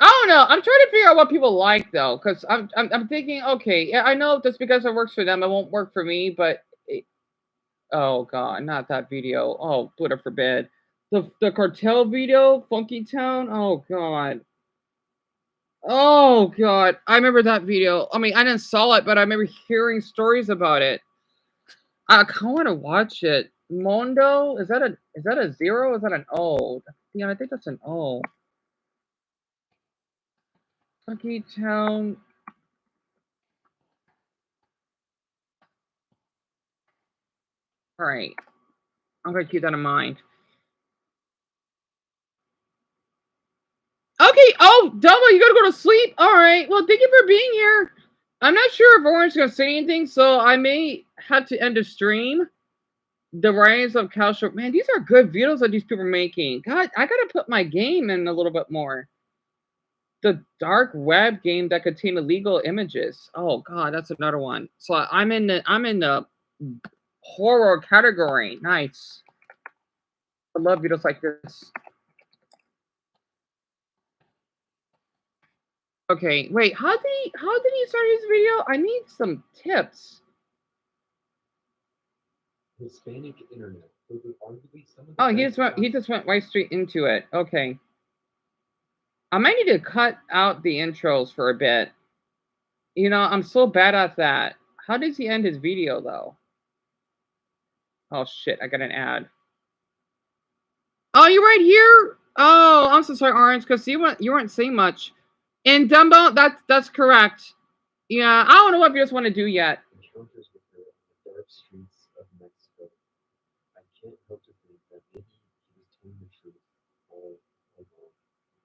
I don't know. I'm trying to figure out what people like though, because I'm thinking, okay, yeah, I know just because it works for them, it won't work for me. But oh god, not that video. Oh, Buddha forbid. The cartel video, Funky Town. Oh god. Oh god, I remember that video. I mean, I didn't saw it, but I remember hearing stories about it. I kind of want to watch it. Mondo, is that a zero? Or is that an O? Yeah, I think that's an O. Funky Town. All right, I'm gonna keep that in mind. Okay. Oh, Dumbo, you gotta go to sleep. All right. Well, thank you for being here. I'm not sure if Orange's gonna say anything, so I may have to end the stream. The Rise of Calcio. Man, these are good videos that these people are making. God, I gotta put my game in a little bit more. The dark web game that contained illegal images. Oh god, that's another one. So I'm in the horror category. Nice. I love videos like this. Okay, wait. How did he start his video? I need some tips. Hispanic internet. Arguably some of the Oh, best he just went right straight into it. Okay. I might need to cut out the intros for a bit. You know, I'm so bad at that. How does he end his video though? Oh shit, I got an ad. Oh, you're right here. Oh, I'm so sorry, Orange, because you weren't saying much. And Dumbo, that's correct. Yeah, I don't know what videos want to do yet. encounters with her on the dark streets of Mexico. I can't help to think that maybe he was telling the truth all along.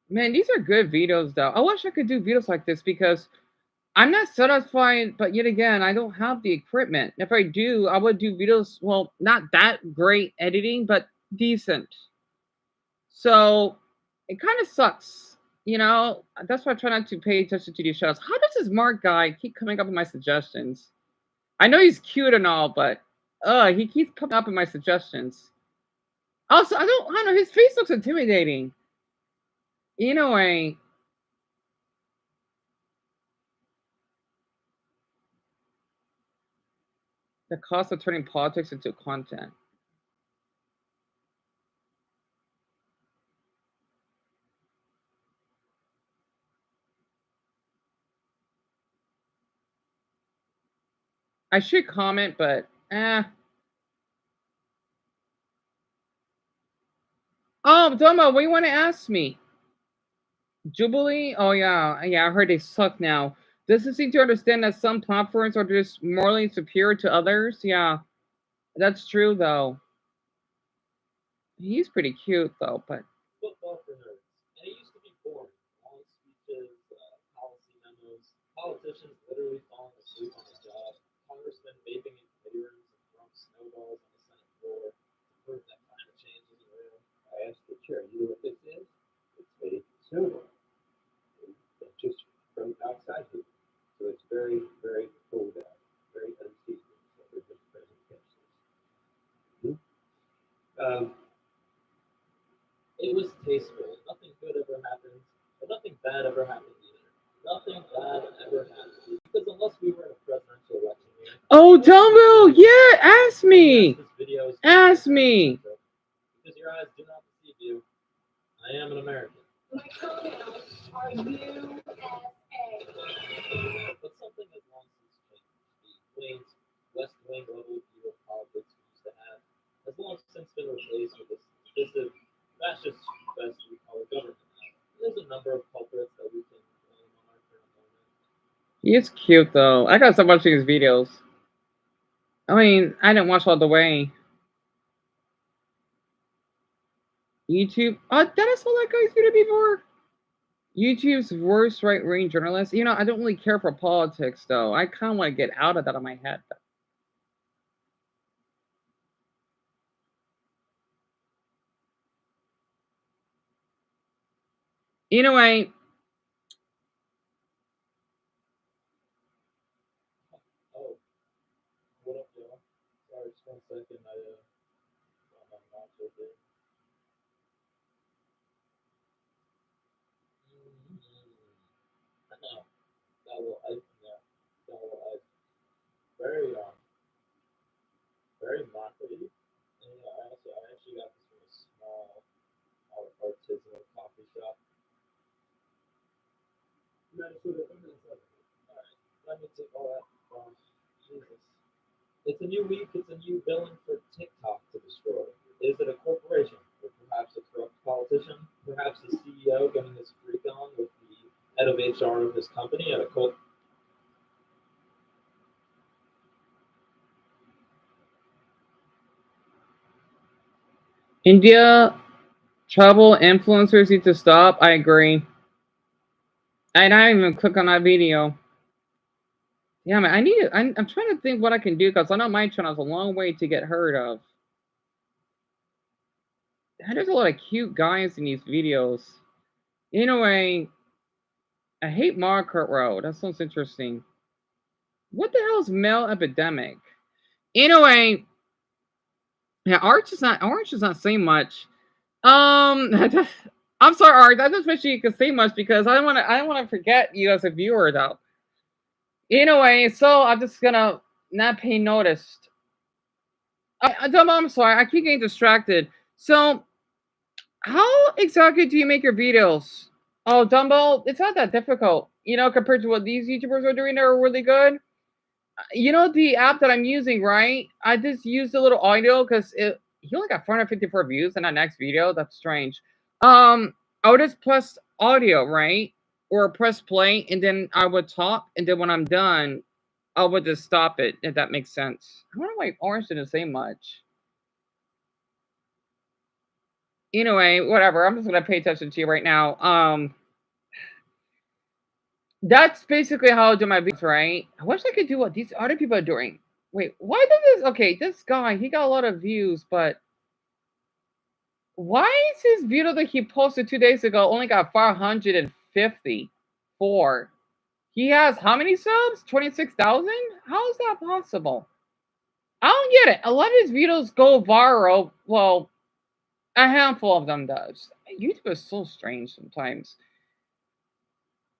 Man, these are good videos though. I wish I could do videos like this because I'm not satisfied, but yet again, I don't have the equipment. If I do, I would do videos, well, not that great editing, but decent. So it kind of sucks. You know, that's why I try not to pay attention to these shows. How does this Mark guy keep coming up with my suggestions? I know he's cute and all, but he keeps coming up with my suggestions. Also, I don't know, his face looks intimidating. Anyway, the cost of turning politics into content. I should comment, but Oh, Doma, what do you want to ask me? Jubilee? Oh yeah, I heard they suck now. Does it seem to understand that some platforms are just morally superior to others? Yeah, that's true though. He's pretty cute though, but Football for nerds. And it used to be boring. Long speeches, policy memos, politicians literally falling asleep on the job, congressmen vaping in committee rooms and throwing snowballs on the Senate floor to prove that climate change isn't real. I asked the chair, you know what this is? It's fake snowball. That just It was tasteful. Nothing good ever happened, but nothing bad ever happened either. Nothing bad ever happened. Because unless we were in a presidential election year. Oh, Dumbo, yeah, ask me. Yes, this video is Ask me. because your eyes do not deceive you. I am an American. My pronouns are USA. But something has long since changed. The quaint West Wing level view of politics we used to have has long since been replaced with this divisive, fascist best we call government now. There's a number of culprits that we can blame on our current moment. He is cute though. I gotta stop watching his videos. I mean, I didn't watch all the way. YouTube. Did I saw that guy's video before? YouTube's worst right-wing journalist. You know, I don't really care for politics though. I kind of want to get out of that on my head. Anyway, Oh, what up, y'all? Sorry, just 1 second. I got my watch open. No, that will ice. Yeah, that will ice. Very very markety. And I actually got this from a small artisanal coffee shop. Alright, let me take all that. Jesus. It's a new week, it's a new villain for TikTok to destroy. Is it a corporation? Or perhaps a corrupt politician? Perhaps the CEO getting his freak on with the head of HR of his company at a cult. India travel influencers need to stop. I agree. I didn't even click on that video. Yeah, man, I need it. I'm trying to think what I can do because I know my channel is a long way to get heard of. There's a lot of cute guys in these videos. Anyway, I hate Margaret Road. That sounds interesting. What the hell is male epidemic? Anyway, yeah, Orange is not saying much. I'm sorry, Art. I just wish you could say much because I don't want to forget you as a viewer though. Anyway, so I'm just gonna not pay notice. I'm sorry. I keep getting distracted. So, how exactly do you make your videos? Oh, Dumbo, it's not that difficult. You know, compared to what these YouTubers are doing, they're really good. You know the app that I'm using, right? I just used a little audio because he only got 454 views in that next video. That's strange. I would just press audio, right? Or press play, and then I would talk, and then when I'm done, I would just stop it, if that makes sense. I wonder why Orange didn't say much. Anyway, whatever. I'm just gonna pay attention to you right now. That's basically how I do my videos, right? I wish I could do what these other people are doing. Wait, why did this? Okay, this guy, he got a lot of views, but why is his video that he posted 2 days ago only got 554? He has how many subs? 26,000? How is that possible? I don't get it. A lot of his videos go viral. Well, a handful of them does. YouTube is so strange sometimes.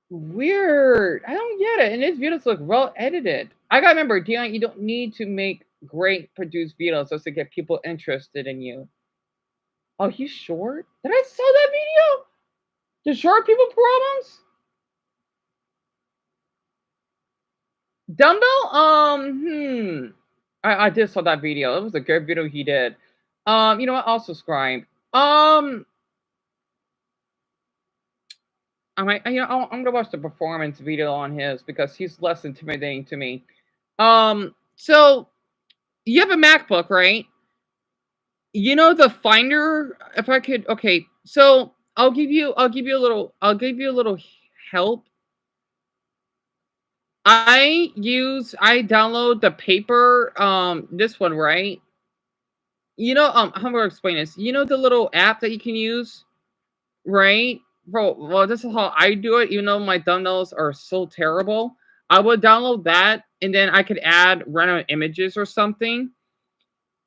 Weird. I don't get it. And his videos look well edited. I gotta remember, Dion, you don't need to make great produced videos just to get people interested in you. Oh, he's short? Did I saw that video? The short people problems? Dumbbell? I did saw that video. It was a good video he did. You know what? I'll subscribe. I'm gonna watch the performance video on his because he's less intimidating to me. So you have a MacBook, right? You know the Finder. If I could, okay. So I'll give you a little help. I download the paper. This one, right? You know, how do I explain this? You know the little app that you can use, right? Bro, well, this is how I do it. Even though my thumbnails are so terrible, I would download that, and then I could add random images or something.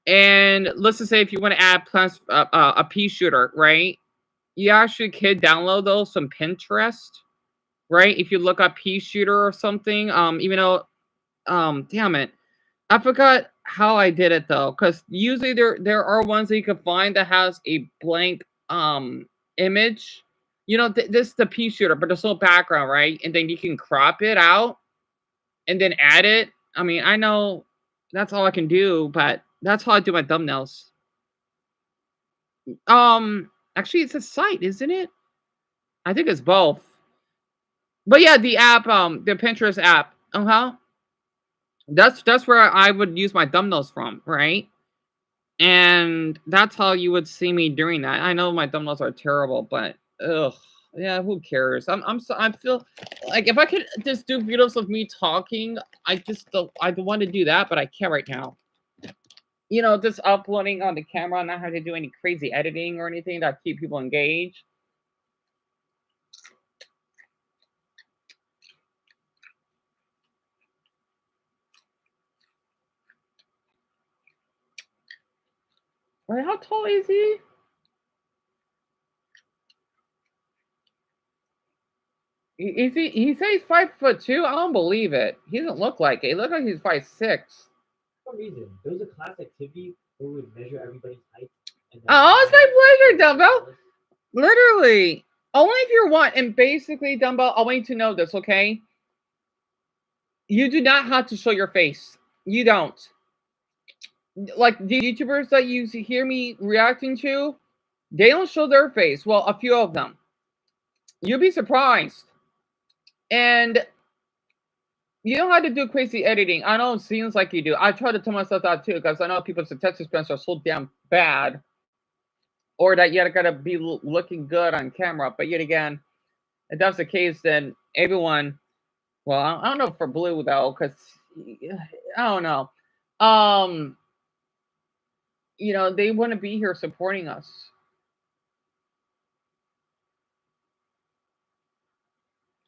And let's just say if you want to add a pea shooter, right? you actually could download those from Pinterest, right? If you look up pea shooter or something, even though, damn it, I forgot how I did it though, because usually there are ones that you can find that has a blank image. You know, this is the pea shooter, but there's no background, right? And then you can crop it out and then add it. I mean, I know that's all I can do, but that's how I do my thumbnails. Actually, it's a site, isn't it? I think it's both. But yeah, the app, the Pinterest app. That's where I would use my thumbnails from, right? And that's how you would see me doing that. I know my thumbnails are terrible, but ugh, yeah, who cares? I feel like if I could just do videos of me talking, I want to do that, but I can't right now. You know, just uploading on the camera, not having to do any crazy editing or anything that keep people engaged. Right, how tall is he? He says 5'2". I don't believe it. He doesn't look like it. He looks like he's 5'6". For some reason, there was a class activity where we would measure everybody's height. And then Oh, it's my pleasure, Dumbo. Literally. Only if you want. And basically, Dumbo, I want you to know this, okay? You do not have to show your face. You don't. Like the YouTubers that you hear me reacting to, they don't show their face. Well, a few of them. You'll be surprised. And you don't have to do crazy editing. I know it seems like you do. I try to tell myself that too, because I know people's attention spans are so damn bad. Or that you gotta be looking good on camera. But yet again, if that's the case, then everyone, well, I don't know for Blue though, because I don't know. You know, they want to be here supporting us.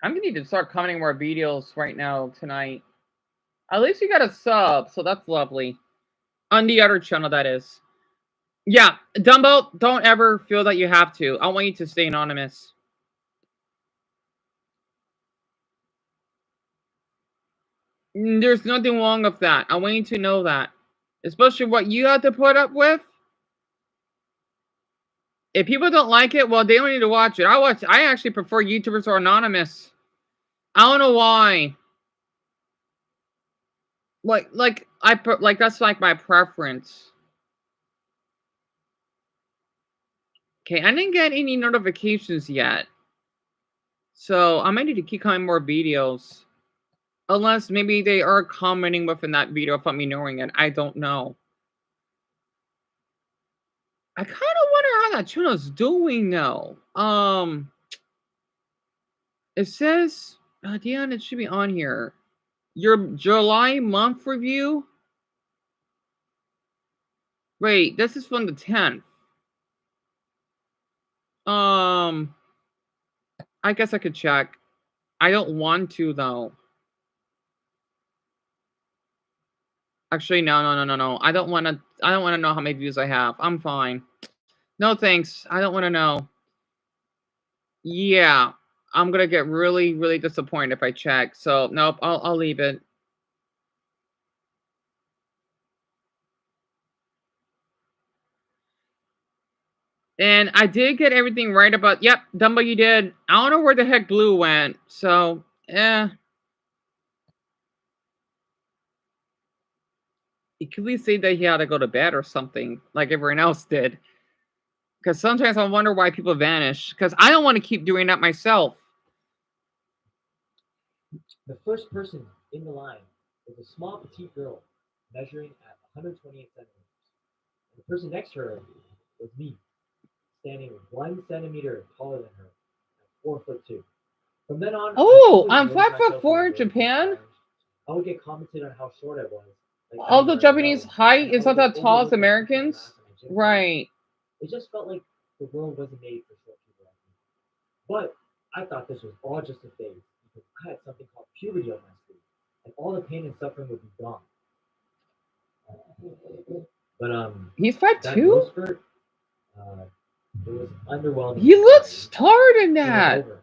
I'm gonna need to start commenting more videos right now tonight. At least you got a sub, so that's lovely. On the other channel, that is. Yeah, Dumbo, don't ever feel that you have to. I want you to stay anonymous. There's nothing wrong with that. I want you to know that. Especially what you have to put up with. If people don't like it, well, they don't need to watch it. I actually prefer YouTubers who are anonymous. I don't know why. Like that's like my preference. Okay, I didn't get any notifications yet. So I might need to keep coming more videos. Unless maybe they are commenting within that video without me knowing it. I don't know. I kind of wonder how that channel's doing though. It says, Dion, it should be on here. Your July month review? Wait, this is from the 10th. I guess I could check. I don't want to though. Actually, no. I don't want to know how many views I have. I'm fine. No thanks. I don't want to know. Yeah, I'm gonna get really, really disappointed if I check. So nope, I'll leave it. And I did get everything right about. Yep, Dumbo, you did. I don't know where the heck Blue went. So you could at least say that he had to go to bed or something, like everyone else did. Because sometimes I wonder why people vanish. Because I don't want to keep doing that myself. The first person in the line was a small, petite girl measuring at 128 centimeters. And the person next to her was me, standing 1 centimeter taller than her, at 4'2". From then on, oh, I'm 5'4" in Japan. I would get commented on how short I was. Like, all the Japanese height is not that tall as Americans, right? It just felt like the world wasn't made for short people like me. But I thought this was all just a phase because I had something called puberty on my sleeve, and all the pain and suffering would be gone. But he's 5'2". It was underwhelming. He looks taller than It was that. over.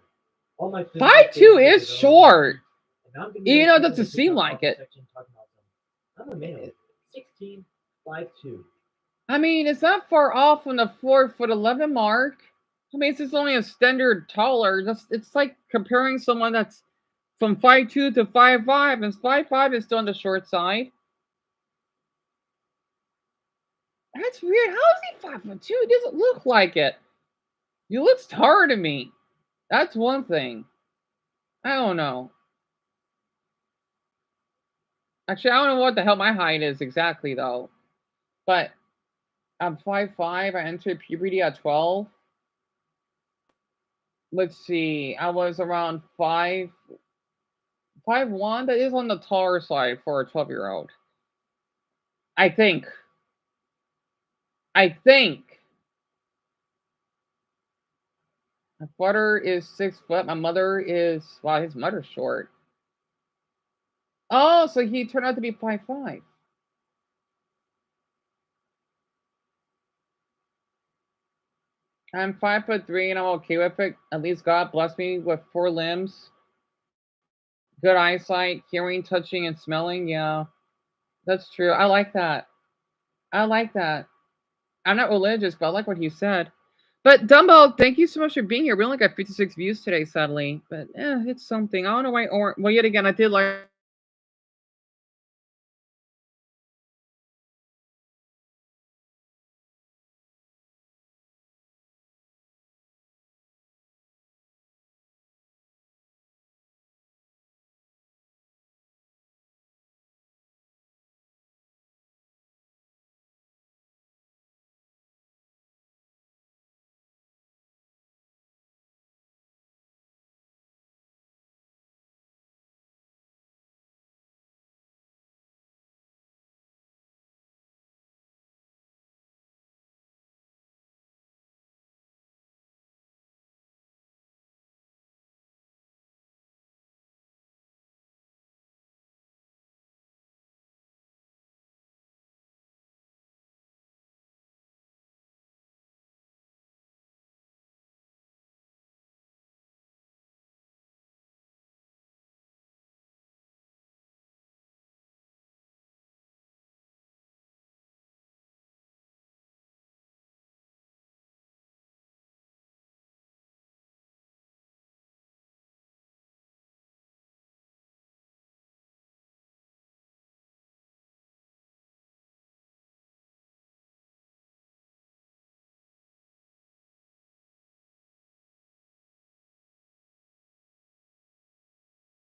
All my 5'2" is short. And now I'm getting You know, it those doesn't people seem in the like TikTok it. section talking about them. I'm a male, 16, 5'2". I mean, it's not far off from the 4'11" mark. I mean, it's just only a standard taller. It's like comparing someone that's from 5'2" to 5'5", and 5'5" is still on the short side. That's weird. How is he 5'2"? He doesn't look like it. He looks taller to me. That's one thing. I don't know. Actually, I don't know what the hell my height is exactly, though. But I'm 5'5". I entered puberty at 12. Let's see. I was around 5'1". That is on the taller side for a 12-year-old. I think. My father is 6 foot. My mother is, wow, his mother's short. Oh, so he turned out to be 5'5". I'm 5'3" and I'm okay with it. At least God blessed me with 4 limbs. Good eyesight, hearing, touching, and smelling. Yeah, that's true. I like that. I'm not religious, but I like what he said. But Dumbo, thank you so much for being here. We only got 56 views today, sadly. But it's something. I don't know why. Well, yet again, I did like